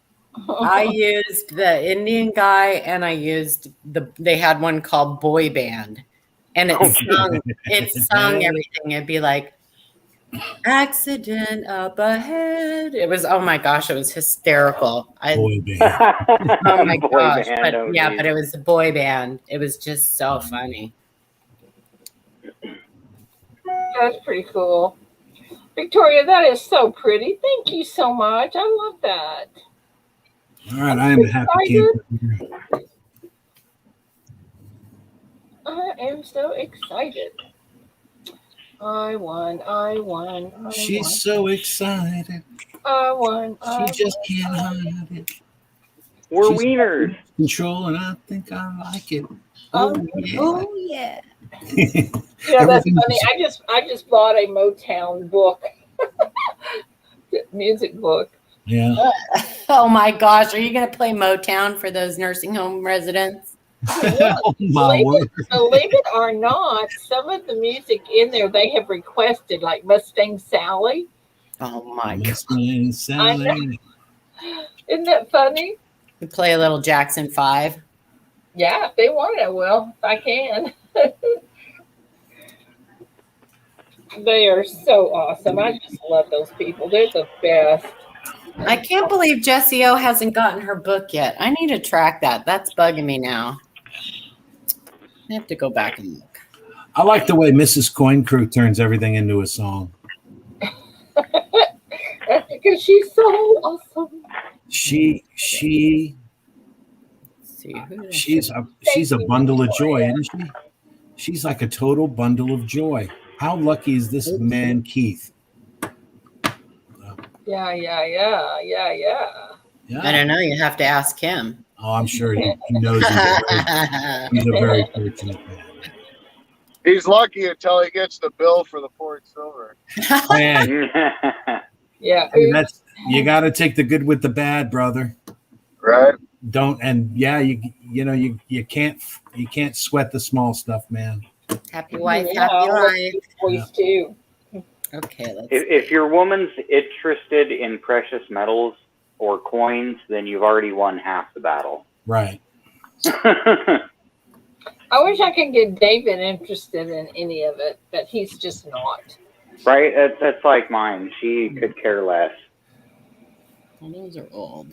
I used the Indian guy, and I used they had one called Boy Band, and it sung everything. It'd be like, accident up ahead. It was, oh my gosh, it was hysterical. Boy Band. Oh my Boy gosh. band, But oh, yeah, geez. but it was a boy band. It was just so funny. That's pretty cool. Victoria, that is so pretty. Thank you so much. I love that. All right, I am a happy camper. I am so excited. I won. She's so excited. I won. She just can't hide it. We're She's wieners. Control, and I think I like it. Oh, yeah. Oh yeah. That's funny. I just bought a Motown book, music book. Yeah. Oh my gosh, are you going to play Motown for those nursing home residents? Oh, my word. Believe it or not, some of the music in there they have requested, like Mustang Sally. Oh my god. Mustang Sally. Isn't that funny? You play a little Jackson 5. Yeah, if they want it, I will. If I can. They are so awesome. I just love those people. They're the best. I can't believe Jessie O hasn't gotten her book yet. I need to track that. That's bugging me now. I have to go back and look. I like the way Mrs. Coin Crew turns everything into a song. That's because she's so awesome. She's a bundle of joy, isn't she? She's like a total bundle of joy. How lucky is this man, Keith? Yeah. I don't know. You have to ask him. Oh, I'm sure he knows he's a very fortunate man. He's lucky until he gets the bill for the poured silver. Man, Yeah. you got to take the good with the bad, brother. Right. You can't sweat the small stuff, man. Happy wife, Yeah, happy life. Voice too. Okay, let's If your woman's interested in precious metals or coins, then you've already won half the battle. Right. I wish I could get David interested in any of it, but he's just not. Right? That's like mine. She could care less. Well, those are old.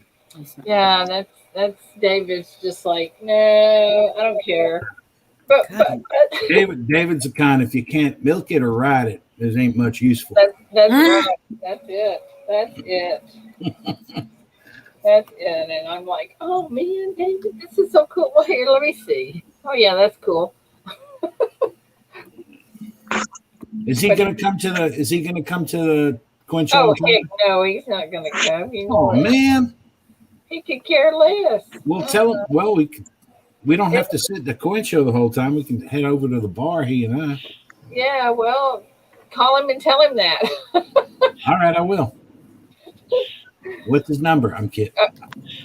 Yeah, that's David's just like, no, I don't care. But David's the kind, if you can't milk it or ride it, there ain't much useful. that's right. That's it. That's it. And I'm like, oh man, David, this is so cool. Well, here, let me see. Oh yeah, that's cool. Is he gonna come to the coin show? Oh heck no, he's not gonna come. Oh man. He could care less. We'll tell him. Well, we don't have to sit at the coin show the whole time. We can head over to the bar, he and I. Yeah, well, call him and tell him that. All right, I will. What's his number? I'm kidding.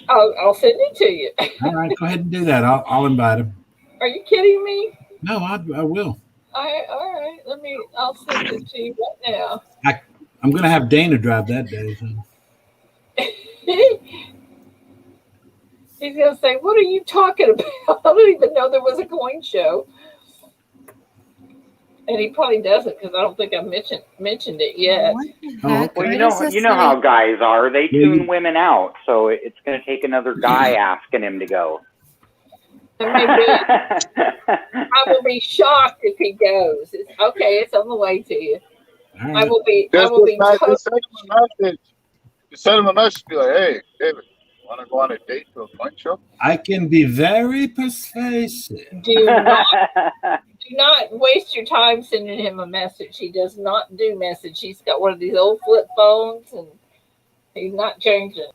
I'll send it to you. All right, go ahead and do that. I'll invite him. Are you kidding me? No, I will. All right. I'll send it to you right now. I'm going to have Dana drive that day. So. He's going to say, "What are you talking about? I didn't even know there was a coin show." And he probably doesn't because I don't think I mentioned it yet. What the Oh, heck? okay. Well, you know how guys are. They tune women out, so it's going to take another guy asking him to go. I will be shocked if he goes. It's on the way to you. All I right. will be. Just send him a message. Just send him a message. Be like, hey, David, want to go on a date to a coin show? I can be very persuasive. Do not waste your time sending him a message. He does not do message. He's got one of these old flip phones, and he's not changing.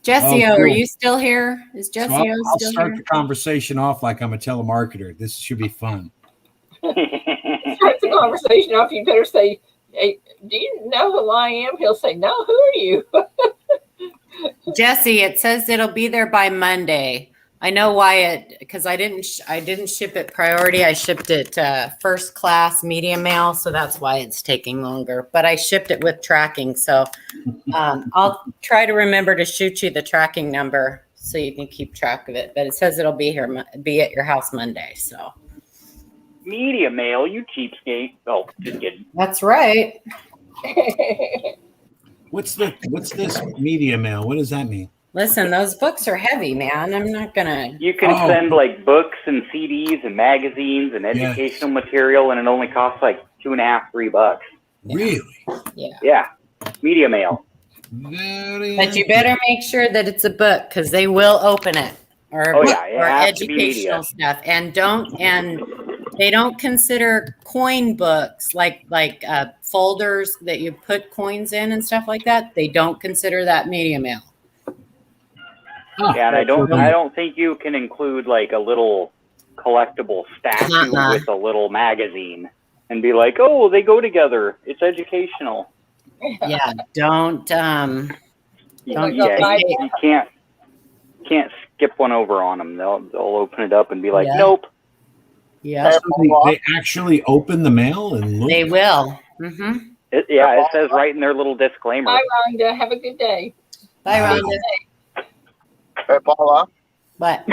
Jesse, Oh, cool. are you still here? Is Jesse So I'll still start here? the conversation off like I'm a telemarketer. This should be fun. Start the conversation off. You better say, "Hey, do you know who I am?" He'll say, "No, who are you?" Jesse, it says it'll be there by Monday. I know why because I didn't ship it priority. I shipped it first class medium mail, so that's why it's taking longer. But I shipped it with tracking, so I'll try to remember to shoot you the tracking number so you can keep track of it. But it says it'll be at your house Monday. So Media mail, you cheapskate. Oh, just kidding. that's right. What's this media mail? What does that mean? Listen, those books are heavy, man. I'm not gonna. You can send like books and CDs and magazines and educational material, and it only costs like $2.50, $3. Really? Yeah. Yeah. Media mail. But you better make sure that it's a book because they will open it or educational stuff. And they don't consider coin books like folders that you put coins in and stuff like that. They don't consider that media mail. Yeah, and I don't think you can include like a little collectible statue with a little magazine and be like, "Oh, they go together. It's educational." Yeah, don't. You can't skip one over on them. They'll open it up and be like, "Nope." Yeah, so they actually open the mail and look. They will. Mm-hmm. It says right in their little disclaimer. Bye, Rhonda. Have a good day. Bye, Rhonda. Hey, Paula. What?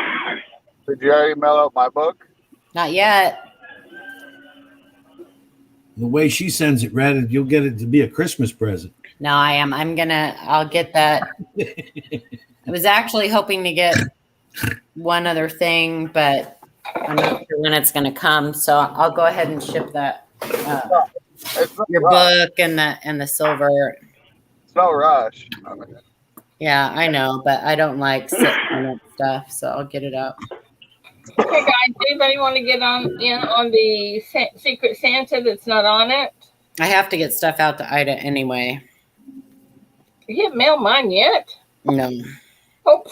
Did you already mail out my book? Not yet. The way she sends it, rather you'll get it to be a Christmas present. No, I am. I'll get that. I was actually hoping to get one other thing, but I'm not sure when it's going to come. So I'll go ahead and ship that. Your book and the silver. It's no rush. Yeah, I know, but I don't like sitting on that stuff, so I'll get it out. Okay, guys. Anybody want to get in on the Secret Santa that's not on it? I have to get stuff out to Ida anyway. You haven't mailed mine yet? No. Oh,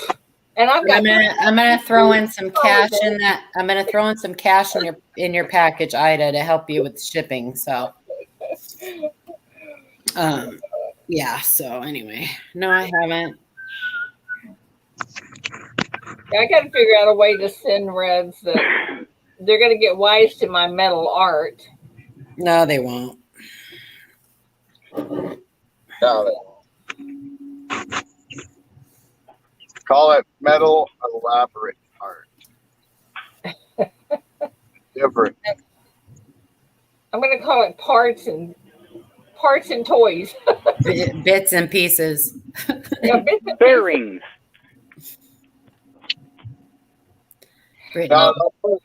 and I'm gonna throw in some cash in that. I'm gonna throw in some cash in your package, Ida, to help you with shipping. So, yeah. So anyway, no, I haven't. I got to figure out a way to send Reds that they're going to get wise to my metal art. No, they won't. No, call it metal elaborate art. Different. I'm going to call it parts and toys. Bits and pieces. Yeah, bits and Bearings. No,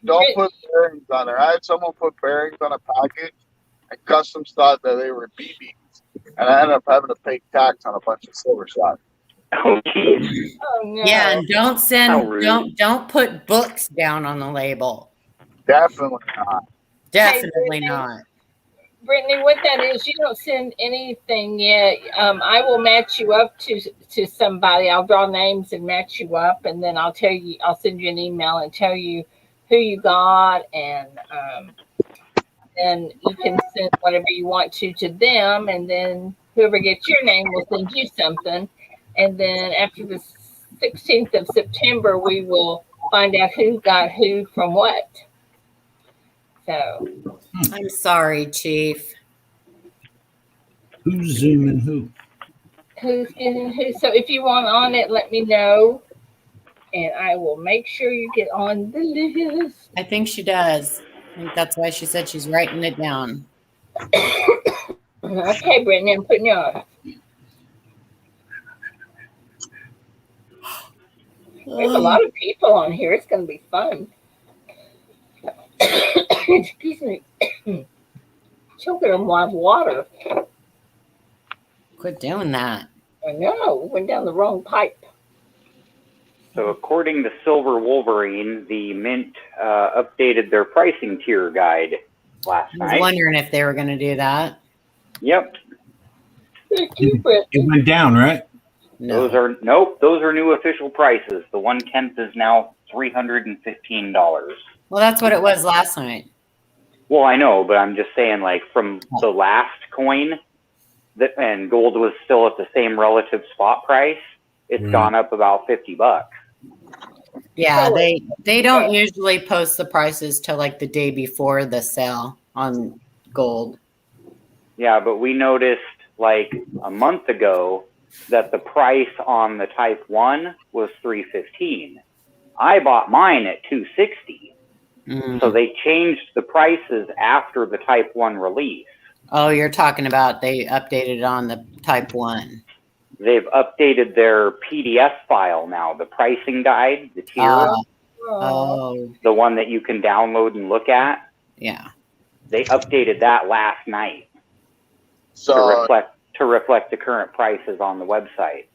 don't put bearings on there. I had someone put bearings on a package and customs thought that they were BBs, and I ended up having to pay tax on a bunch of silver shots. Oh, geez. Oh, no. Yeah, and don't put books down on the label. Definitely not. Definitely not. Brittany, what that is, you don't send anything yet. I will match you up to somebody. I'll draw names and match you up, and then I'll send you an email and tell you who you got, and then you can send whatever you want to them, and then whoever gets your name will send you something. And then after the 16th of September, we will find out who got who from what. So I'm sorry, Chief. Who's zooming who? who's getting who? So if you want on it, let me know, and I will make sure you get on the list. I think she does. I think that's why she said she's writing it down. Okay, Brittany, I'm putting you on. We have a lot of people on here. It's going to be fun. Excuse me. Choking on my water. Quit doing that. I know. We went down the wrong pipe. So according to Silver Wolverine, the Mint updated their pricing tier guide last I was night. wondering if they were going to do that. Yep. Thank you, Brittany. It went down, right? No. Those are new official prices. The 1/10 is now $315. Well, that's what it was last night. Well, I know, but I'm just saying, like, from the last coin, and gold was still at the same relative spot price, it's gone up about $50. Yeah, they don't usually post the prices till like the day before the sale on gold. Yeah, but we noticed like a month ago that the price on the Type 1 was $315. I bought mine at $260. So they changed the prices after the Type 1 release. Oh, you're talking about they updated it on the Type 1. They've updated their PDF file now, the pricing guide, the tier, the one that you can download and look at. Yeah. They updated that last night to reflect the current prices on the website.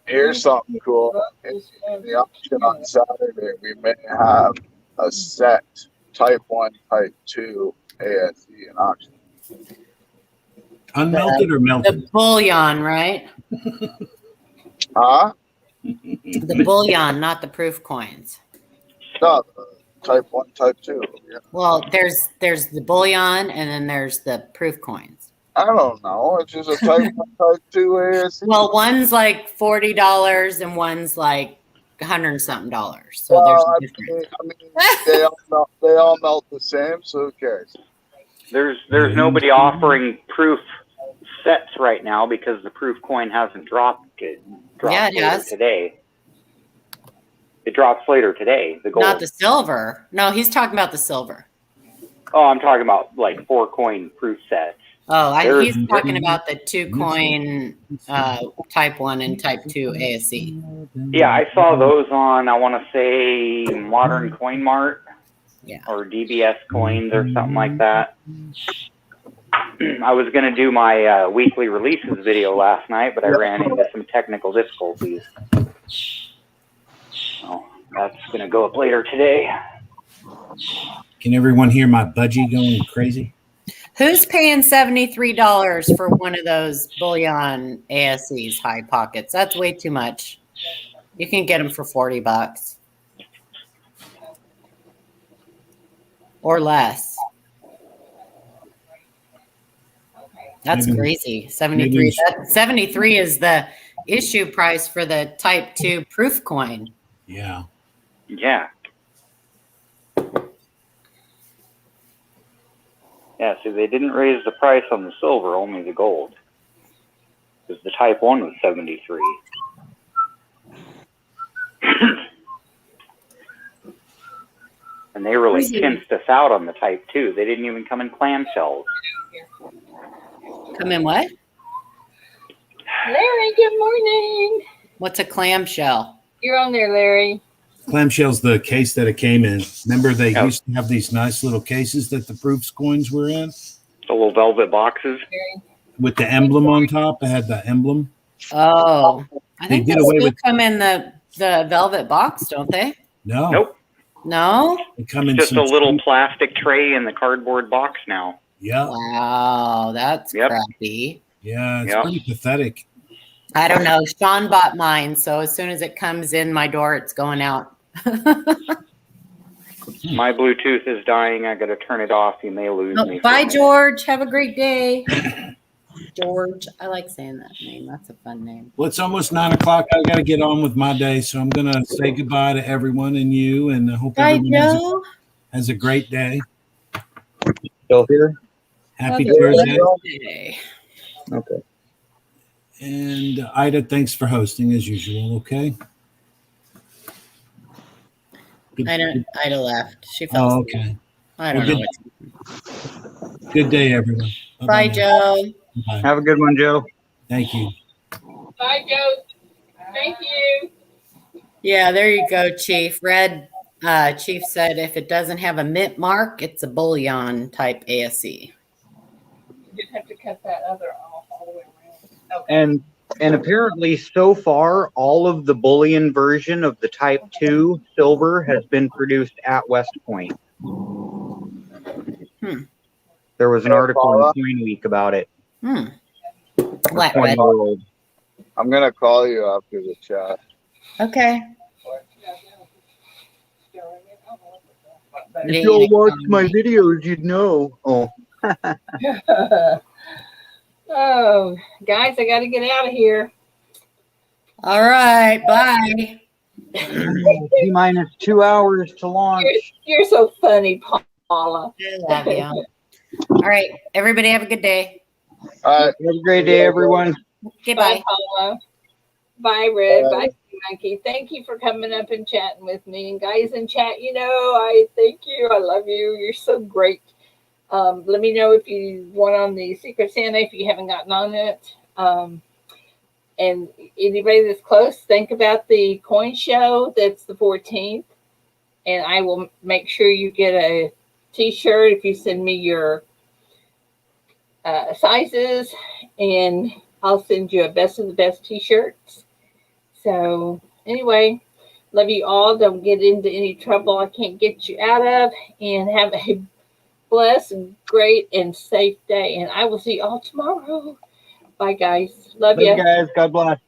Here's something cool. In the auction on Saturday, we may have a set Type 1, Type 2 ASE in auction. Unmelted or melted? The bullion, right? Huh? The bullion, not the proof coins. No, Type 1, Type 2. Yeah. Well, there's the bullion and then there's the proof coins. I don't know. It's just a Type 1, Type 2 ASE. Well, one's like $40 and one's like $100 and something. So Well, there's a difference. I mean, they all melt the same, so who cares? There's nobody offering proof sets right now because the proof coin hasn't dropped. It has today. It drops later today. The gold. Not the silver. No, he's talking about the silver. Oh, I'm talking about like 4-coin proof sets. Oh, he's talking about the 2-coin Type 1 and Type 2 ASE. Yeah, I saw those on, I want to say, Modern Coin Mart. Yeah. Or DBS Coins or something like that. I was going to do my weekly releases video last night, but I ran into some technical difficulties. So that's going to go up later today. Can everyone hear my budgie going crazy? Who's paying $73 for one of those bullion ASEs, high pockets? That's way too much. You can get them for $40 or less. That's crazy. 73. 73 is the issue price for the Type 2 proof coin. Yeah. Yeah. Yeah, so they didn't raise the price on the silver, only the gold. Because the Type 1 was 73. And they really kinsed us out on the Type 2. They didn't even come in clamshells. Come in what? Larry, good morning. What's a clamshell? You're on there, Larry. Clamshell's the case that it came in. Remember they used to have these nice little cases that the proofs coins were in? The little velvet boxes? With the emblem on top. It had the emblem. Oh. I think they still come in the velvet box, don't they? No. Nope. No? They come in just a little plastic tray in the cardboard box now. Yeah. Wow, that's crappy. Yeah, it's pretty pathetic. I don't know. Sean bought mine, so as soon as it comes in my door, it's going out. My Bluetooth is dying. I got to turn it off. You may lose me. Bye, George. Have a great day. George. I like saying that name. That's a fun name. Well, it's almost 9 o'clock. I got to get on with my day, so I'm going to say goodbye to everyone and you, and I hope Bye, everyone Joe. has a great day. Still here? Happy Have a Thursday. blessed day. Okay. And Ida, thanks for hosting as usual. Okay. Good, Ida left. She fell oh, asleep. okay. I don't know. Good day, everyone. Bye, Joe. Bye. Have a good one, Joe. Thank you. Bye, Joe. Thank you. Yeah, there you go, Chief. Red Chief said if it doesn't have a mint mark, it's a bullion type ASE. You just have to cut that other off all the way around. Okay. And apparently, so far, all of the bullion version of the Type 2 silver has been produced at West Point. There was an article in Coin Week about it. What, Coin Red? World. I'm gonna call you after the chat. Okay. If you'll watch my videos, you'd know. Oh. Oh, guys, I got to get out of here. All right. Bye. T-minus 2 hours to launch. You're so funny, Paula. I love you. All right. Everybody have a good day. All right. Have a great day, everyone. Okay, Bye, bye. Paula. Bye, Red. Bye. Bye, Monkey. Thank you for coming up and chatting with me. And guys in chat, I thank you. I love you. You're so great. Let me know if you want on the Secret Santa if you haven't gotten on it. And anybody that's close, think about the coin show. That's the 14th. And I will make sure you get a t-shirt if you send me your sizes. And I'll send you a best of the best t-shirts. So anyway, love you all. Don't get into any trouble I can't get you out of. And have a blessed and great and safe day. And I will see you all tomorrow. Bye, guys. Love you. Guys, God bless.